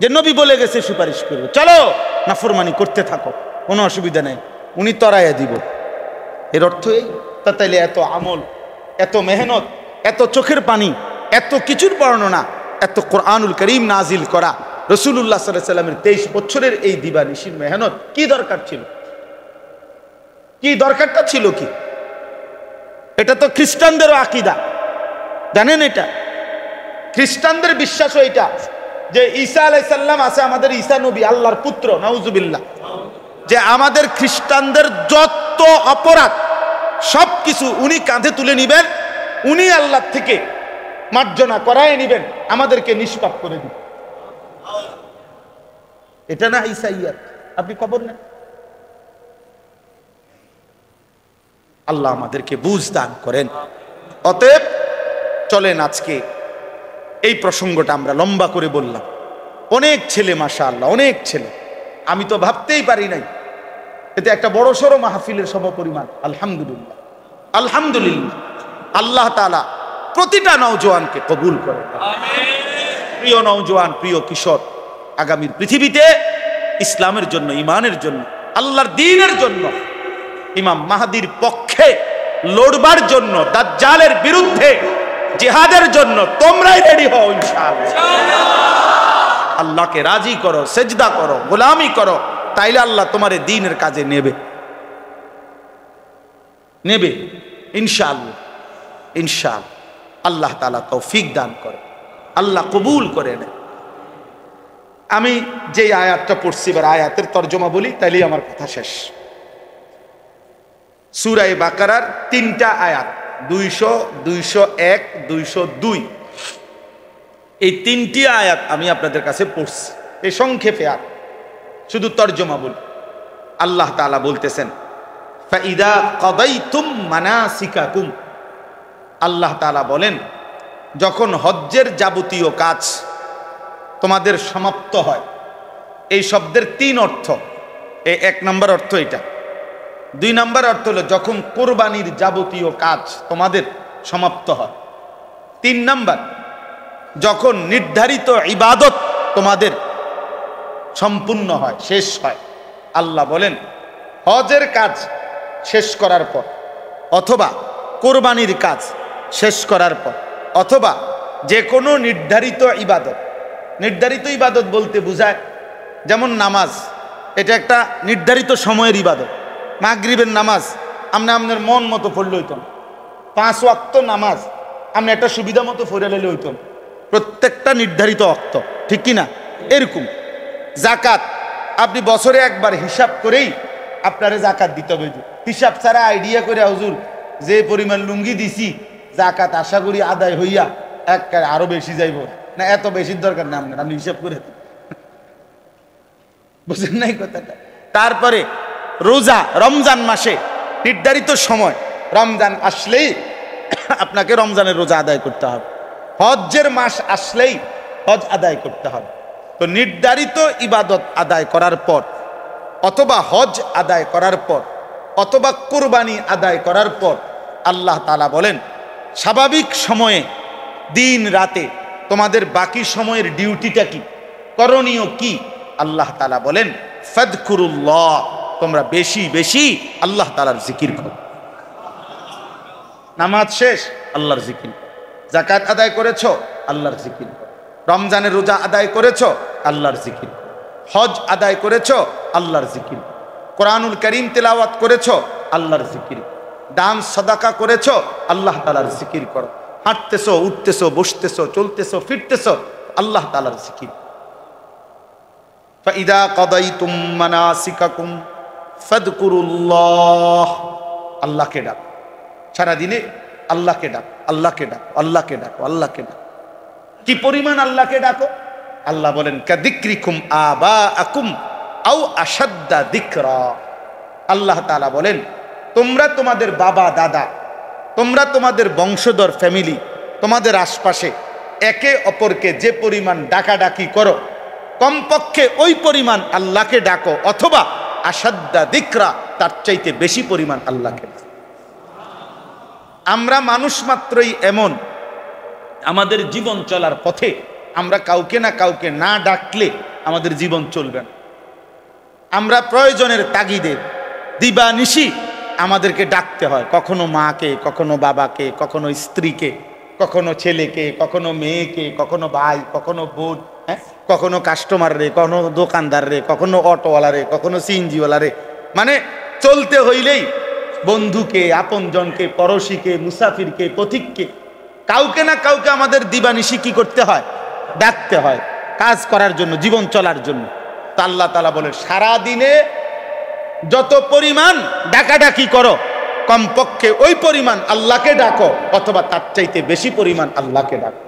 যে নবী বলে গেছে সুপারিশ করবে, চলো নাফরমানি করতে থাকো, কোনো অসুবিধা নেই, উনি তরাইয়া দিব। এর অর্থ এই? তা তাইলে এত আমল, এত মেহনত, এত চোখের পানি, এত কিছুর বর্ণনা, এত কোরআনুল করিম নাজিল করা, রাসূলুল্লাহ সাল্লাল্লাহু আলাইহি সাল্লামের 23 বছরের এই দিবানিশির মেহনত কি দরকার ছিল? কি দরকারটা ছিল কি? এটা তো খ্রিস্টানদেরও আকীদা, জানেন? এটা খ্রিস্টানদের বিশ্বাসও এটা যে ঈসা আলাইহিস সালাম আছে, আমাদের ঈসা নবী আল্লাহর পুত্র, নাউজুবিল্লাহ। যে আমাদের খ্রিস্টানদের যত অপরাধ সবকিছু উনি কাঁধে তুলে নিবেন, উনি আল্লাহ থেকে মার্জনা করায় নিবেন, আমাদেরকে নিষ্পাপ করে দিবেন। এটা না ঈসাইয়াত? আপনি খবর নেন। আল্লাহ আমাদেরকে বুঝ দান করেন। অতএব চলেন আজকে এই প্রসঙ্গটা আমরা লম্বা করে বললাম। অনেক ছেলে, মাশাআল্লাহ অনেক ছেলে, আমি তো ভাবতেই পারি নাই এতে একটা বড় সড়ো মাহফিলের সমপরিমাণ। আলহামদুলিল্লাহ, আলহামদুলিল্লাহ। আল্লাহ তাআলা প্রতিটা নওজোয়ানকে কবুল করেন। প্রিয় নওজোয়ান, প্রিয় কিশোর, আগামীর পৃথিবীতে ইসলামের জন্য, ইমানের জন্য, আল্লাহর দ্বীনের জন্য, ইমাম মাহদির পক্ষে লড়বার জন্য, দাজ্জালের বিরুদ্ধে জিহাদের জন্য তোমরাই রেডি হও ইনশাআল্লাহ। আল্লাহকে রাজি করো, সেজদা করো, গোলামি করো, তাইলে আল্লাহ তোমারে দ্বীনের কাজে নেবে, নেবে ইনশাআল্লাহ। ইনশাআল্লাহ আল্লাহ তাআলা তৌফিক দান করে, আল্লাহ কবুল করে নেয়। আমি যে আয়াতটা পড়ছি, এবার আয়াতের তর্জমা বলি, তাইলেই আমার কথা শেষ। সূরা বাকারার 3টা আয়াত, 200, 201, 202, এই 3টি আয়াত আমি আপনাদের কাছে পড়ছি। এই সংক্ষেপে আর শুধু তর্জমা বলি। আল্লাহ তাআলা বলতেছেন, ফাইদা কাদাইতুম মানাসিকাকুম, আল্লাহ তাআলা বলেন যখন হজ্জের যাবতীয় কাজ তোমাদের সমাপ্ত হয়। এই শব্দের 3 অর্থ। এই 1 নম্বর অর্থ এটা। 2 নম্বর অর্থ হলো যখন কোরবানির যাবতীয় কাজ তোমাদের সমাপ্ত হয়। 3 নম্বর, যখন নির্ধারিত ইবাদত তোমাদের সম্পূর্ণ হয়, শেষ হয়। আল্লাহ বলেন হজের কাজ শেষ করার পর, অথবা কোরবানির কাজ শেষ করার পর, অথবা যে কোনো নির্ধারিত ইবাদত, নির্ধারিত ইবাদত বলতে বোঝায় যেমন নামাজ, এটা একটা নির্ধারিত সময়ের ইবাদত। মাগরিবের নামাজ আপনি আপনার মন মতো পড়লে হইত না, 5 ওয়াক্ত নামাজ আপনি একটা সুবিধা মতো পড়ে নিলে হইত না, প্রত্যেকটা নির্ধারিত ওয়াক্ত, ঠিক কিনা? এরকম জাকাত আপনি বছরে একবার হিসাব করেই আপনারে জাকাত দিতে হবে। হিসাব ছাড়া আইডিয়া করে হুজুর যে পরিমাণ লুঙ্গি দিছি জাকাত আশা করি আদায় হইয়া আরো বেশি যাইব না, এত বেশির দরকার না আপনার, আপনি হিসাব করে বুঝেন নাই কথাটা। তারপরে রোজা, রমজান মাসে নির্ধারিত সময়, রমজান আসলেই আপনাকে রমজানের রোজা আদায় করতে হবে। হজ্জের মাস আসলেই হজ আদায় করতে হবে। তো নির্ধারিত ইবাদত আদায় করার পর, অথবা হজ আদায় করার পর, অথবা কুরবানি আদায় করার পর আল্লাহ তাআলা বলেন স্বাভাবিক সময়ে দিন রাতে তোমাদের বাকি সময়ের ডিউটিটা কি, করণীয় কি? আল্লাহ তাআলা বলেন ফাযকুরুল্লাহ, তোমরা বেশি বেশি আল্লাহ তাআলার জিকির করো। নামাজ শেষ, আল্লাহর জিকির। যাকাত আদায় করেছো, আল্লাহর জিকির। রমজানের রোজা আদায় করেছো, আল্লাহর জিকির। হজ আদায় করেছো, আল্লাহর জিকির। কোরআনুল কারীম তেলাওয়াত করেছো, আল্লাহর জিকির। দান সাদাকা করেছো, আল্লাহ তাআলার জিকির করো। হাঁটতেছো, উঠতেছো, বসতেছো, চলতেছো, ফিরতেছো, আল্লাহ তাআলার জিকির। ফাইদা কাদাইতুম মানাসিকাকুম ফাযকুরুল্লাহ, আল্লাহকে ডাক। সারা দিনে আল্লাহকে ডাক, আল্লাহকে ডাক, আল্লাহকে ডাক, আল্লাহকে ডাক। কি পরিমাণ আল্লাহকে ডাকো? আল্লাহ বলেন কাযিক্রিকুম আবাআকুম আও আশাদ্দা যিকরা। আল্লাহ তাআলা বলেন তোমরা তোমাদের বাবা দাদা, তোমরা তোমাদের বংশধর ফ্যামিলি, তোমাদের আশপাশে একে অপরকে যে পরিমাণ ডাকাডাকি করো, কমপক্ষে ওই পরিমাণ আল্লাহকে ডাকো, অথবা আশাদ্দা যিকরা, তার চাইতে বেশি পরিমাণ আল্লাহকে ডাকো। আমরা মানুষ মাত্রই এমন, আমাদের জীবন চলার পথে আমরা কাউকে না কাউকে না ডাকলে আমাদের জীবন চলবে না। আমরা প্রয়োজনের তাগিদে দিবানিশি আমাদেরকে ডাকতে হয়, কখনো মাকে, কখনো বাবাকে, কখনো স্ত্রীকে, কখনো ছেলেকে, কখনো মেয়েকে, কখনো ভাই, কখনো বোন, কখনো কাস্টমার রে, কখনো দোকানদার রে, কখনো অটোওয়ালা রে, কখনো সিএনজিওয়ালা রে। মানে চলতে হইলেই বন্ধুকে, আপনজনকে, পড়শিকে, মুসাফিরকে, পথিককে, কাউকে না কাউকে আমাদের দিবানিশি কি করতে হয়? ডাকতে হয়, কাজ করার জন্য, জীবন চলার জন্য। তা আল্লাহ তাআলা বলে সারা দিনে যত পরিমাণ ডাকাডাকি করো, কমপক্ষে ওই পরিমাণ আল্লাহকে ডাকো, অথবা তার চাইতে বেশি পরিমাণ আল্লাহকে ডাকো।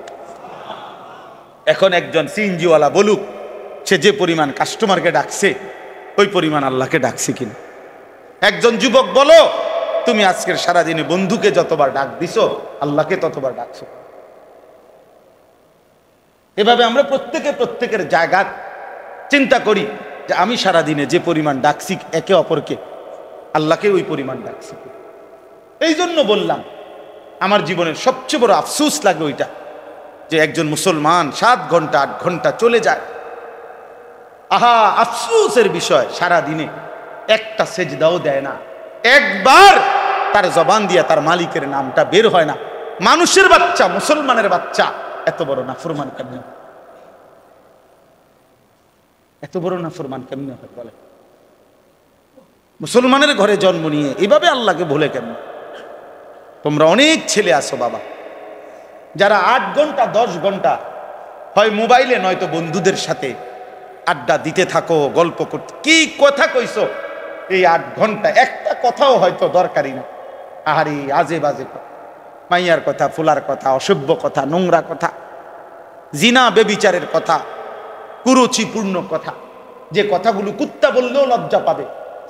এখন একজন সিএনজিওয়ালা বলুক সে যে পরিমাণ কাস্টমারকে ডাকছে ওই পরিমাণ আল্লাহকে ডাকছে কিনা। একজন যুবক বলো তুমি আজকের সারাদিনে বন্ধুকে যতবার ডাক দিছো, আল্লাহকে ততবার ডাকছো। এভাবে আমরা প্রত্যেকে প্রত্যেকের জায়গা চিন্তা করি যে আমি সারাদিনে যে পরিমাণ ডাকছি একে অপরকে, আল্লাহকে ওই পরিমাণ ডাকছি। এই জন্য বললাম আমার জীবনের সবচেয়ে বড় আফসোস লাগে ওইটা, যে একজন মুসলমান 7 ঘন্টা 8 ঘন্টা চলে যায়। আহা, আফসোসের বিষয়, সারা দিনে একটা সেজদাও দেয় না, একবার তার জবান দিয়া তার মালিকের নামটা বের হয় না। মানুষের বাচ্চা, মুসলমানের বাচ্চা এত বড় নাফরমান কেমনে, এত বড় নাফরমান কেমনে হয় বলে? মুসলমানের ঘরে জন্ম নিয়ে এভাবে আল্লাহকে ভুলে কেমন? তোমরা অনেক ছেলে আছো বাবা, যারা 8 ঘন্টা 10 ঘন্টা হয় মোবাইলে নয়তো বন্ধুদের সাথে আড্ডা দিতে থাকো, গল্প করতে। কি কথা কইছো এই 8 ঘন্টা? একটা কথাও হয়তো দরকারি না। আহারি আজে বাজে কথা, মাইয়ার কথা, ফুলার কথা, অসভ্য কথা, নোংরা কথা, জিনা বেবিচারের কথা, কুরুচিপূর্ণ কথা, যে কথাগুলো কুত্তা বললেও লজ্জা পাবে,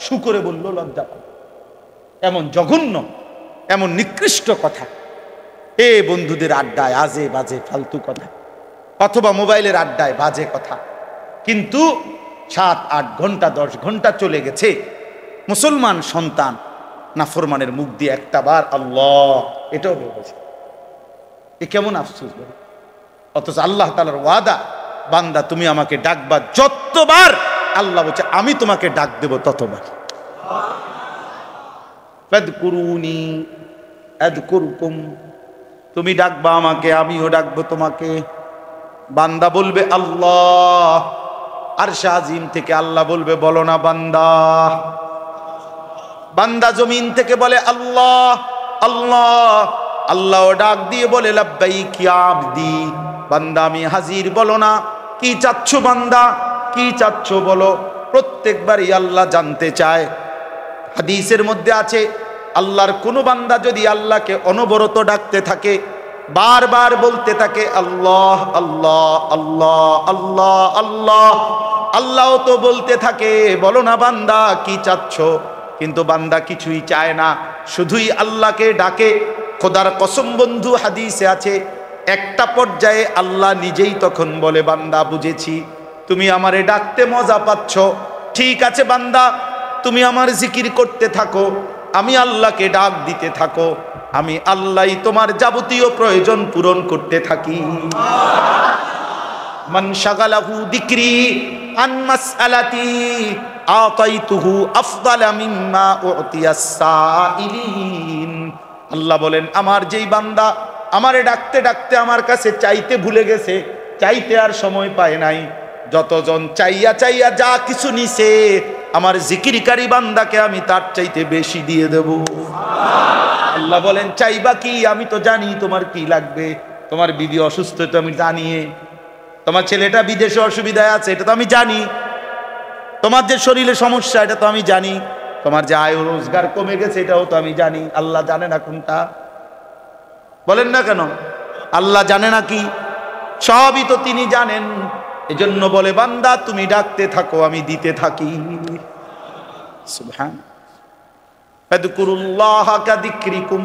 শুকরে বললেও লজ্জা পাবে, এমন জঘন্য, এমন নিকৃষ্ট কথা। এ বন্ধুদের আড্ডায় আজে বাজে ফালতু কথা, অথবা মোবাইলের আড্ডায় বাজে কথা। কিন্তু 7-8 ঘন্টা 10 ঘন্টা চলে গেছে, মুসলমান সন্তান নাফরমানের মুখ দিয়ে একটা বার আল্লাহ এটাও বলেছে। এ কেমন আফসোস বলে। অথচ আল্লাহ তাআলার ওয়াদা, বান্দা তুমি আমাকে ডাকবা যত যতবার আল্লাহ বলছে আমি তোমাকে ডাক দেব ততবার। ফাদকুরুনি আযকুরকুম, তুমি ডাকবা আমাকে আমিও ডাকবো তোমাকে। বান্দা বলবে আল্লাহ, আরশে আজিম থেকে আল্লাহ বলবে বলো না বান্দা। বান্দা জমিন থেকে বলে আল্লাহ আল্লাহ, আল্লাহ ডাক দিয়ে বলে লাব্বাইক ইয়া আবদি, বান্দা আমি হাজির, বলো না কি চাচ্ছ বান্দা, কি চাচ্ছ বলো। প্রত্যেকবারই আল্লাহ জানতে চায়। হাদিসের মধ্যে আছে আল্লাহর কোন বান্দা যদি আল্লাহকে অনবরত ডাকতে থাকে, বারবার বলতে থাকে আল্লাহ আল্লাহ আল্লাহ আল্লাহ আল্লাহ, আল্লাহ তো বলতে থাকে বলো না বান্দা কি চাচ্ছ। কিন্তু বান্দা কিছুই চায় না, শুধুই আল্লাহকে ডাকে। খোদার কসম বন্ধু, হাদিসে আছে একটা পর্যায়ে আল্লাহ নিজেই তখন বলে বান্দা বুঝেছি তুমি আমারে ডাকতে মজা পাচ্ছ, ঠিক আছে বান্দা তুমি আমার জিকির করতে থাকো, আমি আল্লাহকে ডাক দিতে থাকো, আমি আল্লাহই তোমার যাবতীয় প্রয়োজন পূরণ করতে থাকি। মান শাগালাহু যিকরি আন মাসআলাতি আতাইতুহু আফদালা মিম্মা উতিয়াস সাইলিন। আল্লাহ বলেন আমার যেই বান্দা আমারে ডাকতে ডাকতে আমার কাছে চাইতে ভুলে গেছে, চাইতে আর সময় পায় নাই, যতজন চাইয়া চাইয়া যা কিছু নিছে আমার জিকিরকারী বান্দাকে আমি তার চাইতে বেশি দিয়ে দেব। আল্লাহ বলেন চাইবা কি, আমি তো জানি তোমার কি লাগবে। তোমার বিবি অসুস্থ তো আমি জানি, তোমার ছেলেটা বিদেশে অসুবিধায় আছে এটা তো আমি জানি, তোমার যে শরীরে সমস্যা এটা তো আমি জানি, তোমার যে আয় রোজগার কমে গেছে এটাও তো আমি জানি। আল্লাহ জানে না কোনটা? বলেন না কেন আল্লাহ জানে না কি? সবই তো তিনি জানেন। এজন্য বলে বান্দা তুমি ডাকতে থাকো আমি দিতে থাকি। সুবহান। ফাদকুরুল্লাহ কাযিকরিকুম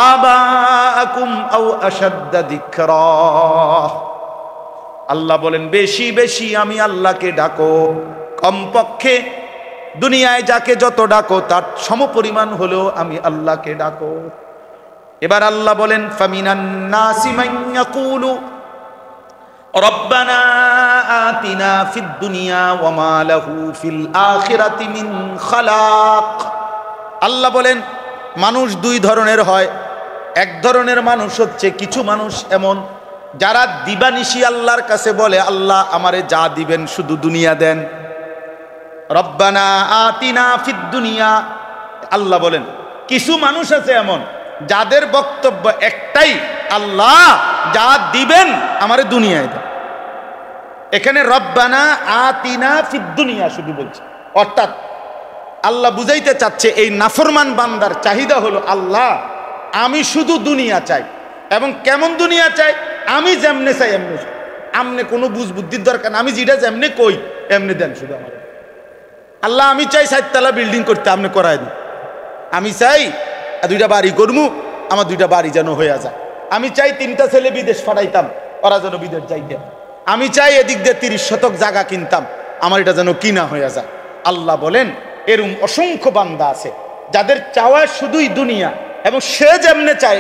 আবাআকুম আও আশাদ্দা যিকরা। আল্লাহ বলেন বেশি বেশি আমি আল্লাহকে ডাকো, কমপক্ষে দুনিয়ায় যাকে যত ডাকো তার সমপরিমাণ হলেও আমি আল্লাহকে ডাকো। এবার আল্লাহ বলেন ফামিনান নাসি মান ইয়াকুলু রব্বানা আতিনা ফিদ দুনিয়া ওয়া মা লাহু ফিল আখিরাতি মিন খালাক। আল্লাহ বলেন মানুষ দুই ধরনের হয়। এক ধরনের মানুষ হচ্ছে কিছু মানুষ এমন যারা দিবানিশি আল্লাহর কাছে বলে আল্লাহ আমারে যা দিবেন শুধু দুনিয়া দেন। রব্বানা আতিনা ফিদ দুনিয়া। আল্লাহ বলেন কিছু মানুষ আছে এমন যাদের বক্তব্য একটাই, আল্লাহ যা দিবেন আমারে দুনিয়ায় দেন। এখানে রব্বানা আতিনা ফিদ দুনিয়া শুধু বলছে, অর্থাৎ আল্লাহ বুঝাইতে চাচ্ছে এই নাফরমান বান্দার চাহিদা হলো আল্লাহ আমি শুধু দুনিয়া চাই, এবং কেমন দুনিয়া চাই? আমি যেমনে চাই এমনি চাই, আমনে কোনো বুঝ বুদ্ধির দরকার না, আমি যেটা যেমনি কই এমনি দেন শুধু আমার। আল্লাহ আমি চাই 4 তলা বিল্ডিং করতে, আপনি করাই দিন। আমি চাই 2টা বাড়ি করমু, আমার 2টা বাড়ি যেন হয়ে যায়। আমি চাই 3টা ছেলে বিদেশ পাঠাইতাম, ওরা যেন বিদেশ যাইতেন। আমি চাই এদিক দিয়ে 30 শতক জায়গা কিনতাম, আমার এটা যেন কিনা হয়ে যায়। আল্লাহ বলেন এরকম অসংখ্য বান্দা আছে যাদের চাওয়া শুধুই দুনিয়া, এবং সে যেমনে চায়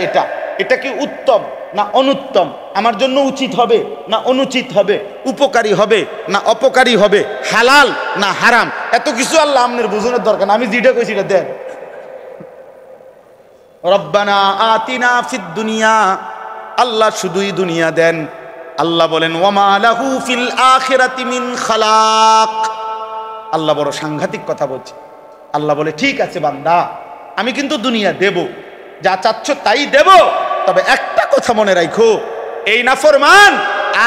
এটা কি উত্তম না অনুত্তম, আমার জন্য উচিত হবে না অনুচিত হবে, উপকারী হবে না অপকারী হবে, হালাল না হারাম, এত কিছু আল্লাহ আপনার বুঝানোর দরকার না, আমি যেটা কইছি এটা দেন। রব্বানা আতিনা ফিদ দুনিয়া, আল্লাহ শুধুই দুনিয়া দেন। আল্লাহ বলেন ওয়া মা লাহু ফিল আখিরাতি মিন খালাক। আল্লাহ বড় সাংঘাতিক কথা বলছে। আল্লাহ বলে ঠিক আছে বান্দা আমি কিন্তু দুনিয়া দেব, যা চাচ্ছ তাই দেব, তবে একটা কথা মনে রাখো, এই নাফরমান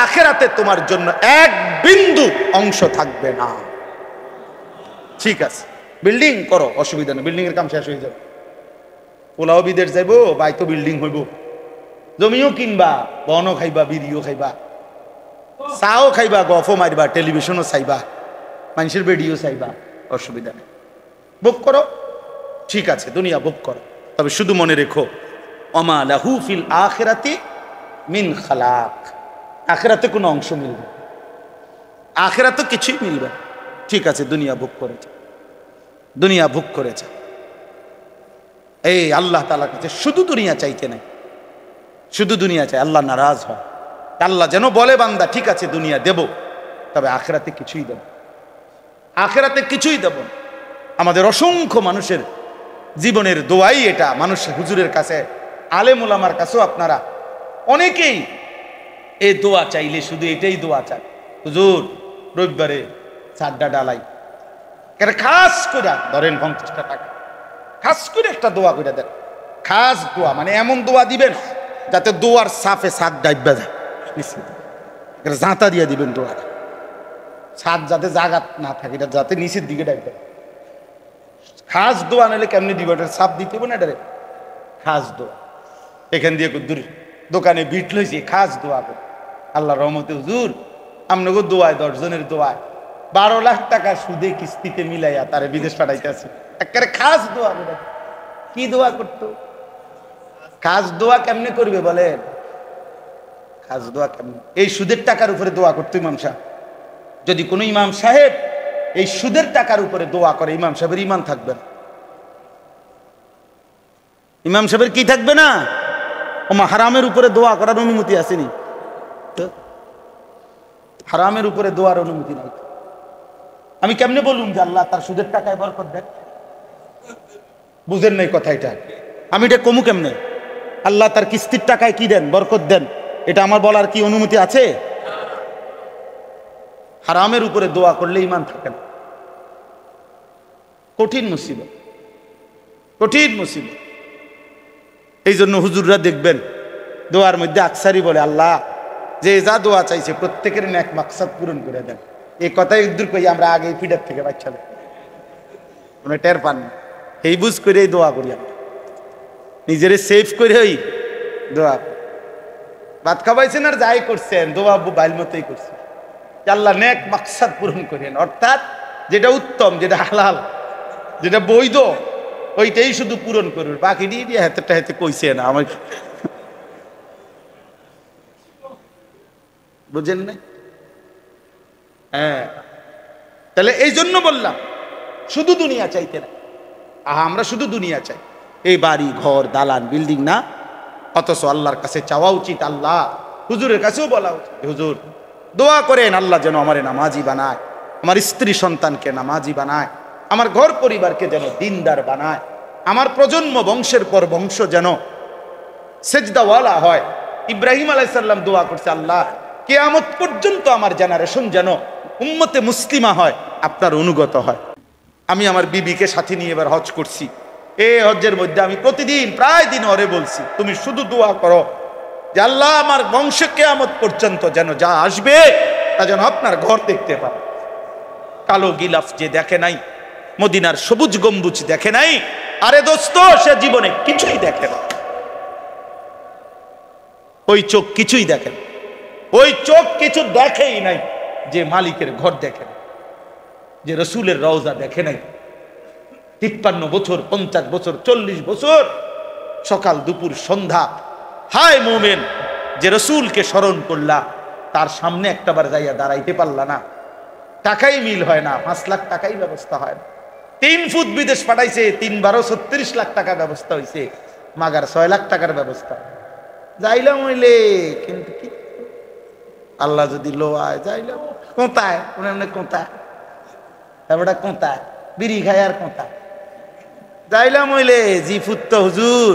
আখিরাতে তোমার জন্য এক বিন্দু অংশ থাকবে না। ঠিক আছে বিল্ডিং করো, অসুবিধা নেই, বিল্ডিং এর কাম শেষ হয়ে যাবে। পোলাও বিদেশ যাইব, বাই তো বিল্ডিং হইব, জমিও কিনবা, বনও খাইবা, বিড়িও খাইবা, চাও খাইবা, গফও মারবা, টেলিভিশনও চাইবা, মানুষের ভিডিও চাইবা, অসুবিধা নেই, বুক করো। ঠিক আছে দুনিয়া বুক করো, তবে শুধু মনে রেখো ওমা লাহু ফিল আখিরাতি মিন খালাক। আখিরাতে কোনো অংশ মিলবে, আখিরাতে কিছুই মিলবে। ঠিক আছে দুনিয়া বুক করেছে, দুনিয়া বুক করেছে। এই আল্লাহ তাআলার কাছে শুধু দুনিয়া চাইতে নাই, শুধু দুনিয়া চাই, আল্লাহ নারাজ হয়। আল্লাহ যেন বলে বান্দা ঠিক আছে দুনিয়া দেব, তবে আখিরাতে কিছুই দেব। আখেরাতে কিছুই দেব না। আমাদের অসংখ্য মানুষের জীবনের দোয়াই এটা। মানুষ হুজুরের কাছে, আলেম ওলামার কাছেও আপনারা অনেকেই এই দোয়া চাইলে শুধু এটাই দোয়া চায়, হুজুর রবিবারে চারটা ডালাই কেন খাস করে ধরেন 50 টাকা খাস করে একটা দোয়া করে দেন। খাস দোয়া মানে এমন দোয়া দিবেন যাতে দোয়ার সাফে সাত ডাইবা যায়, জাঁতা দিয়ে দিবেন দোয়ার সাত যাতে জাগাত না থাকে, এটা যাতে নিচের দিকে ডাইবে। খাস দোয়া নাহলে কেমনি দিব, এটা সাপ দিতে হবে না, এটা খাস দোয়া। এখান দিয়ে দূর দোকানে বিট লইছি, খাস দোয়া করে আল্লাহ রহমতে হুজুর আপনাকে দোয়ায় 10 জনের দোয়ায় 12 লাখ টাকা সুদে কিস্তিতে মিলাইয়া তারে বিদেশ পাঠাইতেছে। একেবারে খাস দোয়া করে। কি দোয়া করতো? খাস দোয়া কেমনে করবে বলেন? খাস দোয়া কেমনে? এই সুদের টাকার উপরে দোয়া করতো ইমাম সাহেব। যদি কোনো ইমাম সাহেব এই সুদের টাকার উপরে দোয়া করে, ইমাম সাহেবের ইমান থাকবে না। ইমাম সাহেবের কি থাকবে না? ওমা হারামের উপরে দোয়া করার অনুমতি আসেনি তো, হারামের উপরে দোয়ার অনুমতি নাই। আমি কেমনে বলুন যে আল্লাহ তার সুদের টাকায় বরকত দেন? বুঝেন নাই কথা এটা? আমি এটা কমু কেমনে? আল্লাহ তার কিস্তির টাকায় কি দেন, বরকত দেন, এটা আমার বলার কি অনুমতি আছে? হারামের উপরে দোয়া করলে ইমান থাকে না। কঠিন মুসিবত, কঠিন মুসিবত। এই জন্য হুজুররা দেখবেন দোয়ার মধ্যে আকসারি বলে, আল্লাহ যে যা দোয়া চাইছে প্রত্যেকের নেক মাকসাদ পূরণ করে দেন। এই কথাই দূর করি আমরা আগে ফিডার থেকে বাচ্চা মানে টের পান না, এই বুঝ করে দোয়া করি আমরা, নিজের সেফ করে ওই দোয়া। ভাত খাওয়াইছেন আর যাই করছেন দোয়া বাইল মতোই করছে, আল্লাহ নেক মাকসাদ পূরণ করেন। অর্থাৎ যেটা উত্তম, যেটা হালাল, যেটা বৈধ, ওইটাই শুধু পূরণ করবে, বাকি দিয়ে হাতেরটা হাতে কইছে না আমার। বুঝেন না? হ্যাঁ, তাহলে এই জন্য বললাম শুধু দুনিয়া চাইতে না। আমরা শুধু দুনিয়া চাই, এই বাড়ি ঘর দালান বিল্ডিং না, অথচ আল্লাহর কাছে চাওয়া উচিত। আল্লাহ হুজুরের কাছেও বলা উচিত, হুজুর দোয়া করেন আল্লাহ যেন আমারে নামাজি বানায়, আমার স্ত্রী সন্তানকে নামাজি বানায়, আমার ঘর পরিবারকে যেন দিনদার বানায়, আমার প্রজন্ম বংশের পর বংশ যেন সেজদাওয়ালা হয়। ইব্রাহিম আলাইহিস সালাম দোয়া করছে, আল্লাহ কিয়ামত পর্যন্ত আমার জেনারেশন যেন উম্মতে মুসলিমা হয়, আপনার অনুগত হয়। আমি আমার বিবিকে সাথে নিয়ে এবার হজ করছি। এই হজ্জের মধ্যে আমি প্রতিদিন প্রায় দিন ওরে বলছি, তুমি শুধু দোয়া করো যে আল্লাহ আমার বংশে কিয়ামত পর্যন্ত যেন যা আসবে তা যেন আপনার ঘর দেখতে পায়। কালো গিলাফ যে দেখে নাই, মদিনার সবুজ গম্বুজ দেখে নাই, আরে দোস্ত সে জীবনে কিছুই দেখে না। ওই চোখ কিছুই দেখে না, ওই চোখ কিছু দেখেই নাই যে মালিকের ঘর দেখে না, যে রসুলের রওজা দেখে নাই। 53 বছর, 50 বছর, 40 বছর সকাল দুপুর সন্ধ্যা, হায় মোমেন যে রসুলকে স্মরণ করলা, তার সামনে একটাবার যাইয়া দাঁড়াইতে পারলা না, টাকাই মিল হয় না, 5 লাখ টাকাই ব্যবস্থা হয় না। 3 ফুট বিদেশ পাঠাইছে, 3 12 36 লাখ টাকা ব্যবস্থা হয়েছে, মাগার 6 লাখ টাকার ব্যবস্থা যাইলাম হইলে, কিন্তু কি আল্লাহ যদি লোয়ায় যাইলাম কোথায় কোথায় এবারটা কোথায় বিড়ি খায় আর কোথায় যাইলাম হইলে জি ফুট তো হুজুর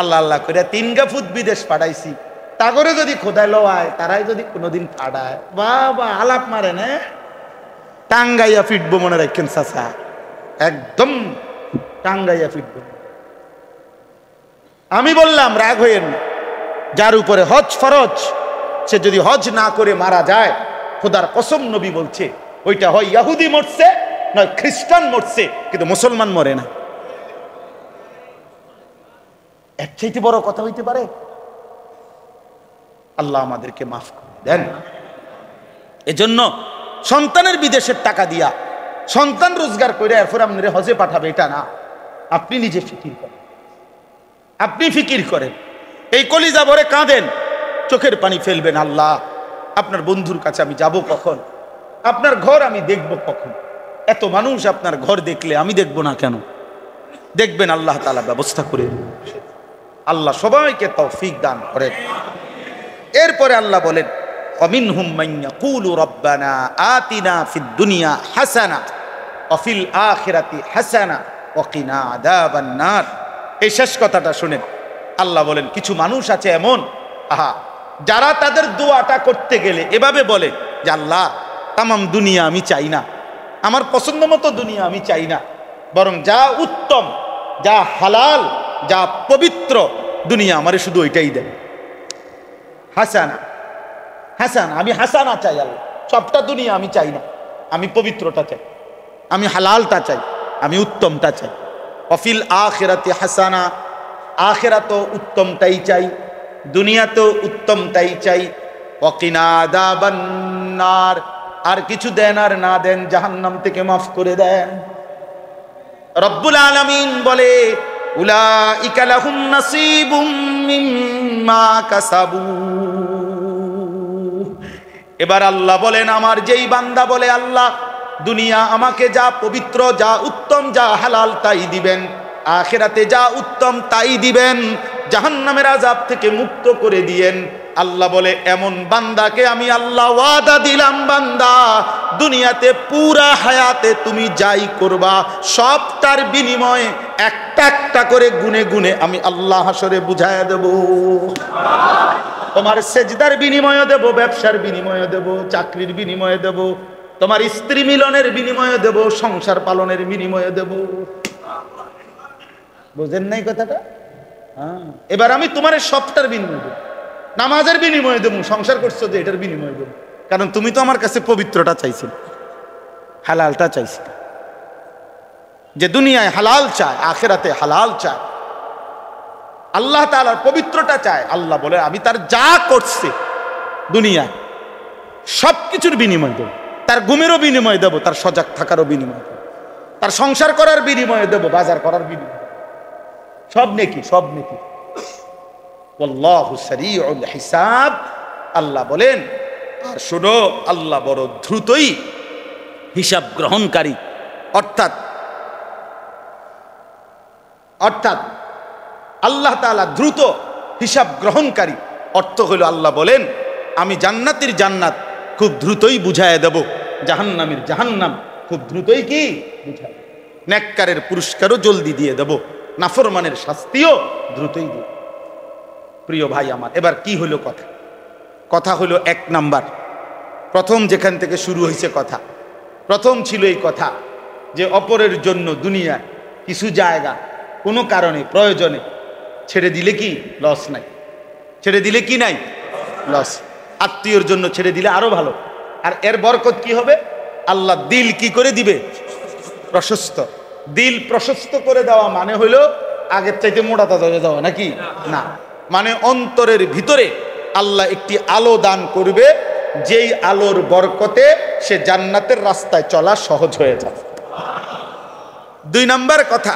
আল্লাহ আল্লাহ করে 3 ফুট বিদেশ পাঠাইছি, তা করে যদি খোদায় লোয়ায়, তারাই যদি কোনোদিন ফাড়ায়, বাবা আলাপ মারে না, টাঙ্গাইয়া ফিটবো মনে রাখেন চাচা, একদম টাঙ্গাইয়া ফিটবো। আমি বললাম রাগ হইয়েন না, যার উপরে হজ ফরজ সে যদি হজ না করে মারা যায়, খোদার কসম নবী বলছে ওইটা হয় ইহুদি মরছে নয় খ্রিস্টান মরছে, কিন্তু মুসলমান মরে না। এর চাইতে বড় কথা হইতে পারে? আল্লাহ আমাদেরকে মাফ করে দেন। এজন্য সন্তানের বিদেশের টাকা দিয়া সন্তান রোজগার করে এরপর আপনি হজে পাঠাবে এটা না, আপনি নিজে ফিকির করেন, আপনি ফিকির করেন, এই কলিজা ভরে কাঁদেন, চোখের পানি ফেলবেন, আল্লাহ আপনার বন্ধুর কাছে আমি যাব কখন, আপনার ঘর আমি দেখব কখন, এত মানুষ আপনার ঘর দেখলে আমি দেখব না কেন? দেখবেন আল্লাহ তাআলা ব্যবস্থা করে দেবেন। আল্লাহ সবাইকে তৌফিক দান করেন। এরপরে আল্লাহ বলেন, ওয়ামিনহুম মান ইয়াকুলু রাব্বানা আতিনা ফিদ দুনিয়া হাসানা অফিল আখিরাতি হাসানা ওয়া কিনা আযাবান নার। এই শেষ কথাটা শুনেন, আল্লাহ বলেন কিছু মানুষ আছে এমন, যারা তাদের দোয়াটা করতে গেলে এভাবে বলে যে আল্লাহ তামাম দুনিয়া আমি চাই না, আমার পছন্দ মতো দুনিয়া আমি চাই না, বরং যা উত্তম, যা হালাল, যা পবিত্র দুনিয়া আমারে শুধু ওইটাই দেন। হাসানা, হাসানা, আমি হাসানা চাই আল্লাহ, সবটা দুনিয়া আমি চাই না, আমি পবিত্রটা চাই, আমি হালালটা চাই, আমি উত্তমটা চাই। অফিল আখিরাতি হাসানা, আখিরাতেও উত্তমটাই চাই, দুনিয়াতেও উত্তমটাই চাই। ওয়াকিনা আযাবান নার, আর কিছু দেন আর না দেন জাহান্নাম থেকে মাফ করে দেন। রব্বুল আলামিন বলে উলাইকা লাহুম নাসিবুম মিম্মা কাসাবু। এবার আল্লাহ বলেন আমার যেই বান্দা বলে আল্লাহ দুনিয়া আমাকে যা পবিত্র, যা উত্তম, যা হালাল তাই দিবেন, আখিরাতে যা উত্তম তাই দিবেন, জাহান্নামের আযাব থেকে মুক্ত করে দিয়েন, আল্লাহ বলে এমন বান্দাকে আমি আল্লাহ ওয়াদা দিলাম, বান্দা দুনিয়াতে পুরা হায়াতে তুমি যাই করবা সবটার বিনিময়ে একটা একটা করে গুনে গুনে আমি আল্লাহ হাসরে বুঝায়া দেব। তোমার সেজদার বিনিময়ে দেব, ব্যবসার বিনিময়ে দেব, চাকরির বিনিময়ে দেব, তোমার স্ত্রী মিলনের বিনিময়ে দেব, সংসার পালনের বিনিময়ে দেব। বুঝেন নাই কথাটা? এবার আমি তোমার সবটার বিনিময় দেব, নামাজের বিনিময়ে দেব, সংসার করছো যে এটার বিনিময় দেব, কারণ তুমি তো আমার কাছে পবিত্রটা চাইছিলে, হালালটা চাইছিলে। যে দুনিয়ায় হালাল চায়, আখিরাতে হালাল চায়, আল্লাহ তাআলার পবিত্রতা চায়, আল্লাহ বলে আমি তার যা করছে দুনিয়ায় সবকিছুর বিনিময় দেব, তার ঘুমেরও বিনিময় দেব, তার সজাগ থাকারও বিনিময় দেব, তার সংসার করার বিনিময় দেব, বাজার করার বিনিময়, সব নেকি, সব নেকি। আল্লাহু সারিউল হিসাব। আল্লাহ বলেন আর শোনো, আল্লাহ বড় দ্রুতই হিসাব গ্রহণকারী, অর্থাৎ আল্লাহ তাআলা দ্রুত হিসাব গ্রহণকারী। অর্থ হলো আল্লাহ বলেন আমি জান্নাতের জান্নাত খুব দ্রুতই বুঝায় দেব, জাহান্নামের জাহান্নাম খুব দ্রুতই কি বুঝায়, নেককারের পুরস্কারও জলদি দিয়ে দেব, নাফরমানের শাস্তিও দ্রুতই দেব। প্রিয় ভাই আমার, এবার কি হলো কথা? কথা হলো এক নাম্বার, প্রথম যেখান থেকে শুরু হয়েছে কথা, প্রথম ছিল এই কথা যে অপরের জন্য দুনিয়ায় কিছু জায়গা কোনো কারণে প্রয়োজনে ছেড়ে দিলে কি লস নাই, ছেড়ে দিলে কি নাই লস। আত্মীয়র জন্য ছেড়ে দিলে আরো ভালো, আর এর বরকত কি হবে? আল্লাহ দিল কি করে দিবে? প্রশস্ত। দিল প্রশস্ত করে দেওয়া মানে হলো আগের চাইতে মোটা তাজা হয়ে যাওয়া নাকি না, মানে অন্তরের ভিতরে আল্লাহ একটি আলো দান করবে, যেই আলোর বরকতে সে জান্নাতের রাস্তায় চলা সহজ হয়ে যাবে। দুই নাম্বার কথা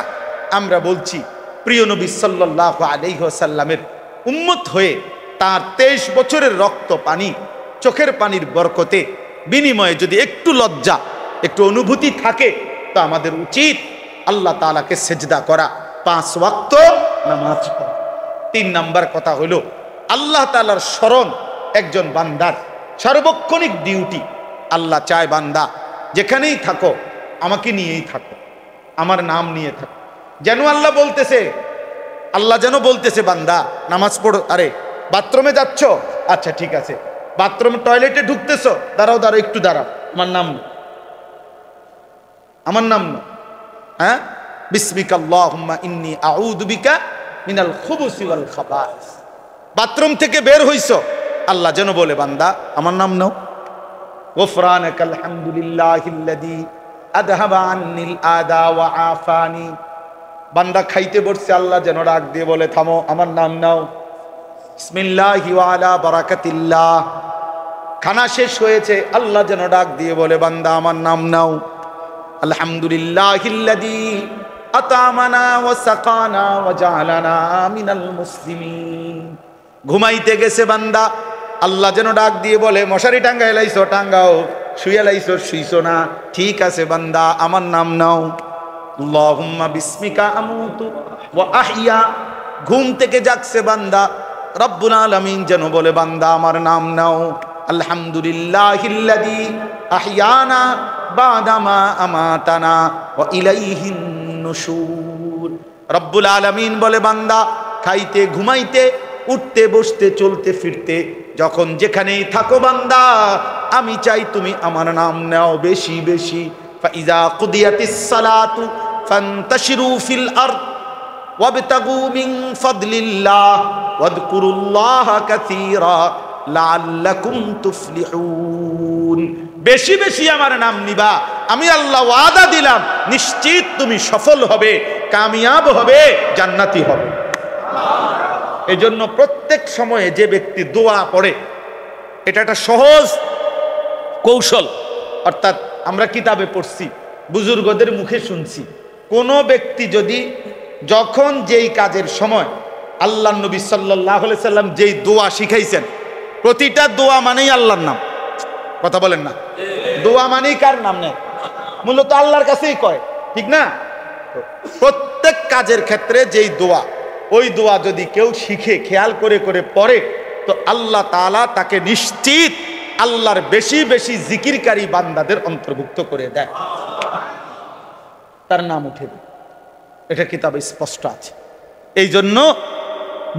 আমরা বলছি, প্রিয় নবী সাল্লাল্লাহু আলাইহি ওয়াসাল্লামের উম্মত হয়ে তার 23 বছরের রক্ত পানি, চোখের পানির বরকতে বিনিময়ে যদি একটু লজ্জা, একটু অনুভূতি থাকে, তো আমাদের উচিত আল্লাহ তাআলাকে সেজদা করা, 5 ওয়াক্ত নামাজ পড়া। 3 নাম্বার কথা হলো আল্লাহ তাআলার স্মরণ একজন বান্দার সার্বক্ষণিক ডিউটি। আল্লাহ চায় বান্দা যেখানেই থাকো আমাকে নিয়েই থাকো, আমার নাম নিয়ে থাকো। যেন আল্লাহ বলতেছে, আল্লাহ যেন বলতেছে বান্দা নামাজ পড়ো, আরে বাথরুমে যাচ্ছ, আচ্ছা ঠিক আছে, বাথরুম টয়লেটে ঢুকতেছো, দাঁড়াও দাঁড়াও একটু দাঁড়াও, আমার নাম, আমার নাম, হ্যাঁ, বিসমিকা আল্লাহুম্মা ইন্নী আউযু বিকা মিনাল খুবুসি ওয়াল খাবাইস। বাথরুম থেকে বের হইছো, আল্লাহ যেন বলে বান্দা আমার নাম নাও। গুফরানাকাল হামদুলিল্লাহিল্লাযী আযহাবা আন্নিল আদা ওয়া আফানি। বান্দা খাইতে বসছে, আল্লাহ যেন ডাক দিয়ে বলে থামো, আমার নাম নাও। বিসমিল্লাহি ওয়া আলা বারাকাতিল্লাহ। খানা শেষ হয়েছে, আল্লাহ যেন ডাক দিয়ে বলে বান্দা আমার নাম নাও। আলহামদুলিল্লাহিল্লাযী আতামানা ওয়া সাকানা ওয়া জাআলানা মিনাল মুসলিমিন। ঘুমাইতে গেছে বান্দা, আল্লাহ যেন ডাক দিয়ে বলে মশারি টাঙ্গাই লাইছো টাঙ্গাও, শুয়ে লাইছো শুইছো না, ঠিক আছে বান্দা আমার নাম নাও। আল্লাহুম্মা বিসমিকা আমুতু ওয়া আহইয়া। ঘুম থেকে জাগছে বান্দা, রব্বুল আলামিন যেন বলে বান্দা আমার নাম নাও। আলহামদুলিল্লাহিল্লাযী আহইয়ানা বাদামা আমাতানা ওয়া ইলাইহিন নুশুর। রব্বুল আলামিন বলে, বান্দা খাইতে ঘুমাইতে উঠতে বসতে চলতে ফিরতে যখন যেখানেই থাকো বান্দা, আমি চাই তুমি আমার নাম নাও বেশি বেশি। ফাইজা কুদিয়াতিস সালাতু ফান্তাশিরু ফিল আরদ ওয়াবতাগু মিন ফাদলিল্লাহ ওয়াযকুরুল্লাহা কাসীরা লাআল্লাকুম তুফলিহুন। বেশি বেশি আমার নাম নিবা, আমি আল্লাহ ওয়াদা দিলাম নিশ্চিত তুমি সফল হবে, কামিয়াব হবে, জান্নাতি হবে। এই জন্য প্রত্যেক সময়ে যে ব্যক্তি দোয়া পড়ে, এটা একটা সহজ কৌশল। অর্থাৎ আমরা কিতাবে পড়ছি, বুজুর্গদের মুখে শুনছি, কোন ব্যক্তি যদি যখন যেই কাজের সময় আল্লাহ নবী সাল্লাল্লাহু আলাইহি সাল্লাম যেই দোয়া শিখাইছেন, প্রতিটা দোয়া মানেই আল্লাহর নাম। কথা বলেন না? দোয়া মানেই কার নাম নেই? মূলত আল্লাহর কাছেই কয়, ঠিক না? প্রত্যেক কাজের ক্ষেত্রে যেই দোয়া, ওই দোয়া যদি কেউ শিখে খেয়াল করে করে পড়ে, তো আল্লাহ তাআলা তাকে নিশ্চিত আল্লাহর বেশি বেশি জিকিরকারী বান্দাদের অন্তর্ভুক্ত করে দেয়, তার নাম উঠে দেয়। এটা কিতাবে স্পষ্ট আছে। এই জন্য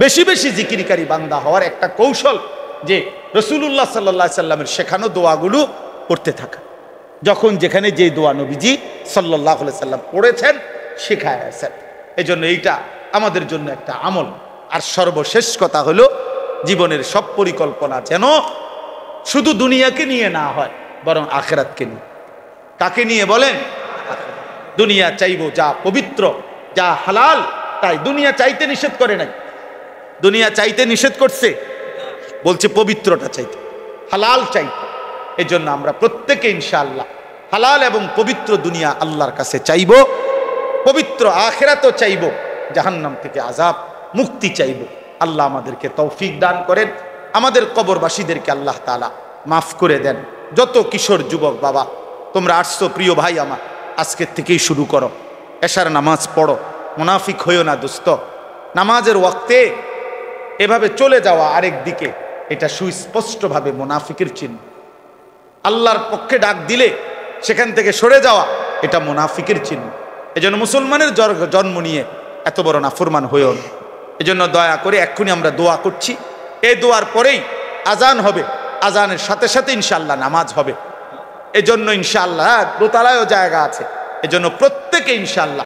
বেশি বেশি জিকিরকারী বান্দা হওয়ার একটা কৌশল যে রাসূলুল্লাহ সাল্লাল্লাহু আলাইহি সাল্লামের শেখানো দোয়াগুলো পড়তে থাকা। যখন যেখানে যে দোয়া নবীজি সাল্লাল্লাহু আলাইহি সাল্লাম পড়েছেন, শেখায়ছেন, এই জন্য এইটা আমাদের জন্য একটা আমল। আর সর্বশেষ কথা হলো, জীবনের সব পরিকল্পনা যেন শুধু দুনিয়াকে নিয়ে না হয়, বরং আখিরাতকে নিয়ে। কাকে নিয়ে বলেন? দুনিয়া চাইবো যা পবিত্র, যা হালাল, তাই দুনিয়া চাইতে নিষেধ করে নাই। দুনিয়া চাইতে নিষেধ করছে, বলছে পবিত্রটা চাইতে, হালাল চাইতে। এই জন্য আমরা প্রত্যেকে ইনশাআল্লাহ হালাল এবং পবিত্র দুনিয়া আল্লাহর কাছে চাইবো, পবিত্র আখিরাতও চাইবো, জাহান্নাম থেকে আযাব মুক্তি চাইবো। আল্লাহ আমাদেরকে তৌফিক দান করেন, আমাদের কবরবাসীদেরকে আল্লাহ তাআলা মাফ করে দেন। যত কিশোর যুবক বাবা তোমরা আসছো, প্রিয় ভাই আমার, আজকের থেকেই শুরু করো, এশার নামাজ পড়ো, মুনাফিক হইও না দোস্ত। নামাজের ওয়াক্তে এভাবে চলে যাওয়া আরেক দিকে, এটা সুস্পষ্টভাবে মুনাফিকের চিহ্ন। আল্লাহর পক্ষে ডাক দিলে সেখান থেকে সরে যাওয়া, এটা মুনাফিকের চিহ্ন। এজন্য মুসলমানের জন্ম নিয়ে এত বড় নাফরমান হইও না। এজন্য দয়া করে এক্ষুনি আমরা দোয়া করছি, এই দোয়ার পরেই আজান হবে, আজানের সাথে সাথে ইনশাআল্লাহ নামাজ হবে। এজন্য ইনশাআল্লাহ দোতলায়ও জায়গা আছে, এজন্য প্রত্যেকে ইনশাআল্লাহ